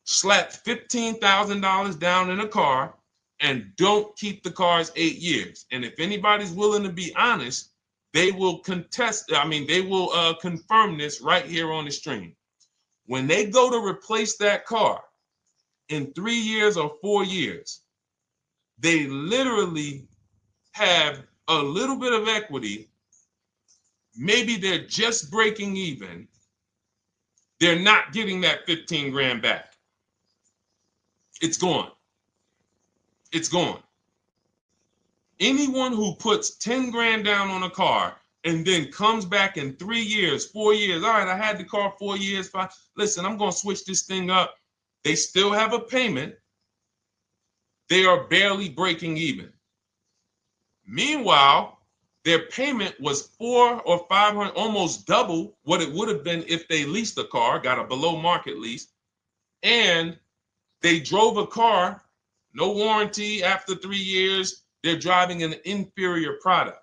slap $15,000 down in a car, and don't keep the cars 8 years. And if anybody's willing to be honest, they will confirm this right here on the stream. When they go to replace that car in 3 years or 4 years, they literally have a little bit of equity. Maybe they're just breaking even. They're not getting that 15 grand back. It's gone. It's gone. Anyone who puts 10 grand down on a car and then comes back in 3 years, 4 years, all right, I had the car 4 years, 5, listen, I'm going to switch this thing up. They still have a payment. They are barely breaking even. Meanwhile, their payment was 400 or 500, almost double what it would have been if they leased a car, got a below market lease, and they drove a car, no warranty after 3 years. They're driving an inferior product.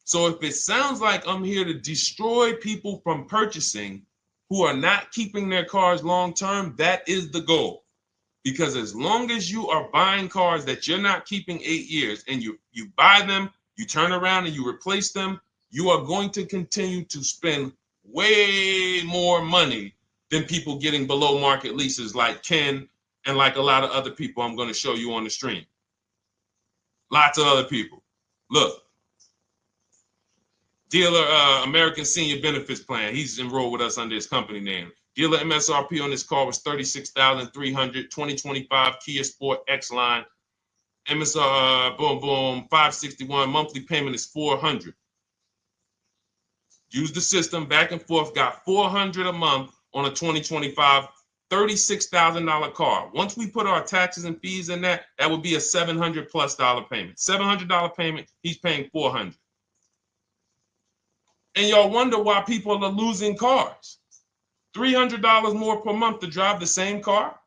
So if it sounds like I'm here to destroy people from purchasing who are not keeping their cars long term, that is the goal. Because as long as you are buying cars that you're not keeping 8 years, and you buy them, you turn around and you replace them, you are going to continue to spend way more money than people getting below market leases like Ken and like a lot of other people I'm going to show you on the stream. Lots of other people. Look, dealer American Senior Benefits Plan. He's enrolled with us under his company name. Dealer MSRP on this car was $36,300. 2025 Kia Sport X line. MSR boom 561. Monthly payment is $400. Use the system back and forth. Got $400 a month on a 2025 $36,000 car. Once we put our taxes and fees in that would be a $700+ payment. $700 payment. He's paying $400. And y'all wonder why people are losing cars. $300 more per month to drive the same car?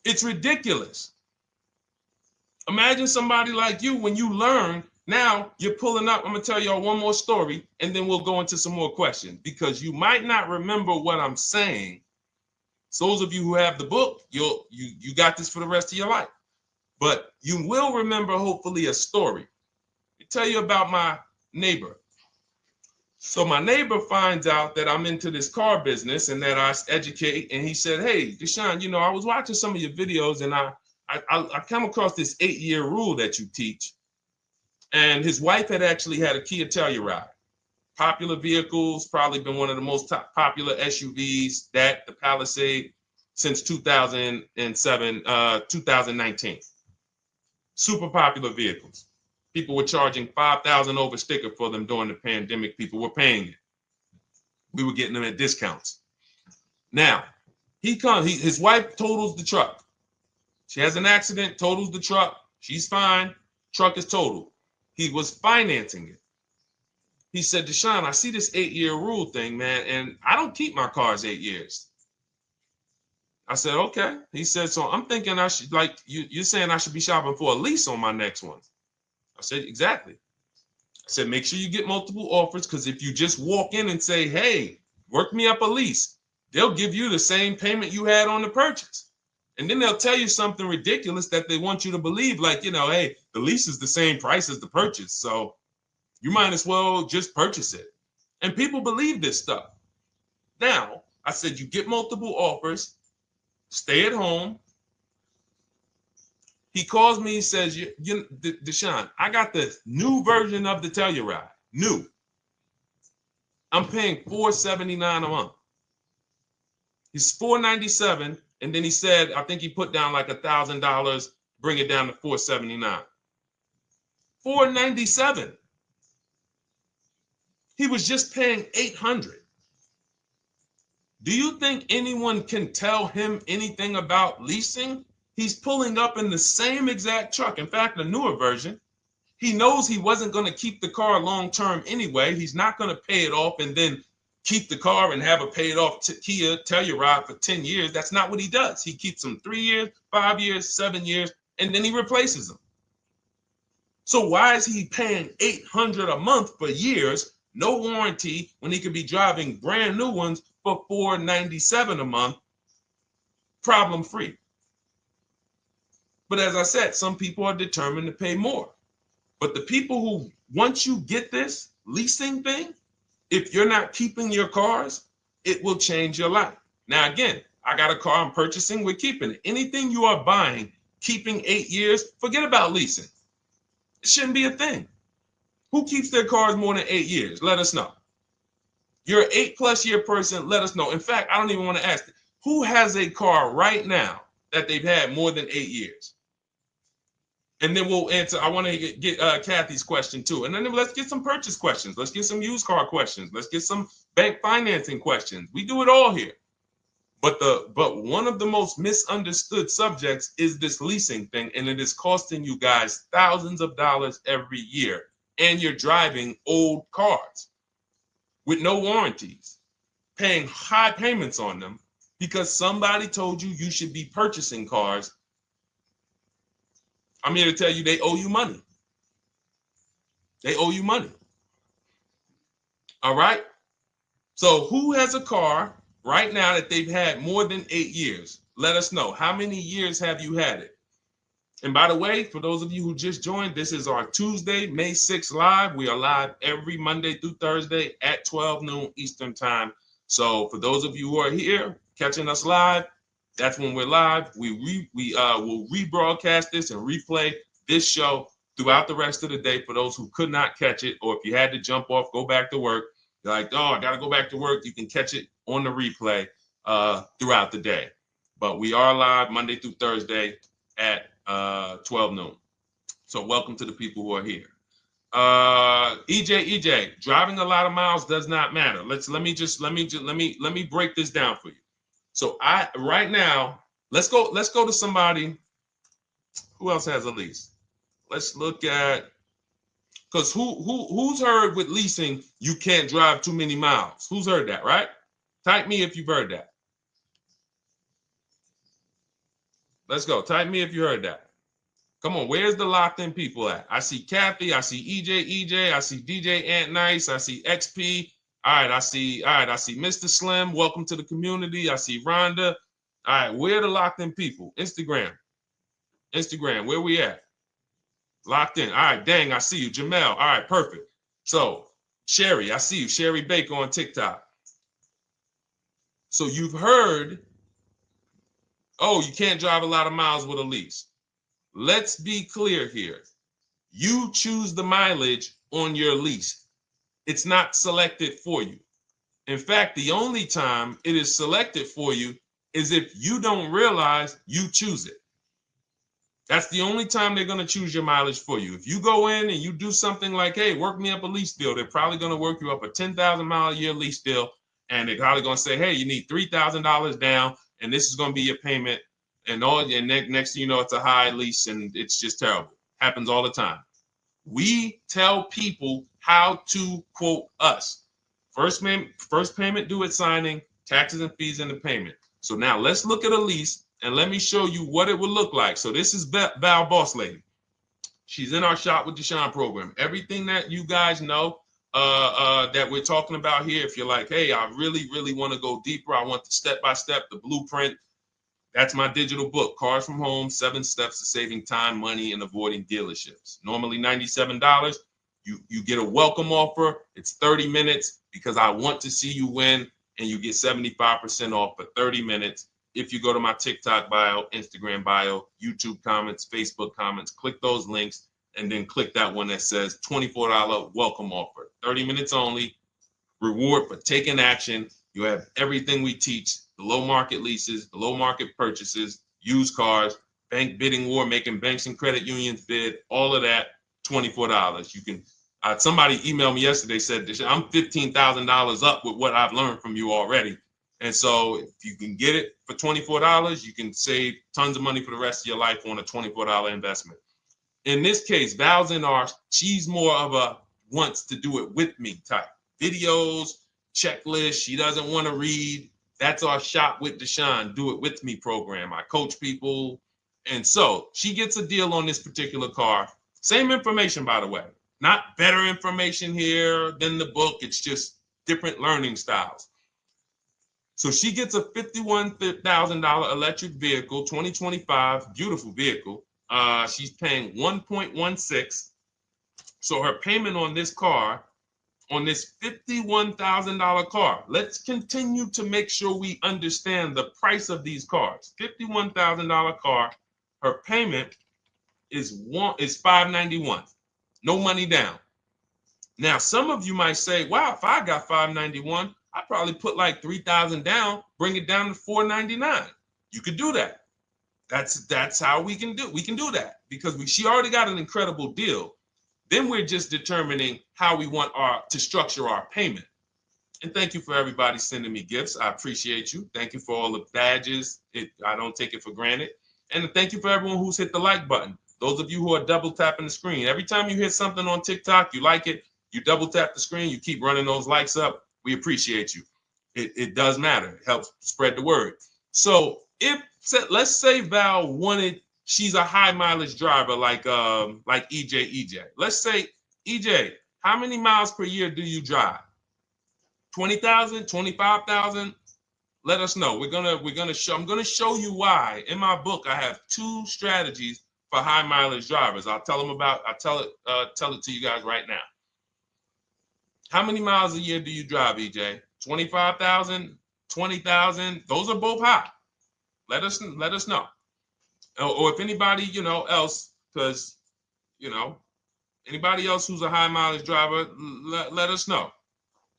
It's ridiculous. Imagine somebody like you, when you learn, now you're pulling up. I'm going to tell y'all one more story, and then we'll go into some more questions, because you might not remember what I'm saying. So those of you who have the book, you got this for the rest of your life. But you will remember, hopefully, a story. I'll tell you about my neighbor. So my neighbor finds out that I'm into this car business and that I educate. And he said, hey, Deshone, I was watching some of your videos, and I come across this 8-year rule that you teach. And his wife had actually had a Kia Telluride. Popular vehicles, probably been one of the most popular SUVs, that the Palisade, since 2007, 2019. Super popular vehicles. People were charging $5,000 over sticker for them during the pandemic. People were paying it. We were getting them at discounts. Now, his wife totals the truck. She has an accident, totals the truck. She's fine. Truck is totaled. He was financing it. He said, Deshone, I see this 8-year rule thing, man, and I don't keep my cars 8 years. I said, okay. He said, so I'm thinking I should, like, you're saying I should be shopping for a lease on my next one. I said, exactly. I said, make sure you get multiple offers, because if you just walk in and say, hey, work me up a lease, they'll give you the same payment you had on the purchase. And then they'll tell you something ridiculous that they want you to believe, like, hey, the lease is the same price as the purchase, so you might as well just purchase it. And people believe this stuff. Now, I said, you get multiple offers, stay at home. He calls me, he says, Deshone, I got the new version of the Telluride, new. I'm paying $479 a month. He's $497, and then he said, I think he put down like $1,000, bring it down to $479. $497. He was just paying $800. Do you think anyone can tell him anything about leasing? He's pulling up in the same exact truck. In fact, the newer version. He knows he wasn't going to keep the car long term anyway. He's not going to pay it off and then keep the car and have a paid off Kia Telluride for 10 years. That's not what he does. He keeps them 3 years, 5 years, 7 years, and then he replaces them. So why is he paying $800 a month for years, no warranty, when he could be driving brand new ones for $497 a month, problem free? But as I said, some people are determined to pay more. But the people who, once you get this leasing thing, if you're not keeping your cars, it will change your life. Now, again, I got a car I'm purchasing, we're keeping it. Anything you are buying, keeping 8 years, forget about leasing. It shouldn't be a thing. Who keeps their cars more than 8 years? Let us know. You're an 8+ year person, let us know. In fact, I don't even want to ask, who has a car right now that they've had more than 8 years? And then we'll answer. I want to get Kathy's question too. And then let's get some purchase questions. Let's get some used car questions. Let's get some bank financing questions. We do it all here. But one of the most misunderstood subjects is this leasing thing, and it is costing you guys thousands of dollars every year. And you're driving old cars with no warranties, paying high payments on them because somebody told you you should be purchasing cars. I'm here to tell you they owe you money. They owe you money. All right? So who has a car right now that they've had more than 8 years? Let us know. How many years have you had it? And by the way, for those of you who just joined, this is our Tuesday, May 6th live. We are live every Monday through Thursday at 12 noon Eastern time. So for those of you who are here catching us live, that's when we're live. We will rebroadcast this and replay this show throughout the rest of the day for those who could not catch it, or if you had to jump off, go back to work. You're like, oh, I got to go back to work. You can catch it on the replay throughout the day. But we are live Monday through Thursday at 12 noon. So welcome to the people who are here. EJ, driving a lot of miles does not matter. Let me break this down for you. So right now, let's go to somebody who else has a lease. Let's look at, because who's heard with leasing you can't drive too many miles? Who's heard that, right? Type me if you've heard that. Let's go. Type me if you heard that. Come on, where's the locked in people at? I see Kathy, I see EJ, I see DJ Ant Nice, I see XP. All right, I see Mr. Slim. Welcome to the community. I see Rhonda. All right, where are the locked in people? Instagram, where we at? Locked in. All right, dang, I see you. Jamel. All right, perfect. So, Sherry, I see you. Sherry Baker on TikTok. So you've heard, oh, you can't drive a lot of miles with a lease. Let's be clear here. You choose the mileage on your lease. It's not selected for you. In fact, the only time it is selected for you is if you don't realize you choose it. That's the only time they're going to choose your mileage for you. If you go in and you do something like, hey, work me up a lease deal, they're probably going to work you up a 10,000 mile a year lease deal. And they're probably going to say, hey, you need $3,000 down, and this is going to be your payment. And next thing you know, it's a high lease, and it's just terrible. Happens all the time. We tell people how to quote us. First payment due at signing, taxes and fees in the payment. So now let's look at a lease, and let me show you what it would look like. So this is Val Boss Lady. She's in our Shop with Deshone program. Everything that you guys know that we're talking about here, if you're like, hey, I really, really want to go deeper, I want the step-by-step, the blueprint, that's my digital book, Cars from Home, 7 Steps to Saving Time, Money, and Avoiding Dealerships. Normally $97. You get a welcome offer. It's 30 minutes because I want to see you win, and you get 75% off for 30 minutes. If you go to my TikTok bio, Instagram bio, YouTube comments, Facebook comments, click those links, and then click that one that says $24 welcome offer. 30 minutes only, reward for taking action. You have everything we teach, the low market leases, the low market purchases, used cars, bank bidding war, making banks and credit unions bid, all of that, $24. You can, somebody emailed me yesterday, said, I'm $15,000 up with what I've learned from you already. And so if you can get it for $24, you can save tons of money for the rest of your life on a $24 investment. In this case, Val's in our, she's more of a wants to do it with me type. Videos, checklist, she doesn't want to read. That's our Shop with Deshone, do it with me program. I coach people. And so she gets a deal on this particular car. Same information, by the way. Not better information here than the book. It's just different learning styles. So she gets a $51,000 electric vehicle, 2025, beautiful vehicle. She's paying 1.16. So her payment on this car, on this $51,000 car, let's continue to make sure we understand the price of these cars. $51,000 car, her payment is $591. No money down. Now, some of you might say, wow, if I got $591, I'd probably put like $3,000 down, bring it down to $499. You could do that. That's how we can do. We can do that because she already got an incredible deal. Then we're just determining how we want to structure our payment. And thank you for everybody sending me gifts. I appreciate you. Thank you for all the badges. I don't take it for granted. And thank you for everyone who's hit the like button. Those of you who are double tapping the screen. Every time you hit something on TikTok, you like it, you double tap the screen, you keep running those likes up. We appreciate you. It does matter. It helps spread the word. So let's say Val wanted, she's a high mileage driver like EJ. Let's say, EJ, how many miles per year do you drive? 20,000, 25,000? Let us know. I'm gonna show you why. In my book, I have 2 strategies for high mileage drivers. I'll tell it to you guys right now. How many miles a year do you drive, EJ? 25,000, 20,000? Those are both high. Let us know. Or if anybody, else, because, anybody else who's a high mileage driver, let us know.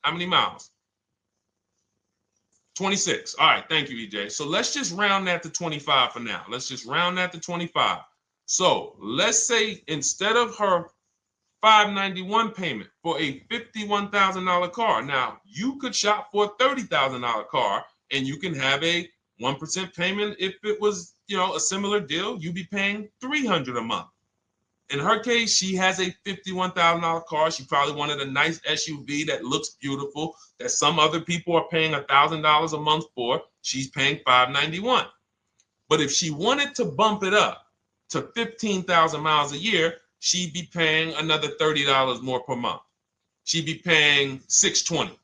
How many miles? 26. All right. Thank you, EJ. So let's just round that to 25 for now. Let's just round that to 25. So let's say instead of her $591 payment for a $51,000 car, now you could shop for a $30,000 car and you can have a 1% payment. If it was, a similar deal, you'd be paying $300 a month. In her case, she has a $51,000 car. She probably wanted a nice SUV that looks beautiful, that some other people are paying $1,000 a month for. She's paying $591. But if she wanted to bump it up to 15,000 miles a year, she'd be paying another $30 more per month. She'd be paying $620.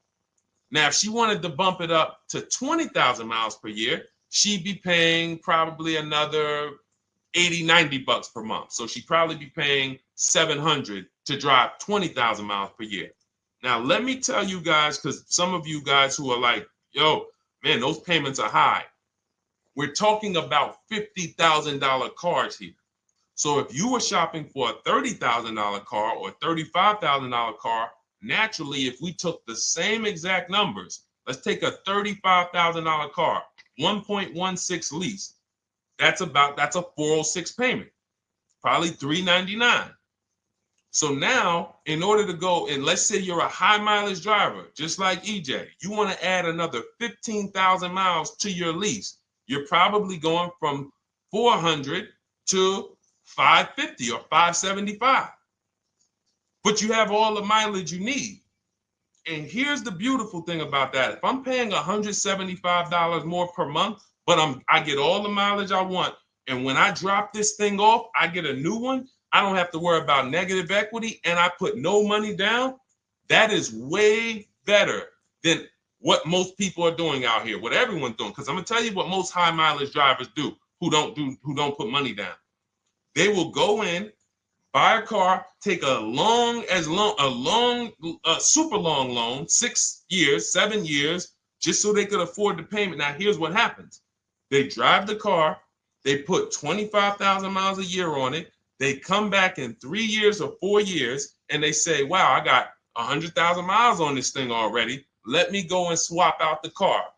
Now, if she wanted to bump it up to 20,000 miles per year, she'd be paying probably another $80-90 per month. So she'd probably be paying $700 to drive 20,000 miles per year. Now, let me tell you guys, because some of you guys who are like, yo, man, those payments are high. We're talking about $50,000 cars here. So if you were shopping for a $30,000 car or $35,000 car, naturally, if we took the same exact numbers, let's take a $35,000 car, 1.16 lease. That's a 406 payment, probably $399. So now, in order to go, and let's say you're a high mileage driver, just like EJ, you want to add another 15,000 miles to your lease. You're probably going from 400 to 550 or 575. But you have all the mileage you need. And here's the beautiful thing about that. If I'm paying $175 more per month, but I get all the mileage I want, and when I drop this thing off, I get a new one, I don't have to worry about negative equity, and I put no money down. That is way better than what most people are doing out here, what everyone's doing. Because I'm gonna tell you what most high mileage drivers do who don't put money down. They will go in, buy a car, take a super long loan, 6 years, 7 years, just so they could afford the payment. Now, here's what happens. They drive the car, they put 25,000 miles a year on it. They come back in 3 years or 4 years, and they say, wow, I got 100,000 miles on this thing already. Let me go and swap out the car.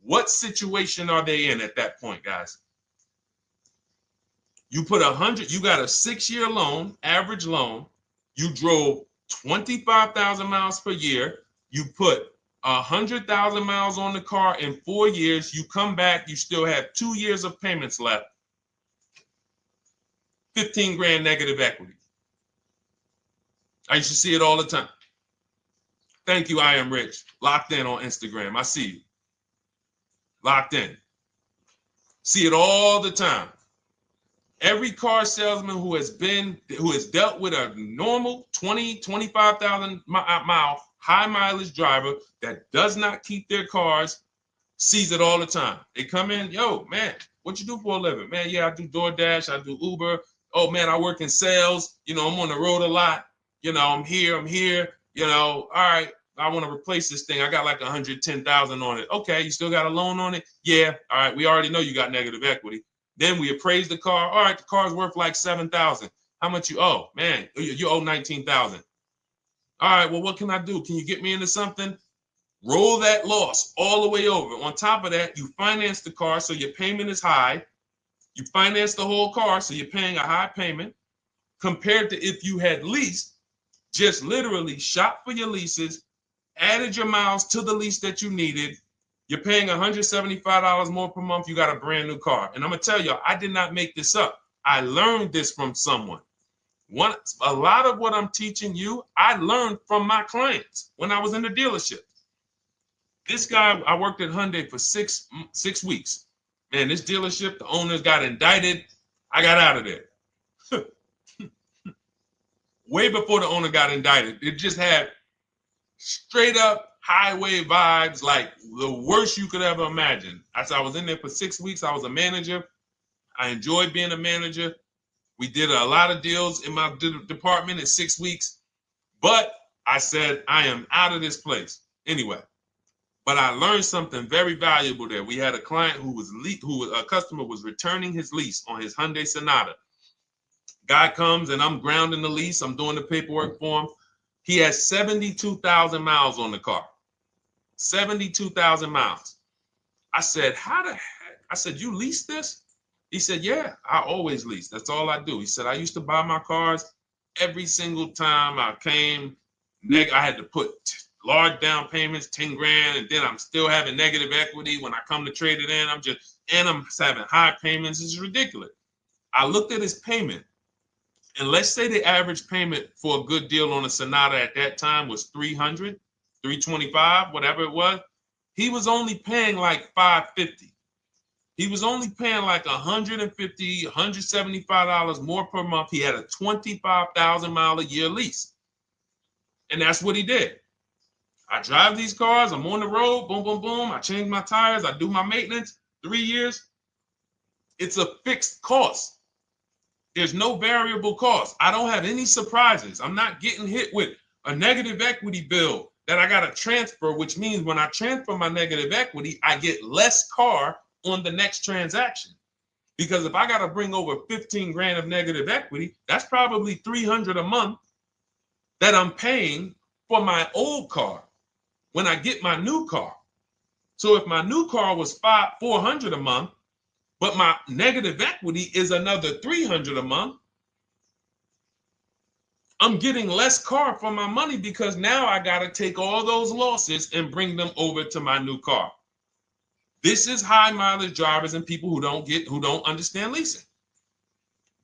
What situation are they in at that point, guys? You put 100, you got a 6-year loan, average loan. You drove 25,000 miles per year. You put 100,000 miles on the car in 4 years. You come back, you still have 2 years of payments left. 15 grand negative equity. I used to see it all the time. Thank you, I am rich. Locked in on Instagram. I see you. Locked in. See it all the time. Every car salesman who has dealt with a normal 25,000 mile high mileage driver that does not keep their cars sees it all the time. They come in, yo, man, what you do for a living? Man, yeah, I do DoorDash, I do Uber. Oh man, I work in sales. You know, I'm on the road a lot. You know, I'm here. You know, all right, I want to replace this thing. I got like 110,000 on it. Okay, you still got a loan on it? Yeah. All right, we already know you got negative equity. Then we appraise the car. All right, the car's worth like 7,000. How much you owe? Man, you owe 19,000. All right, well, what can I do? Can you get me into something? Roll that loss all the way over. On top of that, you finance the car, so your payment is high. You finance the whole car, so you're paying a high payment compared to if you had leased, just literally shop for your leases, added your miles to the lease that you needed. You're paying $175 more per month. You got a brand new car. And I'm going to tell you, I did not make this up. I learned this from someone. A lot of what I'm teaching you, I learned from my clients when I was in the dealership. This guy, I worked at Hyundai for six weeks. Man, this dealership, the owners got indicted. I got out of there. Way before the owner got indicted. It just had straight up highway vibes, like the worst you could ever imagine. As I was in there for 6 weeks, I was a manager. I enjoyed being a manager. We did a lot of deals in my department in 6 weeks. But I said, I am out of this place. Anyway. But I learned something very valuable there. We had a client a customer was returning his lease on his Hyundai Sonata. Guy comes and I'm grounding the lease. I'm doing the paperwork for him. He has 72,000 miles on the car. 72,000 miles. I said, how the heck? I said, you lease this? He said, yeah, I always lease. That's all I do. He said, I used to buy my cars every single time I came. I had to put large down payments, 10 grand, and then I'm still having negative equity when I come to trade it in. I'm having high payments. It's ridiculous. I looked at his payment, and let's say the average payment for a good deal on a Sonata at that time was $300, $325, whatever it was. He was only paying like $550. He was only paying like $150, $175 more per month. He had a 25,000 mile a year lease. And that's what he did. I drive these cars. I'm on the road. Boom, boom, boom. I change my tires. I do my maintenance. 3 years. It's a fixed cost. There's no variable cost. I don't have any surprises. I'm not getting hit with a negative equity bill that I got to transfer, which means when I transfer my negative equity, I get less car on the next transaction. Because if I got to bring over 15 grand of negative equity, that's probably 300 a month that I'm paying for my old car when I get my new car. So if my new car was 400 a month, but my negative equity is another 300 a month, I'm getting less car for my money because now I got to take all those losses and bring them over to my new car. This is high mileage drivers and people who don't understand leasing.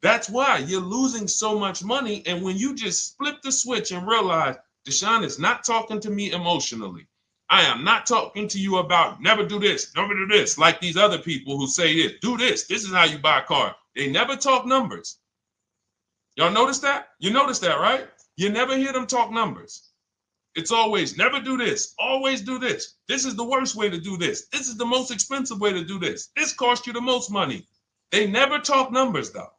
That's why you're losing so much money. And when you just flip the switch and realize Deshone is not talking to me emotionally, I am not talking to you about never do this, like these other people who say this, do this. This is how you buy a car. They never talk numbers. Y'all notice that? You notice that, right? You never hear them talk numbers. It's always never do this, always do this. This is the worst way to do this. This is the most expensive way to do this. This costs you the most money. They never talk numbers, though.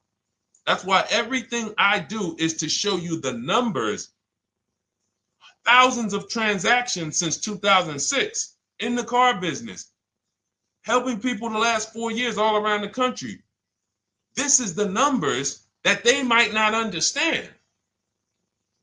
That's why everything I do is to show you the numbers. Thousands of transactions since 2006 in the car business, helping people the last 4 years all around the country. This is the numbers that they might not understand.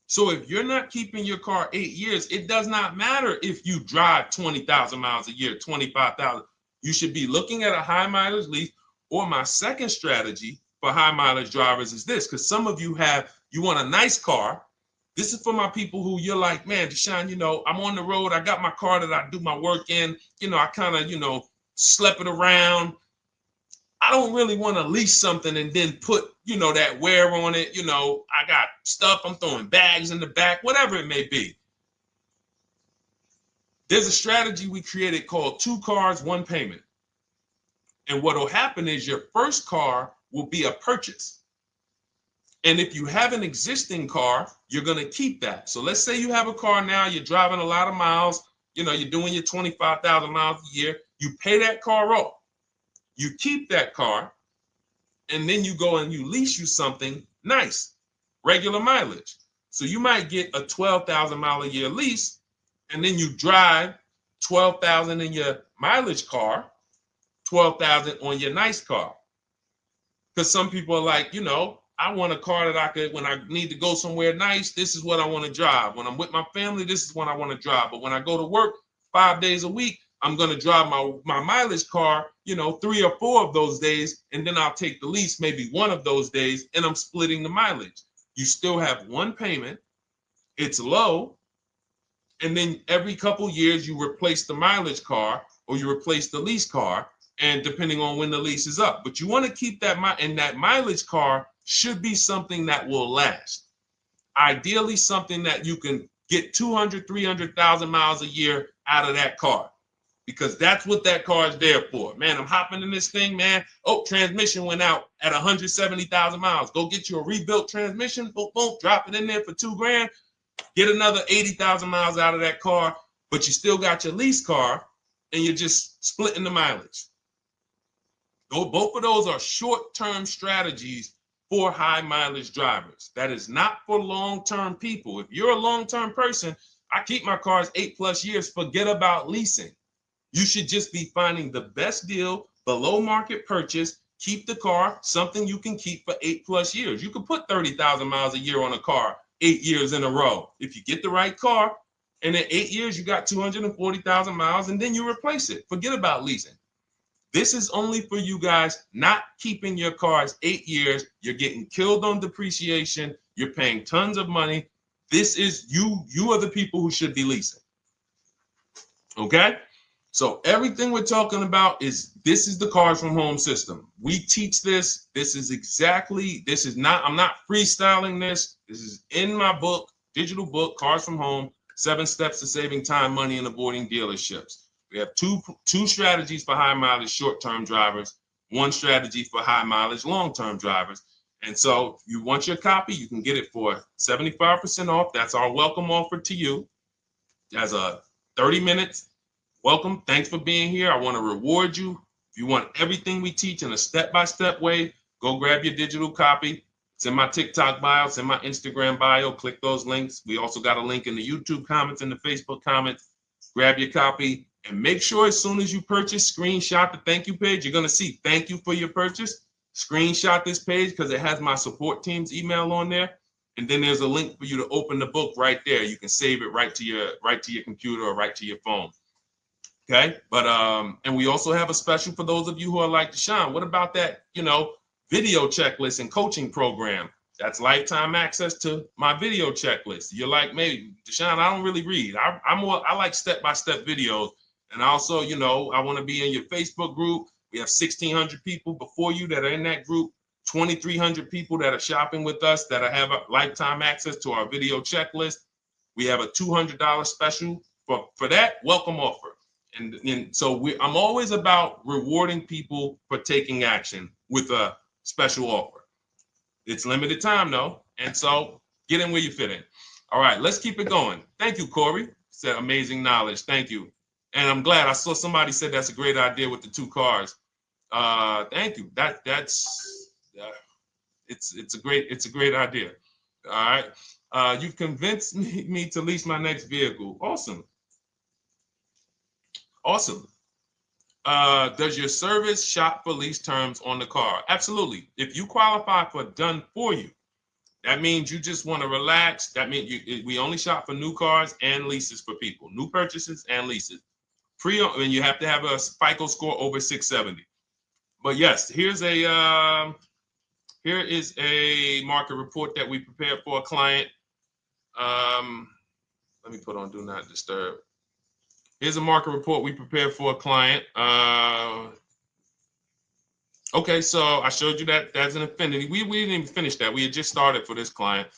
So if you're not keeping your car 8 years, it does not matter if you drive 20,000 miles a year, 25,000. You should be looking at a high mileage lease. Or my second strategy for high mileage drivers is this, because some of you want a nice car. This is for my people who you're like, man, Deshone, I'm on the road. I got my car that I do my work in. I kind of, slep it around. I don't really want to lease something and then put, that wear on it. I got stuff. I'm throwing bags in the back, whatever it may be. There's a strategy we created called 2 cars, 1 payment. And what will happen is your first car will be a purchase. And if you have an existing car, you're going to keep that. So let's say you have a car now, you're driving a lot of miles, you're doing your 25,000 miles a year. You pay that car off. You keep that car, and then you go and you lease you something nice, regular mileage. So you might get a 12,000 mile a year lease, and then you drive 12,000 in your mileage car, 12,000 on your nice car. Because some people are like, I want a car that I could, when I need to go somewhere nice, this is what I want to drive. When I'm with my family, this is what I want to drive. But when I go to work 5 days a week, I'm going to drive my mileage car, 3 or 4 of those days, and then I'll take the lease maybe 1 of those days, and I'm splitting the mileage. You still have 1 payment. It's low. And then every couple years, you replace the mileage car or you replace the lease car, and depending on when the lease is up. But you want to keep that, and that mileage car should be something that will last. Ideally, something that you can get 200, 300,000 miles a year out of that car, because that's what that car is there for. Man, I'm hopping in this thing, man. Oh, transmission went out at 170,000 miles. Go get you a rebuilt transmission, boom, boom, drop it in there for $2 grand, get another 80,000 miles out of that car, but you still got your lease car and you're just splitting the mileage. Both of those are short-term strategies for high mileage drivers. That is not for long-term people. If you're a long-term person, I keep my cars 8+ years, forget about leasing. You should just be finding the best deal, below market purchase, keep the car, something you can keep for 8+ years. You can put 30,000 miles a year on a car 8 years in a row. If you get the right car, and in 8 years, you got 240,000 miles, and then you replace it. Forget about leasing. This is only for you guys not keeping your cars 8 years. You're getting killed on depreciation. You're paying tons of money. This is you are the people who should be leasing. Okay? So everything we're talking about this is the Cars from Home system. We teach this. I'm not freestyling this. This is in my book, digital book, Cars from Home, 7 Steps to Saving Time, Money, and Avoiding Dealerships. We have two strategies for high mileage short-term drivers, 1 strategy for high mileage long-term drivers. And so if you want your copy, you can get it for 75% off. That's our welcome offer to you. As a 30 minutes welcome. Thanks for being here. I want to reward you. If you want everything we teach in a step-by-step way, go grab your digital copy. It's in my TikTok bio. It's in my Instagram bio. Click those links. We also got a link in the YouTube comments and the Facebook comments. Grab your copy. And make sure as soon as you purchase, screenshot the thank you page. You're going to see thank you for your purchase. screenshot this page because it has my support team's email on there. And then there's a link for you to open the book right there. You can save it right to your computer or right to your phone. Okay. But and we also have a special for those of you who are like Deshone. What about that, video checklist and coaching program? That's lifetime access to my video checklist. You're like, maybe Deshone, I don't really read. I like step-by-step videos. And also, I want to be in your Facebook group. We have 1,600 people before you that are in that group, 2,300 people that are shopping with us that have a lifetime access to our video checklist. We have a $200 special for that welcome offer. And so I'm always about rewarding people for taking action with a special offer. It's limited time though. And so get in where you fit in. All right, let's keep it going. Thank you, Corey. Said amazing knowledge. Thank you. And I'm glad I saw somebody said that's a great idea with the 2 cars. Thank you. It's a great idea. All right. You've convinced me to lease my next vehicle. Awesome. Awesome. Does your service shop for lease terms on the car? Absolutely. If you qualify for done for you, that means you just want to relax. That means we only shop for new cars and leases for people, new purchases and leases. And you have to have a FICO score over 670. But yes, here is a market report that we prepared for a client. Let me put on do not disturb. Here's a market report we prepared for a client. Okay, so I showed you that that's an affinity. We didn't even finish that. We had just started for this client.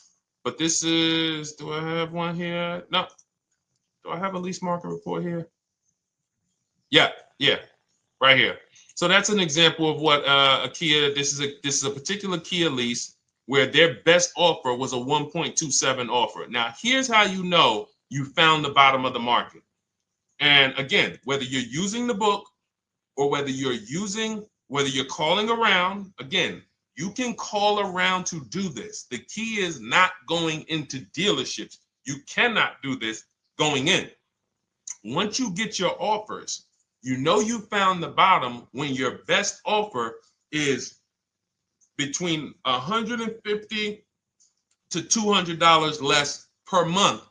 But this is, do I have one here? No. Do I have a lease market report here? Yeah, right here. So that's an example of what a Kia, this is a particular Kia lease where their best offer was a 1.27 offer. Now, here's how you know you found the bottom of the market. And again, whether you're using the book or whether you're calling around, again, you can call around to do this. The key is not going into dealerships. You cannot do this going in. Once you get your offers, you know you found the bottom when your best offer is between $150 to $200 less per month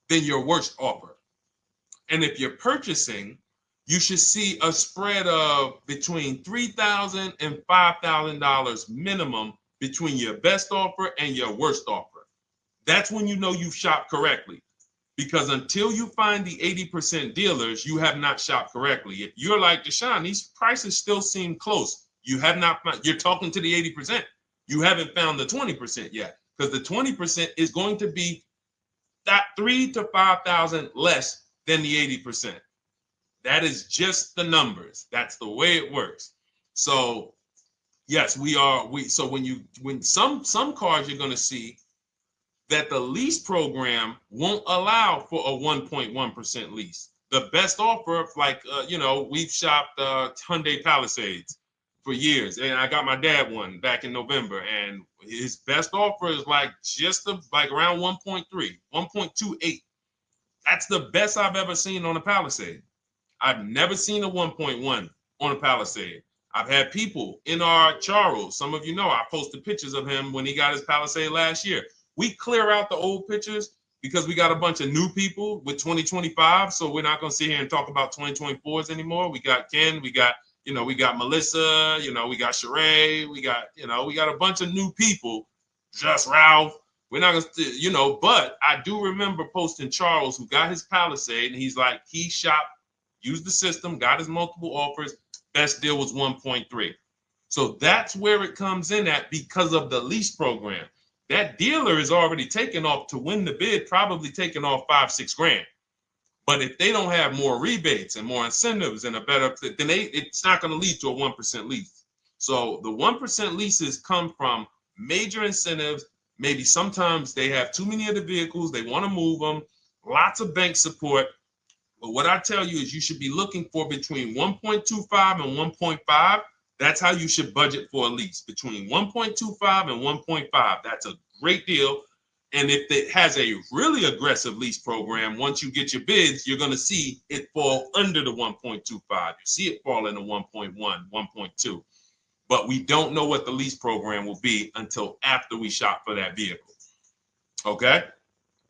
than your worst offer. And if you're purchasing, you should see a spread of between $3,000 and $5,000 minimum between your best offer and your worst offer. That's when you know you've shopped correctly. Because until you find the 80% dealers, you have not shopped correctly. If you're like Deshone, these prices still seem close. You have not found, you're talking to the 80%. You haven't found the 20% yet. Because the 20% is going to be that $3,000 to $5,000 less than the 80%. That is just the numbers. That's the way it works. So yes, so when some cars you're going to see that the lease program won't allow for a 1.1% lease. The best offer, like, we've shopped Hyundai Palisades for years. And I got my dad one back in November. And his best offer is like around 1.3, 1.28. That's the best I've ever seen on a Palisade. I've never seen a 1.1 on a Palisade. I've had people in our Charles. Some of you know I posted pictures of him when he got his Palisade last year. We clear out the old pictures because we got a bunch of new people with 2025. So we're not going to sit here and talk about 2024s anymore. We got Ken, we got Melissa, we got Sheree, we got a bunch of new people, just Ralph. We're not going to, but I do remember posting Charles who got his Palisade and he's like, he shopped, used the system, got his multiple offers. Best deal was 1.3. So that's where it comes in at because of the lease program. That dealer is already taken off to win the bid, probably taking off $5-6 grand. But if they don't have more rebates and more incentives and then it's not going to lead to a 1% lease. So the 1% leases come from major incentives. Maybe sometimes they have too many of the vehicles. They want to move them. Lots of bank support. But what I tell you is you should be looking for between 1.25 and 1.5. That's how you should budget for a lease, between 1.25 and 1.5. That's a great deal. And if it has a really aggressive lease program, once you get your bids, you're going to see it fall under the 1.25. You see it fall into 1.1, 1.2. but we don't know what the lease program will be until after we shop for that vehicle. Okay?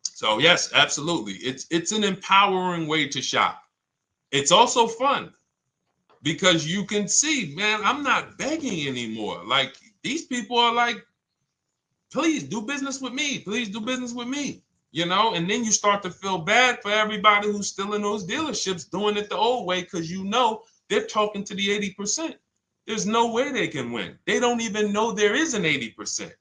So yes, absolutely. It's an empowering way to shop. It's also fun because you can see, man, I'm not begging anymore. Like these people are like, please do business with me. Please do business with me. And then you start to feel bad for everybody who's still in those dealerships doing it the old way because they're talking to the 80%. There's no way they can win. They don't even know there is an 80%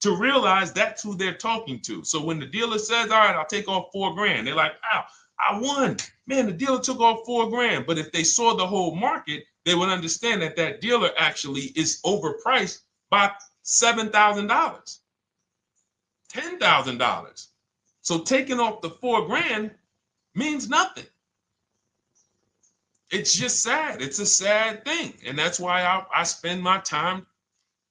to realize that's who they're talking to. So when the dealer says, all right, I'll take off $4,000, they're like, wow, I won. Man, the dealer took off $4,000. But if they saw the whole market, they would understand that that dealer actually is overpriced by $7,000, $10,000. So taking off the $4,000 means nothing. It's just sad. It's a sad thing. And that's why I spend my time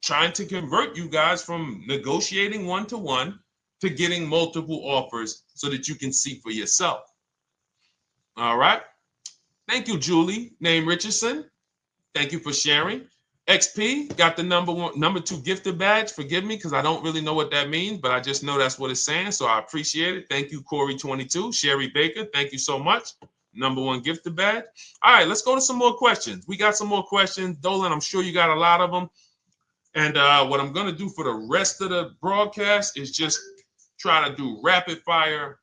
trying to convert you guys from negotiating one-to-one to getting multiple offers so that you can see for yourself. All right. Thank you, Julie, name Richardson. Thank you for sharing. XP got the number 2 gifted badge. Forgive me because I don't really know what that means, but I just know that's what it's saying. So I appreciate it. Thank you, Corey22. Sherry Baker, thank you so much. Number 1 gifted badge. All right, let's go to some more questions. We got some more questions. Dolan, I'm sure you got a lot of them. And what I'm going to do for the rest of the broadcast is just try to do rapid fire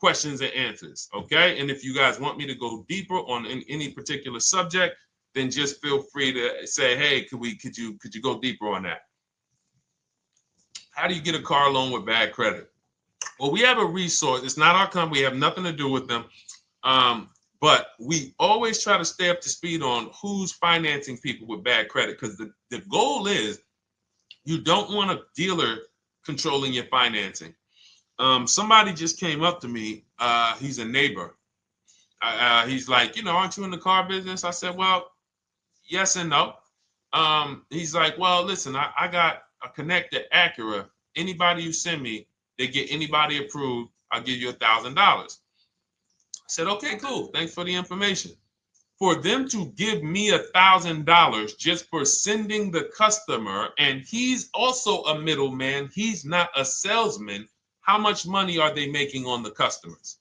questions and answers. Okay. And if you guys want me to go deeper on any particular subject, then just feel free to say, hey, could you go deeper on that? How do you get a car loan with bad credit? Well, we have a resource. It's not our company. We have nothing to do with them. But we always try to stay up to speed on who's financing people with bad credit, because the goal is you don't want a dealer controlling your financing. Somebody just came up to me. He's a neighbor. He's like, aren't you in the car business? I said, well, yes and no. He's like, well, listen, I got a connect to Acura. Anybody you send me, they get anybody approved, I'll give you $1,000. I said, okay, cool. Thanks for the information. For them to give me $1,000 just for sending the customer, and he's also a middleman, he's not a salesman, how much money are they making on the customers?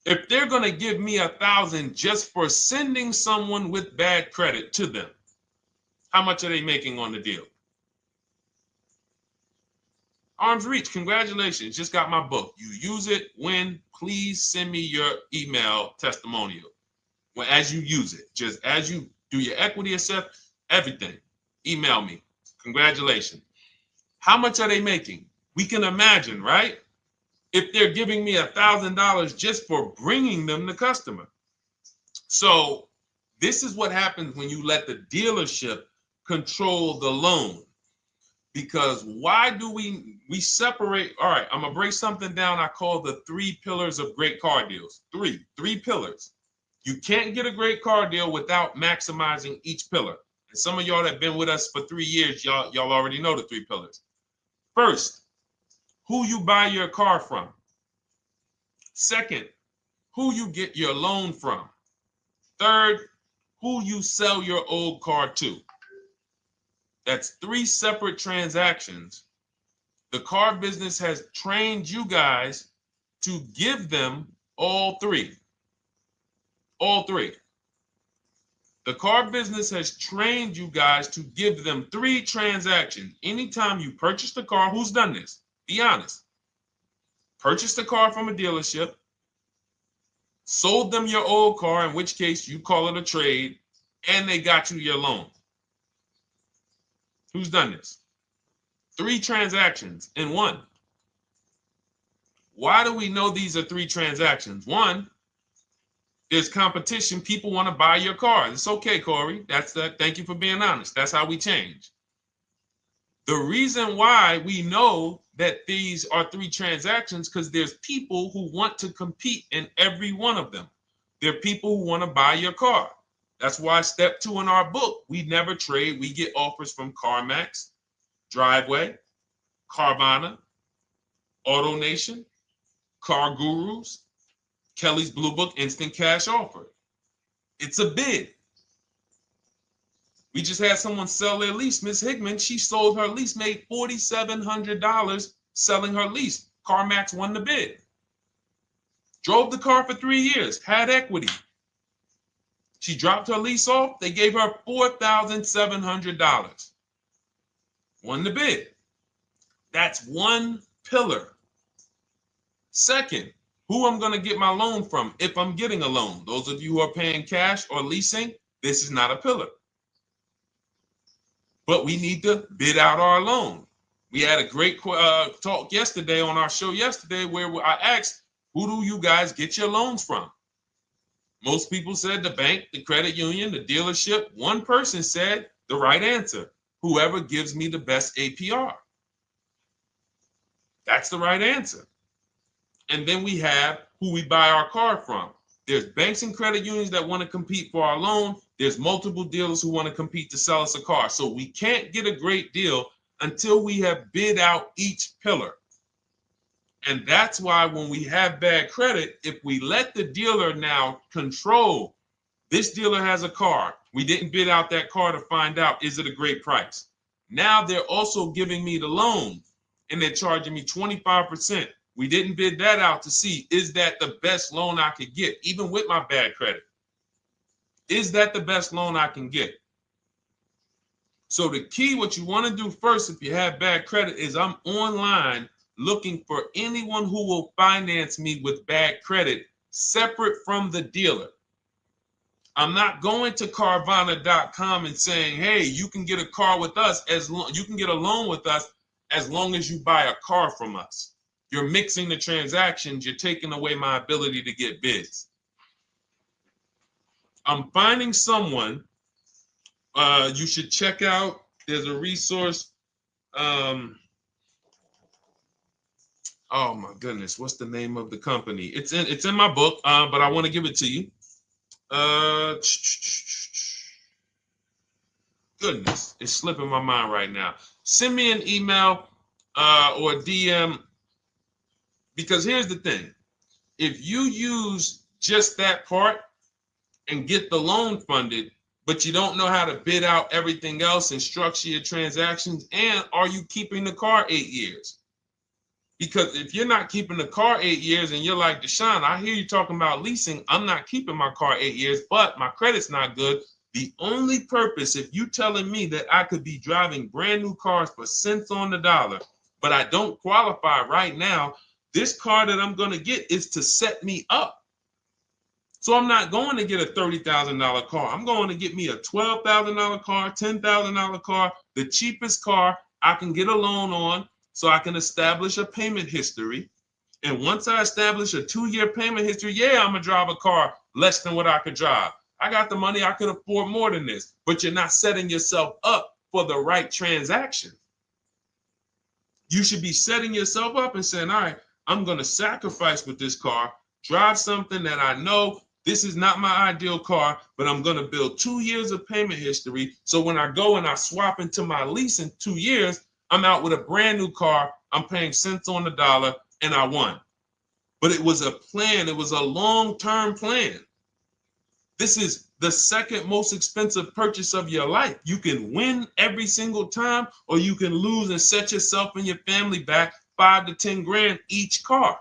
If they're going to give me $1,000 just for sending someone with bad credit to them, how much are they making on the deal? Arms Reach, congratulations. Just got my book. You use it when, please send me your email testimonial. Well, as you use it, just as you do your equity assess, everything, email me. Congratulations. How much are they making? We can imagine, right? If they're giving me $1,000 just for bringing them the customer. So this is what happens when you let the dealership control the loan. Because why do we separate? All right, I'm going to break something down I call the 3 pillars of great car deals. Three pillars. You can't get a great car deal without maximizing each pillar. And some of y'all that have been with us for 3 years, y'all already know the 3 pillars. First, who you buy your car from. Second, who you get your loan from. Third, who you sell your old car to. That's 3 separate transactions. The car business has trained you guys to give them all 3. All 3. The car business has trained you guys to give them 3 transactions. Anytime you purchase the car, who's done this? Be honest. Purchased the car from a dealership, sold them your old car, in which case you call it a trade, and they got you your loan. Who's done this? 3 transactions in one. Why do we know these are 3 transactions? One, there's competition. People want to buy your car. It's okay, Corey. That's that. Thank you for being honest. That's how we change. The reason why we know that these are 3 transactions because there's people who want to compete in every one of them. There are people who want to buy your car. That's why step 2 in our book, we never trade. We get offers from CarMax, Driveway, Carvana, AutoNation, Car Gurus, Kelly's Blue Book Instant Cash Offer. It's a bid. We just had someone sell their lease. Miss Hickman, she sold her lease, made $4,700 selling her lease. CarMax won the bid. Drove the car for 3 years, had equity. She dropped her lease off. They gave her $4,700. Won the bid. That's one pillar. Second, who I'm going to get my loan from if I'm getting a loan. Those of you who are paying cash or leasing, this is not a pillar. But we need to bid out our loan. We had a great talk yesterday on our show yesterday where I asked, who do you guys get your loans from? Most people said the bank, the credit union, the dealership. One person said the right answer, whoever gives me the best APR. That's the right answer. And then we have who we buy our car from. There's banks and credit unions that want to compete for our loan. There's multiple dealers who want to compete to sell us a car. So we can't get a great deal until we have bid out each pillar. And that's why when we have bad credit, if we let the dealer now control, this dealer has a car. We didn't bid out that car to find out, is it a great price? Now they're also giving me the loan and they're charging me 25%. We didn't bid that out to see, is that the best loan I could get, even with my bad credit? Is that the best loan I can get? So the key, what you want to do first if you have bad credit is I'm online looking for anyone who will finance me with bad credit separate from the dealer. I'm not going to Carvana.com and saying, hey, you can get a car with us you can get a loan with us as long as you buy a car from us. You're mixing the transactions. You're taking away my ability to get bids. I'm finding someone you should check out. There's a resource. Oh my goodness, what's the name of the company? It's in my book, but I want to give it to you. Goodness, it's slipping my mind right now. Send me an email or DM, because here's the thing. If you use just that part and get the loan funded, but you don't know how to bid out everything else and structure your transactions, and are you keeping the car 8 years? Because if you're not keeping the car 8 years and you're like, Deshone, I hear you talking about leasing. I'm not keeping my car 8 years, but my credit's not good. The only purpose, if you telling me that I could be driving brand new cars for cents on the dollar, but I don't qualify right now, this car that I'm going to get is to set me up. So I'm not going to get a $30,000 car. I'm going to get me a $12,000 car, $10,000 car, the cheapest car I can get a loan on, so I can establish a payment history. And once I establish a 2-year payment history, yeah, I'm going to drive a car less than what I could drive. I got the money. I could afford more than this. But you're not setting yourself up for the right transaction. You should be setting yourself up and saying, all right, I'm going to sacrifice with this car, drive something that I know this is not my ideal car, but I'm going to build 2 years of payment history. So when I go and I swap into my lease in 2 years, I'm out with a brand new car. I'm paying cents on the dollar, and I won. But it was a plan. It was a long-term plan. This is the second most expensive purchase of your life. You can win every single time, or you can lose and set yourself and your family back 5 to 10 grand each car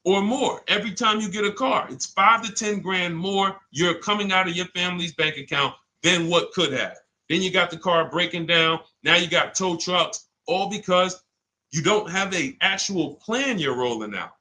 or more. Every time you get a car, it's 5 to 10 grand more you're coming out of your family's bank account than what could have. Then you got the car breaking down. Now you got tow trucks, all because you don't have an actual plan you're rolling out.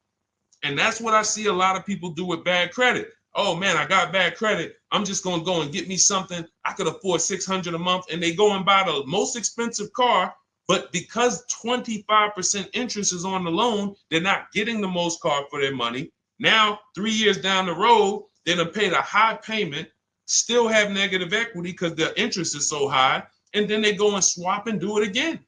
And that's what I see a lot of people do with bad credit. Oh man, I got bad credit. I'm just going to go and get me something. I could afford $600 a month. And they go and buy the most expensive car. But because 25% interest is on the loan, they're not getting the most car for their money. Now, 3 years down the road, they're going to pay the high payment, still have negative equity because the interest is so high. And then they go and swap and do it again.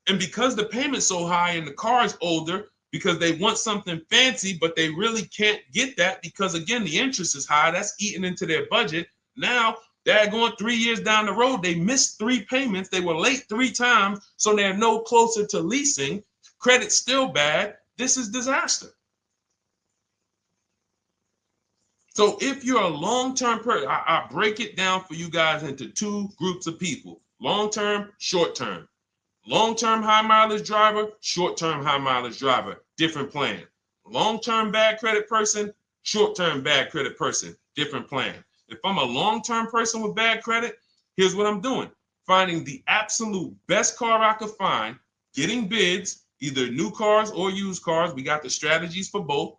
And because the payment's so high and the car is older, because they want something fancy, but they really can't get that because, again, the interest is high. That's eating into their budget. Now, they're going 3 years down the road. They missed 3 payments. They were late 3 times, so they're no closer to leasing. Credit's still bad. This is disaster. So if you're a long-term person, I break it down for you guys into two groups of people: long-term, short-term. Long-term high mileage driver, short-term high mileage driver, different plan. Long-term bad credit person, short-term bad credit person, different plan. If I'm a long-term person with bad credit, here's what I'm doing: finding the absolute best car I could find, getting bids, either new cars or used cars. We got the strategies for both.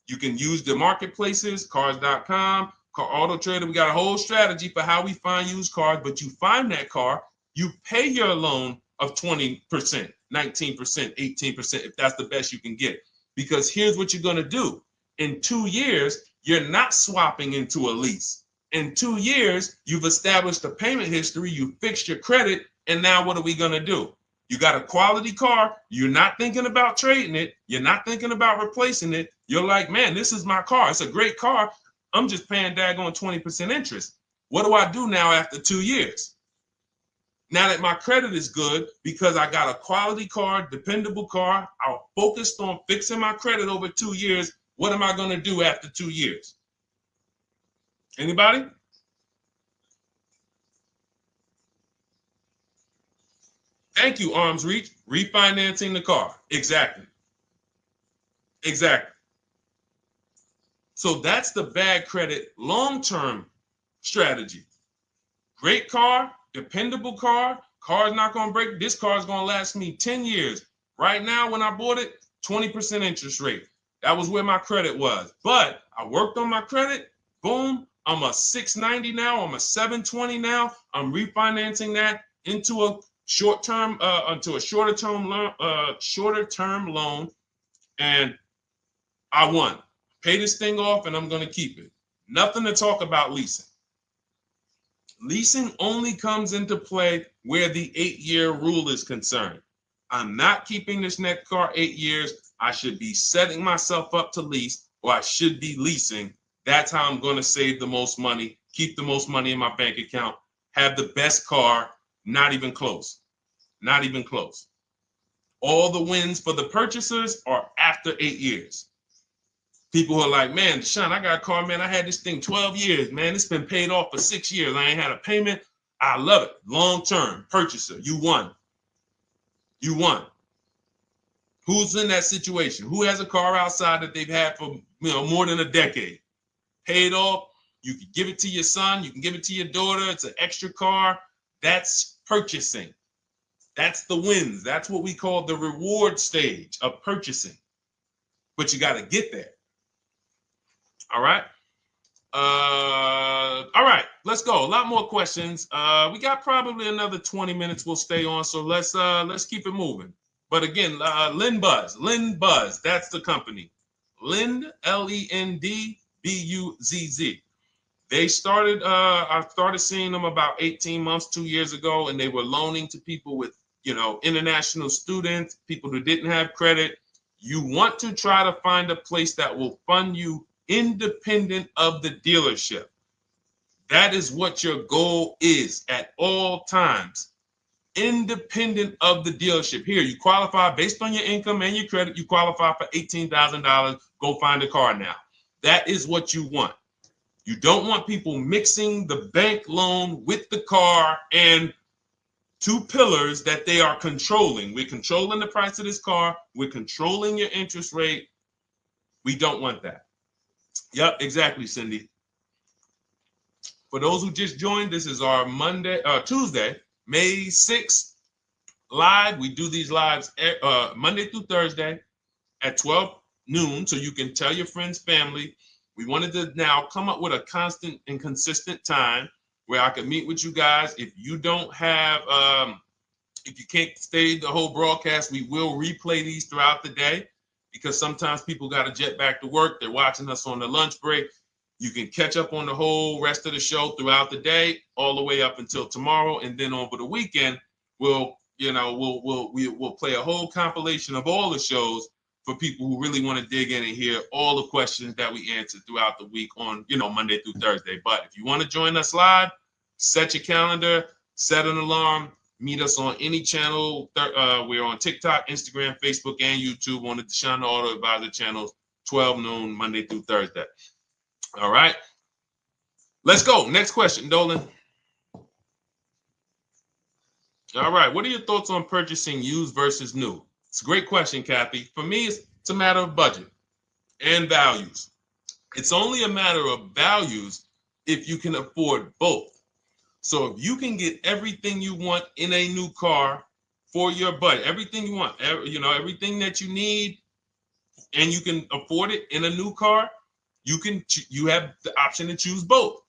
You can use the marketplaces, cars.com, Car Auto Trader. We got a whole strategy for how we find used cars, but you find that car, you pay your loan of 20%, 19%, 18%, if that's the best you can get. Because here's what you're going to do. In 2 years, you're not swapping into a lease. In 2 years, you've established a payment history, you fixed your credit, and now what are we going to do? You got a quality car. You're not thinking about trading it. You're not thinking about replacing it. You're like, man, this is my car. It's a great car. I'm just paying daggone 20% interest. What do I do now after 2 years? Now that my credit is good because I got a quality car, dependable car, I'm focused on fixing my credit over 2 years. What am I going to do after 2 years? Anybody? Thank you, Arms Reach. Refinancing the car. Exactly. Exactly. So that's the bad credit long-term strategy. Great car, dependable car, car's not going to break. This car is going to last me 10 years. Right now, when I bought it, 20% interest rate. That was where my credit was. But I worked on my credit. Boom. I'm a 690 now. I'm a 720 now. I'm refinancing that into a short-term, into a shorter-term loan, and I won. Pay this thing off, and I'm going to keep it. Nothing to talk about leasing. Leasing only comes into play where the 8-year rule is concerned. I'm not keeping this next car 8 years. I should be setting myself up to lease, or I should be leasing. That's how I'm going to save the most money, keep the most money in my bank account, have the best car. Not even close. Not even close. All the wins for the purchasers are after 8 years. People are like, man, Deshone, I got a car, man. I had this thing 12 years, man. It's been paid off for 6 years. I ain't had a payment. I love it. Long-term purchaser. You won. You won. Who's in that situation? Who has a car outside that they've had for more than a decade? Paid off. You can give it to your son. You can give it to your daughter. It's an extra car. That's purchasing. That's the wins. That's what we call the reward stage of purchasing. But you got to get there. All right. All right. Let's go. A lot more questions. We got probably another 20 minutes. We'll stay on. So let's keep it moving. But again, Lynn Buzz. That's the company. Lend, LENDBUZZ. They started, I started seeing them about 18 months, 2 years ago, and they were loaning to people with, international students, people who didn't have credit. You want to try to find a place that will fund you independent of the dealership. That is what your goal is at all times. Independent of the dealership. Here, you qualify based on your income and your credit. You qualify for $18,000. Go find a car now. That is what you want. You don't want people mixing the bank loan with the car and two pillars that they are controlling. We're controlling the price of this car. We're controlling your interest rate. We don't want that. Yep, exactly, Cindy. For those who just joined, this is our Tuesday, May 6th live. We do these lives Monday through Thursday at 12 noon, so you can tell your friends, family. We wanted to now come up with a constant and consistent time where I can meet with you guys. If you don't have, if you can't stay the whole broadcast, we will replay these throughout the day because sometimes people got to jet back to work. They're watching us on the lunch break. You can catch up on the whole rest of the show throughout the day, all the way up until tomorrow, and then over the weekend, we'll play a whole compilation of all the shows for people who really want to dig in and hear all the questions that we answered throughout the week on, Monday through Thursday. But if you want to join us live, set your calendar, set an alarm, meet us on any channel. We're on TikTok, Instagram, Facebook, and YouTube on the Deshone the Auto Advisor channels, 12 noon, Monday through Thursday. All right. Let's go. Next question, Dolan. All right. What are your thoughts on purchasing used versus new? It's a great question, Kathy. For me, it's a matter of budget and values. It's only a matter of values if you can afford both. So if you can get everything you want in a new car for your budget, everything you want, everything that you need, and you can afford it in a new car, you have the option to choose both.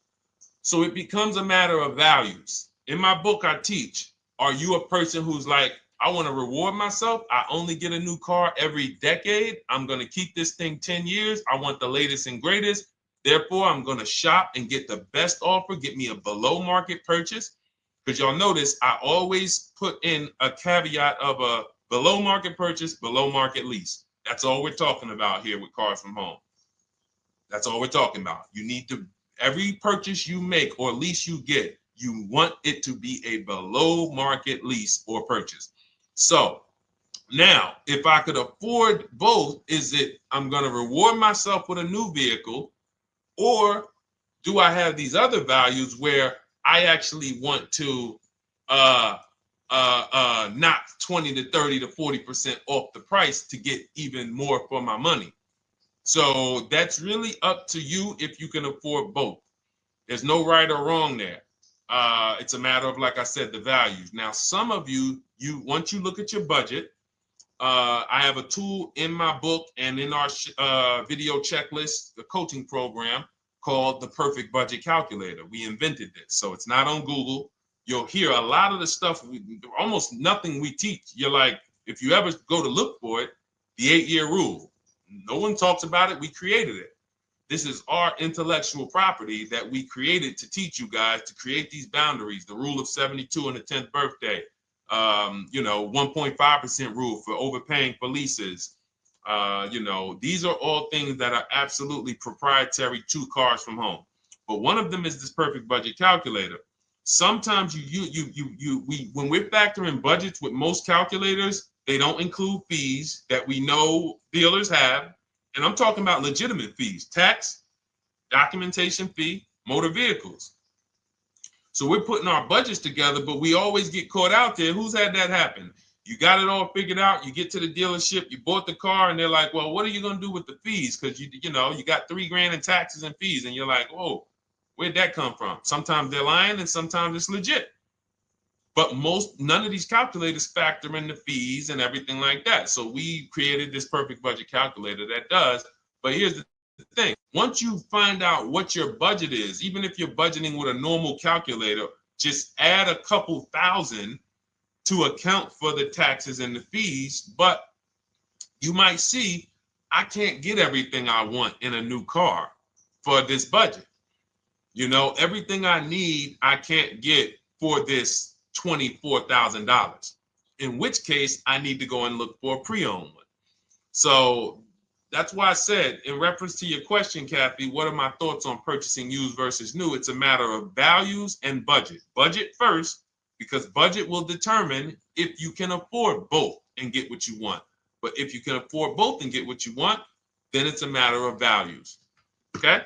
So it becomes a matter of values. In my book, I teach, are you a person who's like, I want to reward myself. I only get a new car every decade. I'm going to keep this thing 10 years. I want the latest and greatest. Therefore, I'm going to shop and get the best offer, get me a below market purchase. Because y'all notice I always put in a caveat of a below market purchase, below market lease. That's all we're talking about here with Cars from Home. That's all we're talking about. You need to, every purchase you make or lease you get, you want it to be a below market lease or purchase. So now, if I could afford both, is it I'm going to reward myself with a new vehicle, or do I have these other values where I actually want to knock 20 to 30 to 40% off the price to get even more for my money? So that's really up to you if you can afford both. There's no right or wrong there. It's a matter of, like I said, the values. Now, some of you once you look at your budget, I have a tool in my book and in our video checklist, the coaching program called the Perfect Budget Calculator. We invented this, so it's not on Google. You'll hear a lot of the stuff, almost nothing we teach. You're like, if you ever go to look for it, the 8-year rule. No one talks about it. We created it. This is our intellectual property that we created to teach you guys to create these boundaries, the rule of 72 and the 10th birthday, 1.5% rule for overpaying for leases. These are all things that are absolutely proprietary to Cars from Home. But one of them is this Perfect Budget Calculator. Sometimes when we're factoring budgets with most calculators, they don't include fees that we know dealers have. And I'm talking about legitimate fees, tax, documentation fee, motor vehicles. So we're putting our budgets together, but we always get caught out there. Who's had that happen? You got it all figured out. You get to the dealership, you bought the car, and they're like, well, what are you going to do with the fees? Because you got $3,000 in taxes and fees. And you're like, oh, where'd that come from? Sometimes they're lying and sometimes it's legit. But none of these calculators factor in the fees and everything like that. So we created this Perfect Budget Calculator that does. But here's the thing. Once you find out what your budget is, even if you're budgeting with a normal calculator, just add a couple thousand to account for the taxes and the fees. But you might see, I can't get everything I want in a new car for this budget. Everything I need, I can't get for this $24,000, in which case I need to go and look for a pre-owned one. So that's why I said, in reference to your question, Kathy, what are my thoughts on purchasing used versus new? It's a matter of values and budget. Budget first, because budget will determine if you can afford both and get what you want. But if you can afford both and get what you want, then it's a matter of values. Okay?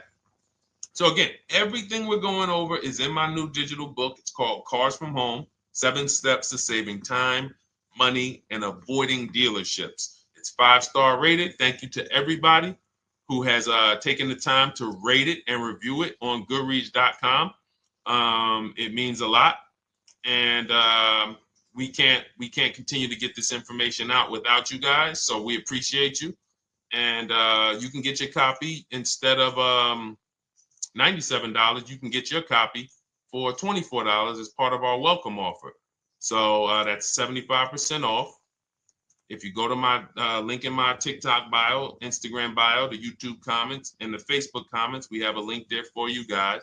So again, everything we're going over is in my new digital book. It's called Cars from Home, 7 Steps to Saving Time, Money, and Avoiding Dealerships. It's 5-star rated. Thank you to everybody who has taken the time to rate it and review it on Goodreads.com. It means a lot. And we can't continue to get this information out without you guys. So we appreciate you. And you can get your copy instead of $97, you can get your copy for $24 as part of our welcome offer. So that's 75% off. If you go to my link in my TikTok bio, Instagram bio, the YouTube comments, and the Facebook comments, we have a link there for you guys.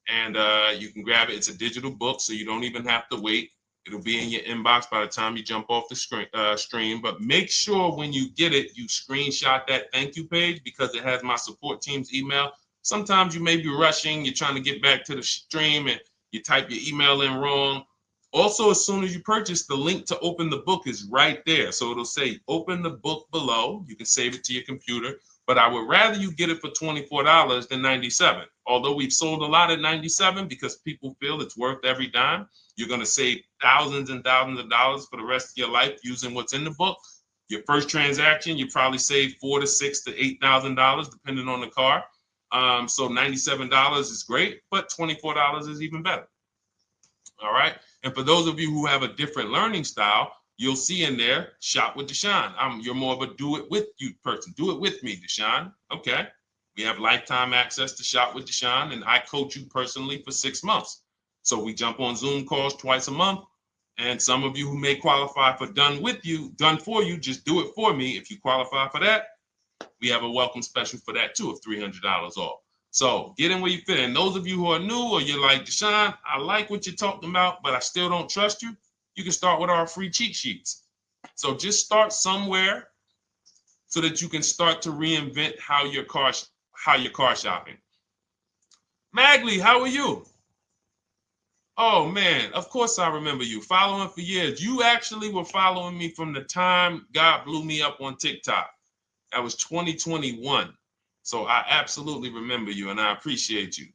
And you can grab it. It's a digital book, so you don't even have to wait. It'll be in your inbox by the time you jump off the stream. But make sure when you get it, you screenshot that thank you page, because it has my support team's email. Sometimes you may be rushing, you're trying to get back to the stream and you type your email in wrong. Also, as soon as you purchase, the link to open the book is right there. So it'll say open the book below. You can save it to your computer. but I would rather you get it for $24 than $97. Although we've sold a lot at $97 because people feel it's worth every dime. You're going to save thousands and thousands of dollars for the rest of your life using what's in the book. Your first transaction, you probably save $4,000 to $6,000 to $8,000 depending on the car. So $97 is great, but $24 is even better. All right. And for those of you who have a different learning style, you'll see in there, shop with Deshone. You're more of a do it with you person. Do it with me, Deshone. Okay. We have lifetime access to shop with Deshone, and I coach you personally for 6 months. So we jump on Zoom calls twice a month. And some of you who may qualify for done for you, just do it for me. If you qualify for that, we have a welcome special for that too of $300 off. So get in where you fit. And those of you who are new or you're like, Deshone, I like what you're talking about, but I still don't trust you. You can start with our free cheat sheets. So just start somewhere so that you can start to reinvent how you're car shopping. Magley, how are you? Oh man, of course I remember you. Following for years. You actually were following me from the time God blew me up on TikTok. That was 2021. So I absolutely remember you and I appreciate you.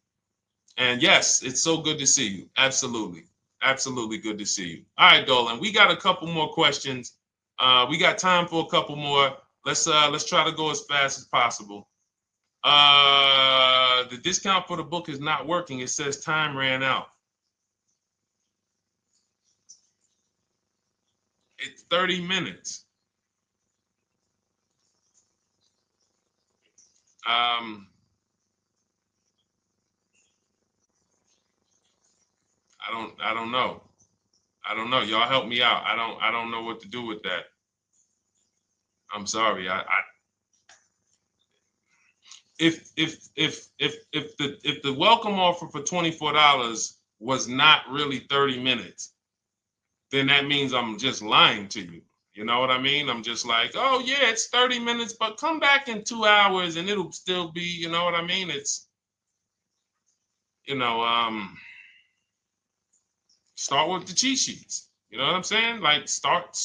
And yes, it's so good to see you. Absolutely. Absolutely good to see you. All right, Dolan, we got a couple more questions. We got time for a couple more. Let's try to go as fast as possible. The discount for the book is not working. It says time ran out. It's 30 minutes. I don't know. I don't know. Y'all help me out. I don't know what to do with that. I'm sorry. If the welcome offer for $24 was not really 30 minutes, then that means I'm just lying to you. You know what I mean? I'm just like, oh yeah, it's 30 minutes, but come back in 2 hours and it'll still be, you know what I mean? It's, start with the cheat sheets. You know what I'm saying? Like start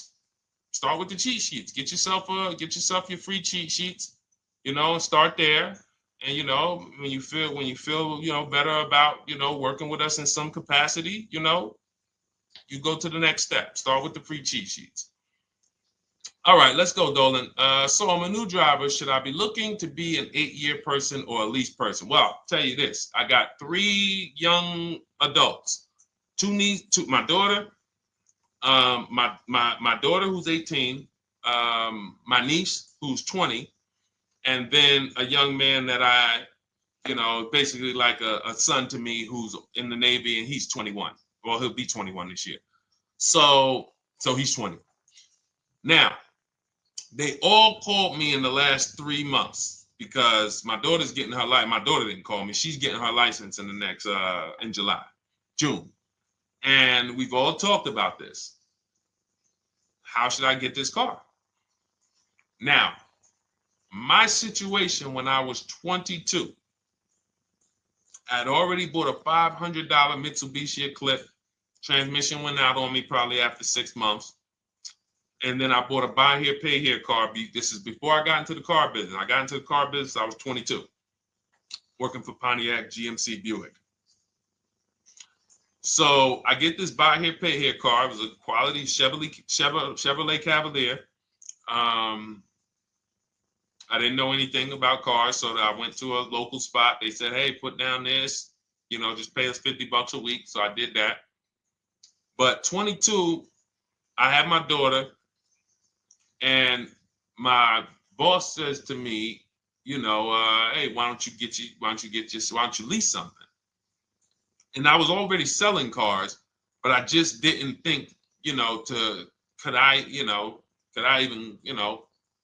with the cheat sheets. Get yourself your free cheat sheets, and start there. And when you feel better about working with us in some capacity, you go to the next step. Start with the free cheat sheets. All right, let's go, Dolan. So I'm a new driver. Should I be looking to be an 8-year person or a lease person? Well, I'll tell you this. I got 3 young adults. 2 my daughter, my daughter who's 18, my niece who's 20, and then a young man that I, basically like a son to me who's in the Navy and he's 21. Well, he'll be 21 this year. So he's 20. Now, they all called me in the last 3 months because my daughter's getting her license. My daughter didn't call me. She's getting her license in the next, in June. And we've all talked about this. How should I get this car? Now, my situation when I was 22, I'd already bought a $500 Mitsubishi Eclipse. Transmission went out on me probably after 6 months. And then I bought a buy here, pay here car. This is before I got into the car business. I got into the car business, I was 22, working for Pontiac GMC Buick. So I get this buy here, pay here car. It was a quality Chevrolet Cavalier. I didn't know anything about cars, so I went to a local spot. They said, hey, put down this, just pay us $50 a week. So I did that. But 22, I had my daughter, and my boss says to me, hey, why don't you lease something? And I was already selling cars, but I just didn't think, could I even,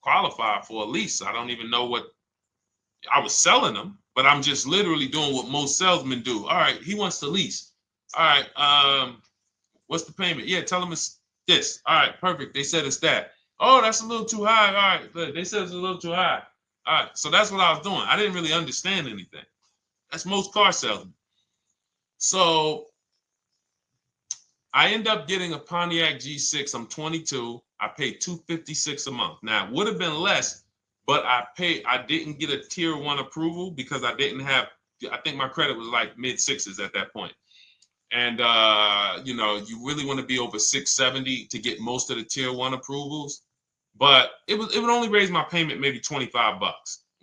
qualify for a lease? I don't even know what I was selling them, but I'm just literally doing what most salesmen do. All right, he wants to lease. All right, what's the payment? Yeah, tell him it's this. All right, perfect. They said it's that. Oh, that's a little too high. All right, they said it's a little too high. All right, so that's what I was doing. I didn't really understand anything. That's most car salesmen. So I end up getting a Pontiac G6. I'm 22. I paid $256 a month. Now, it would have been less, but I didn't get a tier 1 approval because I didn't have, I think my credit was like mid sixes at that point. And you know, you really want to be over 670 to get most of the tier 1 approvals. But it would only raise my payment maybe $25.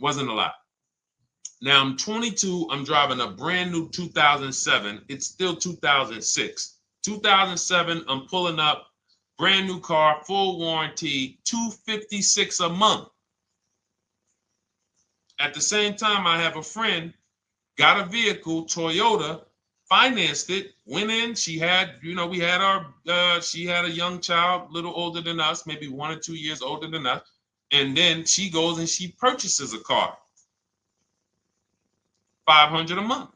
Wasn't a lot. Now I'm 22. I'm driving a brand new 2007. It's still 2006. 2007. I'm pulling up, brand new car, full warranty, $256 a month. At the same time, I have a friend, got a vehicle, Toyota, financed it, went in. She had, you know, we had our, she had a young child, a little older than us, maybe 1 or 2 years older than us. And then she goes and she purchases a car. $500 a month.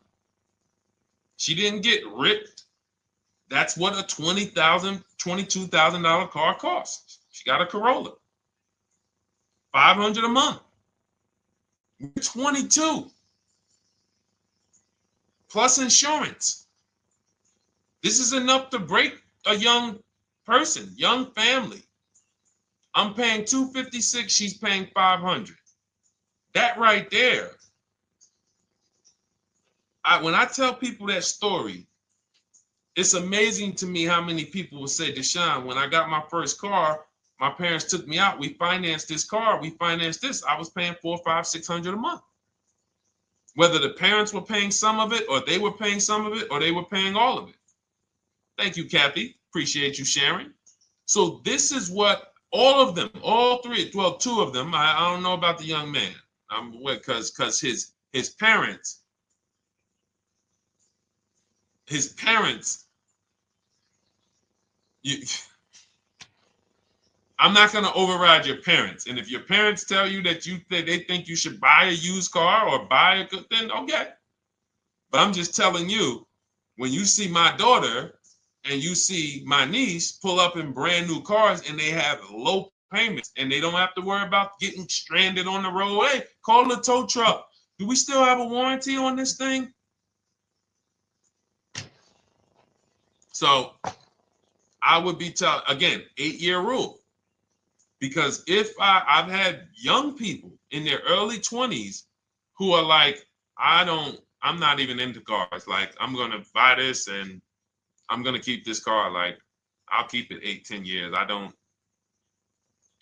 She didn't get ripped. That's what a $20,000, $22,000 car costs. She got a Corolla. $500 a month. We're 22. Plus insurance. This is enough to break a young person, young family. I'm paying $256. She's paying $500. That right there. When I tell people that story, it's amazing to me how many people will say, Deshone, when I got my first car, my parents took me out. We financed this car. We financed this. I was paying $400, $500, $600 a month. Whether the parents were paying some of it, or they were paying some of it, or they were paying all of it. Thank you, Kathy. Appreciate you sharing. So this is what all of them, all three, well, 2 of them. I don't know about the young man. Because his parents. His parents, I'm not going to override your parents. And if your parents tell you that they think you should buy a used car or buy a good, then okay. But I'm just telling you, when you see my daughter and you see my niece pull up in brand new cars and they have low payments and they don't have to worry about getting stranded on the road, hey, call the tow truck. Do we still have a warranty on this thing? So I would be telling, again, 8-year rule. Because if I've had young people in their early 20s who are like, I'm not even into cars. Like, I'm going to buy this and I'm going to keep this car. Like, I'll keep it 8, 10 years. I don't.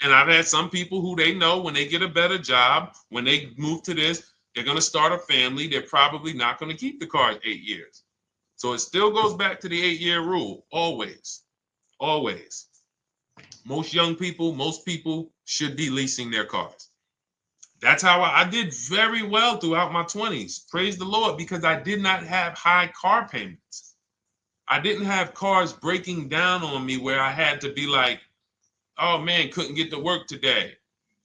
And I've had some people who they know when they get a better job, when they move to this, they're going to start a family. They're probably not going to keep the car 8 years. So it still goes back to the 8-year rule. Always. Always. Most young people, most people should be leasing their cars. That's how I did very well throughout my 20s. Praise the Lord, because I did not have high car payments. I didn't have cars breaking down on me where I had to be like, oh man, couldn't get to work today.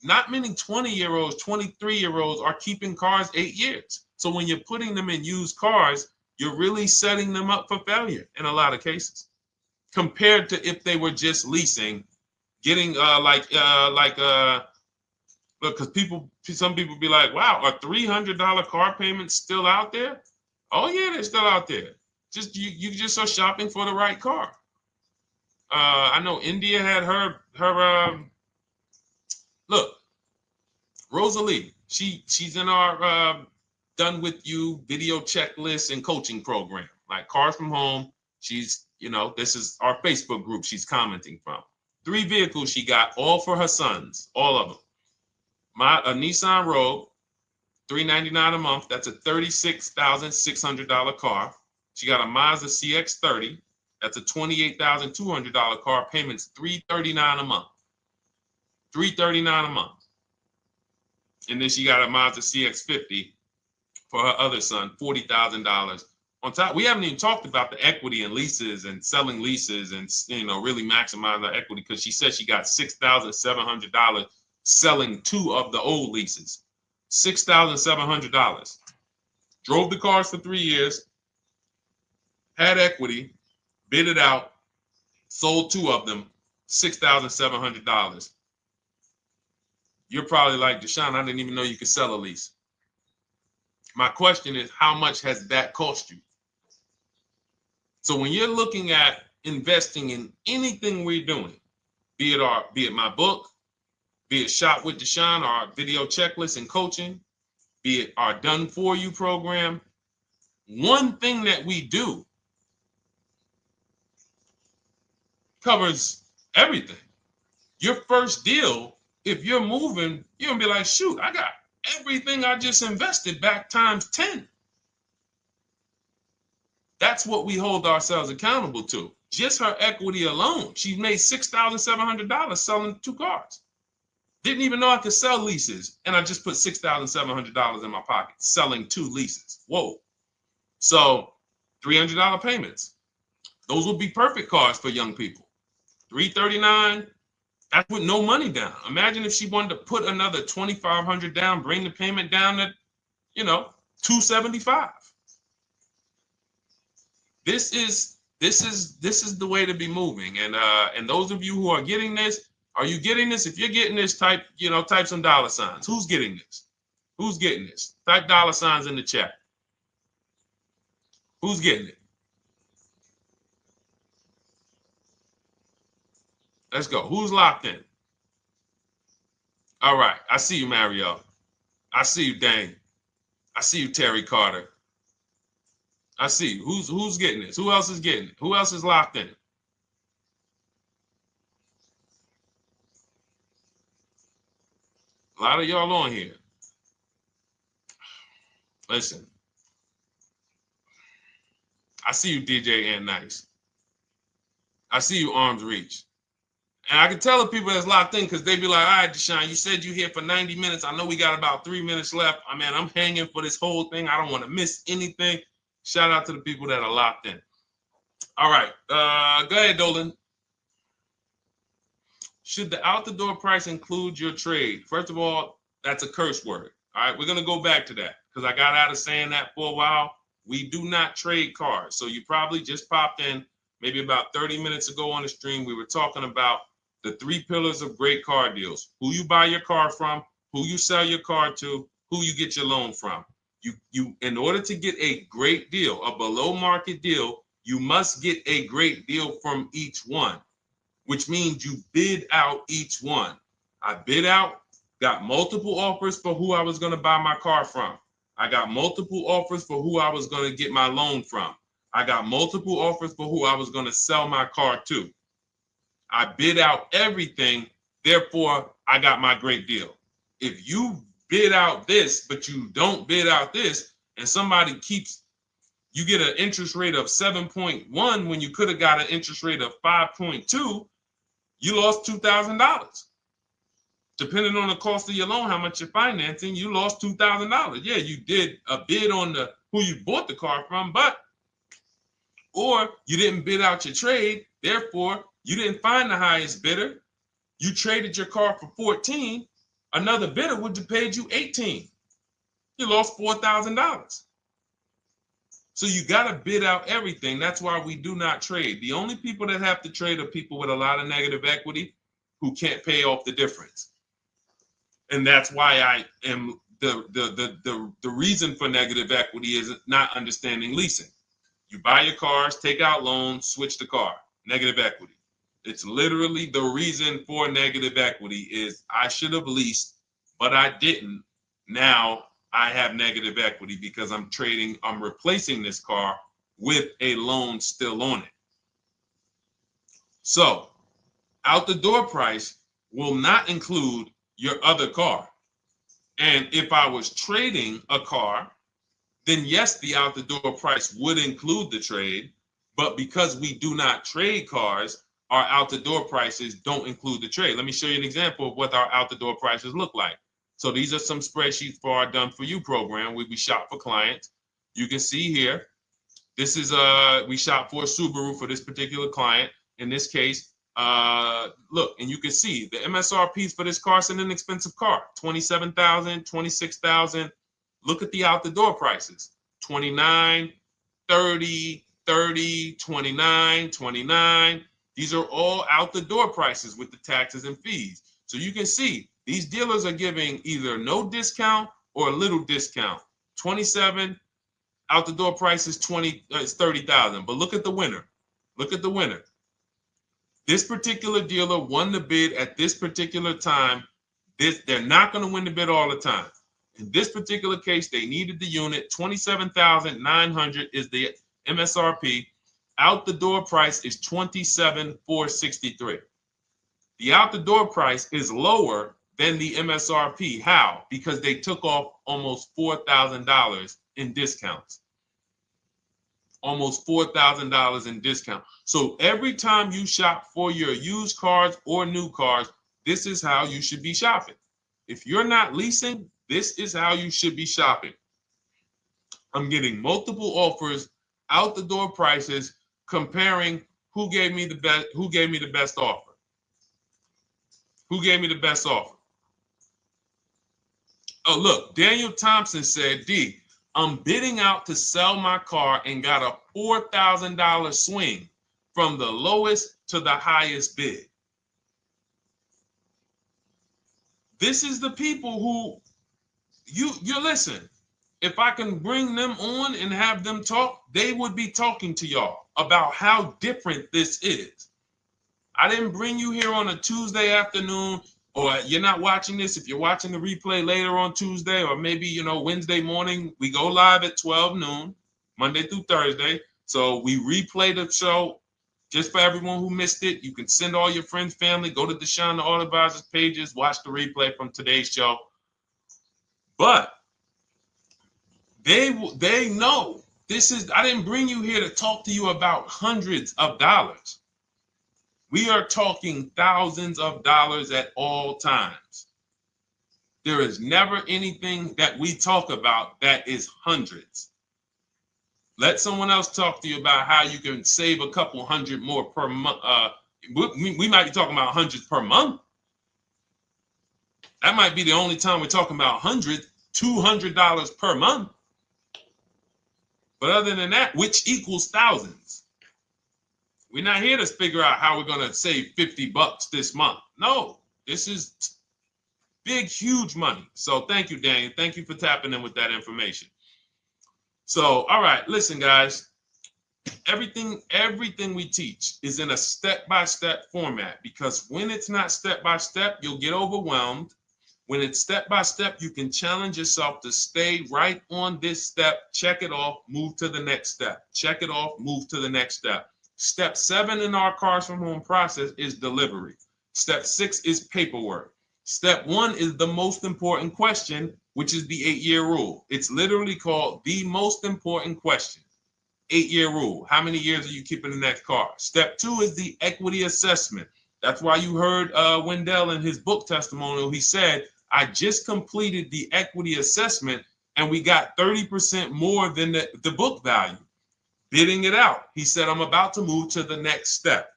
Not many 20-year-olds, 23-year-olds are keeping cars 8 years. So when you're putting them in used cars, you're really setting them up for failure in a lot of cases, compared to if they were just leasing, getting look, because some people be like, wow, are $300 car payments still out there? Oh yeah, they're still out there. Just you just are shopping for the right car. I know India had her look, Rosalie, she's in our Done With You video checklist and coaching program, like Cars from Home. She's, you know, this is our Facebook group she's commenting from. 3 vehicles she got, all for her sons, all of them. A Nissan Rogue, $399 a month. That's a $36,600 car. She got a Mazda CX-30. That's a $28,200 car. Payments $339 a month. $339 a month. And then she got a Mazda CX-50 for her other son, $40,000. On top, we haven't even talked about the equity and leases and selling leases and, you know, really maximize her equity, because she said she got $6,700 selling 2 of the old leases. $6,700. Drove the cars for 3 years, had equity, bid it out, sold 2 of them, $6,700. You're probably like, Deshone, I didn't even know you could sell a lease. My question is, how much has that cost you? So when you're looking at investing in anything we're doing, be it my book, be it Shop with Deshone, our video checklist and coaching, be it our Done For You program. One thing that we do covers everything. Your first deal, if you're moving, you're gonna be like, shoot, I got everything I just invested back times 10. That's what we hold ourselves accountable to. Just her equity alone, she made $6,700 selling 2 cars. Didn't even know I could sell leases, and I just put $6,700 in my pocket selling 2 leases. Whoa. So $300 payments. Those would be perfect cars for young people. $339, that's with no money down. Imagine if she wanted to put another $2,500 down, bring the payment down to, $275. This is the way to be moving. And those of you who are getting this, are you getting this? If you're getting this, type some dollar signs. Who's getting this? Who's getting this? Type dollar signs in the chat. Who's getting it? Let's go. Who's locked in? All right. I see you, Mario. I see you, Dane. I see you, Terry Carter. I see you. Who's getting this? Who else is getting it? Who else is locked in? A lot of y'all on here. Listen. I see you, DJ and Nice. I see you, Arms Reach. And I can tell the people that's locked in because they be like, all right, Deshone, you said you're here for 90 minutes. I know we got about 3 minutes left. I mean, I'm hanging for this whole thing. I don't want to miss anything. Shout out to the people that are locked in. All right. Go ahead, Dolan. Should the out-the-door price include your trade? First of all, that's a curse word. All right, we're going to go back to that because I got out of saying that for a while. We do not trade cars. So you probably just popped in maybe about 30 minutes ago on the stream. We were talking about the 3 pillars of great car deals: who you buy your car from, who you sell your car to, who you get your loan from. You in order to get a great deal, a below market deal, you must get a great deal from each one, which means you bid out each one. I bid out, got multiple offers for who I was going to buy my car from. I got multiple offers for who I was going to get my loan from. I got multiple offers for who I was going to sell my car to. I bid out everything, therefore I got my great deal. If you bid out this, but you don't bid out this, and somebody you get an interest rate of 7.1 when you could have got an interest rate of 5.2, you lost $2,000. Depending on the cost of your loan, how much you're financing, you lost $2,000. Yeah, you did a bid on who you bought the car from, or you didn't bid out your trade, therefore you didn't find the highest bidder. You traded your car for 14. Another bidder would have paid you 18. You lost $4,000. So you got to bid out everything. That's why we do not trade. The only people that have to trade are people with a lot of negative equity who can't pay off the difference. And that's why I am the reason for negative equity is not understanding leasing. You buy your cars, take out loans, switch the car. Negative equity. It's literally the reason for negative equity is I should have leased, but I didn't. Now I have negative equity because I'm replacing this car with a loan still on it. So out the door price will not include your other car. And if I was trading a car, then yes, the out the door price would include the trade. But because we do not trade cars, our out the door prices don't include the trade. Let me show you an example of what our out the door prices look like. So these are some spreadsheets for our Done For You program where we shop for clients. You can see here, this is we shop for a Subaru for this particular client. In this case, look, and you can see the MSRPs for this car is an inexpensive car, $27,000, $26,000. Look at the out the door prices, 29, 30, 30, 29, 29. These are all out the door prices with the taxes and fees. So you can see these dealers are giving either no discount or a little discount. 27 out the door price is 30,000. But look at the winner. Look at the winner. This particular dealer won the bid at this particular time They're not going to win the bid all the time. In this particular case, they needed the unit. $27,900 is the MSRP. Out the door price is $27,463. The out the door price is lower than the MSRP. How? Because they took off almost $4,000 in discounts. Almost $4,000 in discount. So every time you shop for your used cars or new cars, this is how you should be shopping. If you're not leasing, this is how you should be shopping. I'm getting multiple offers, out the door prices, comparing who gave me the best offer. Who gave me the best offer? Oh, look, Daniel Thompson said, D, I'm bidding out to sell my car and got a $4,000 swing from the lowest to the highest bid. This is the people who you listen. If I can bring them on and have them talk, they would be talking to y'all about how different this is. I didn't bring you here on a Tuesday afternoon, or you're not watching this. If you're watching the replay later on Tuesday, or maybe, Wednesday morning, we go live at 12 noon, Monday through Thursday. So we replay the show just for everyone who missed it. You can send all your friends, family, go to Deshone the Auto Advisor's pages, watch the replay from today's show. But they know this is, I didn't bring you here to talk to you about hundreds of dollars. We are talking thousands of dollars at all times. There is never anything that we talk about that is hundreds. Let someone else talk to you about how you can save a couple hundred more per month. We might be talking about hundreds per month. That might be the only time we're talking about hundreds, $200 per month. But other than that, which equals thousands. We're not here to figure out how we're going to save $50 this month. No, this is big, huge money. So thank you, Daniel. Thank you for tapping in with that information. So, all right, listen, guys. Everything we teach is in a step-by-step format, because when it's not step-by-step, you'll get overwhelmed. When it's step-by-step, you can challenge yourself to stay right on this step, check it off, move to the next step. Check it off, move to the next step. Step 7 in our Cars from Home process is delivery. Step 6 is paperwork. Step 1 is the most important question, which is the 8-year rule. It's literally called the most important question. 8-year rule. How many years are you keeping the next car? Step 2 is the equity assessment. That's why you heard Wendell in his book testimonial. He said, I just completed the equity assessment and we got 30% more than the book value. Bidding it out. He said, I'm about to move to the next step.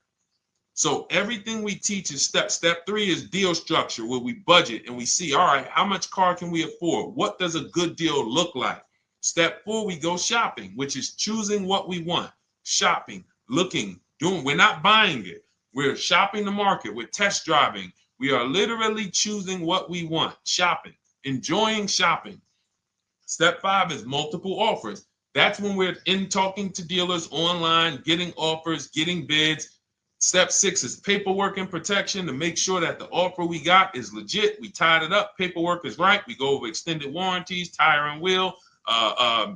So everything we teach is step. Step 3 is deal structure, where we budget and we see, all right, how much car can we afford? What does a good deal look like? Step 4, we go shopping, which is choosing what we want. Shopping, looking, doing. We're not buying it. We're shopping the market. We're test driving. We are literally choosing what we want. Shopping, enjoying shopping. Step 5 is multiple offers. That's when we're in talking to dealers online, getting offers, getting bids. Step 6 is paperwork and protection, to make sure that the offer we got is legit. We tied it up. Paperwork is right. We go over extended warranties, tire and wheel,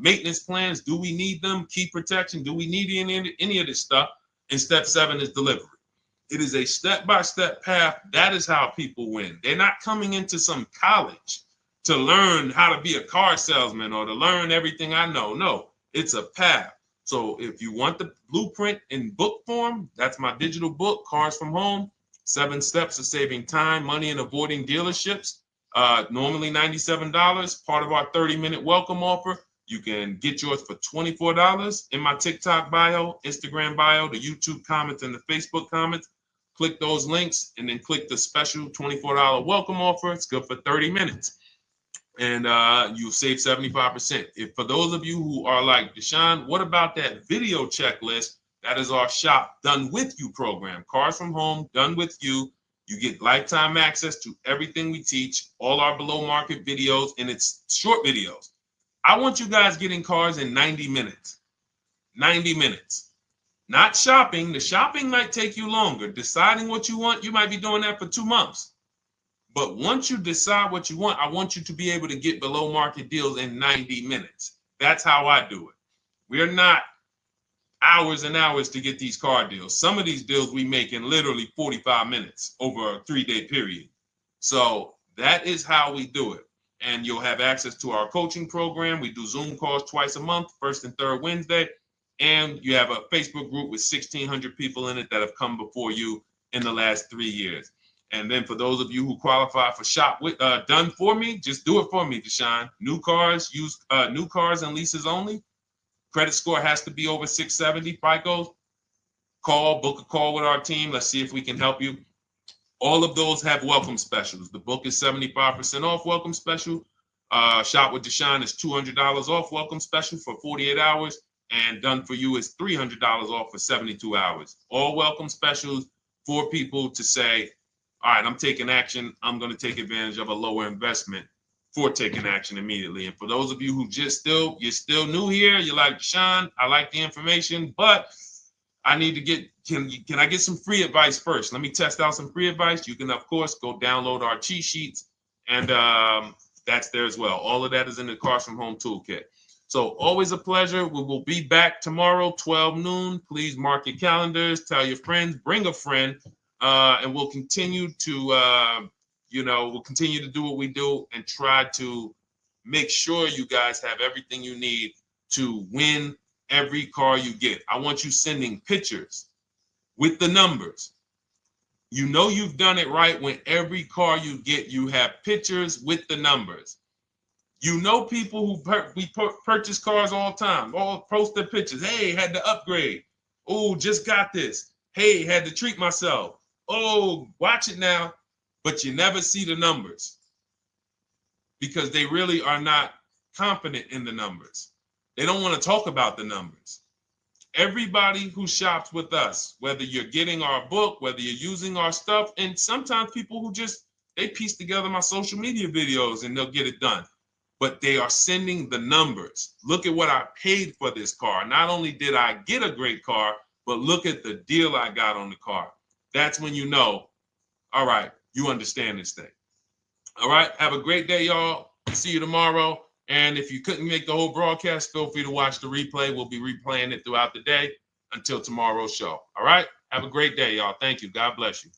maintenance plans. Do we need them? Key protection. Do we need any of this stuff? And step 7 is delivery. It is a step-by-step path. That is how people win. They're not coming into some college to learn how to be a car salesman or to learn everything I know. No, it's a path. So if you want the blueprint in book form, that's my digital book, Cars from Home, 7 Steps of Saving Time, Money, and Avoiding Dealerships. Normally $97, part of our 30-minute welcome offer. You can get yours for $24 in my TikTok bio, Instagram bio, the YouTube comments, and the Facebook comments. Click those links and then click the special $24 welcome offer. It's good for 30 minutes. And you'll save 75%. If for those of you who are like, Deshone, what about that video checklist? That is our Shop Done With You program. Cars from Home, Done With You. You get lifetime access to everything we teach, all our below market videos, and it's short videos. I want you guys getting cars in 90 minutes. 90 minutes. Not shopping. The shopping might take you longer. Deciding what you want, you might be doing that for 2 months. But once you decide what you want, I want you to be able to get below market deals in 90 minutes. That's how I do it. We're not hours and hours to get these car deals. Some of these deals we make in literally 45 minutes over a 3-day period. So that is how we do it. And you'll have access to our coaching program. We do Zoom calls twice a month, first and third Wednesday. And you have a Facebook group with 1,600 people in it that have come before you in the last 3 years. And then for those of you who qualify for shop with done for me, just do it for me, Deshone. New cars, new cars and leases only. Credit score has to be over 670 FICO. Book a call with our team. Let's see if we can help you. All of those have welcome specials. The book is 75% off welcome special. Shop with Deshone is $200 off welcome special for 48 hours. And done for you is $300 off for 72 hours. All welcome specials for people to say, all right, I'm taking action. I'm going to take advantage of a lower investment for taking action immediately. And for those of you who you're still new here, you're like, Deshone, I like the information, but I need to get, can I get some free advice first? Let me test out some free advice. You can, of course, go download our cheat sheets, and that's there as well. All of that is in the Cars from Home Toolkit. So always a pleasure. We will be back tomorrow, 12 noon. Please mark your calendars, tell your friends, bring a friend, and we'll continue to, we'll continue to do what we do and try to make sure you guys have everything you need to win every car you get. I want you sending pictures with the numbers. You know you've done it right when every car you get, you have pictures with the numbers. You know people who purchase cars all the time, all post their pictures. Hey, had to upgrade. Oh, just got this. Hey, had to treat myself. Oh, watch it now. But you never see the numbers because they really are not confident in the numbers. They don't want to talk about the numbers. Everybody who shops with us, whether you're getting our book, whether you're using our stuff, and sometimes people who they piece together my social media videos and they'll get it done. But they are sending the numbers. Look at what I paid for this car. Not only did I get a great car, but look at the deal I got on the car. That's when you know, all right, you understand this thing. All right, have a great day, y'all. See you tomorrow. And if you couldn't make the whole broadcast, feel free to watch the replay. We'll be replaying it throughout the day until tomorrow's show. All right, have a great day, y'all. Thank you. God bless you.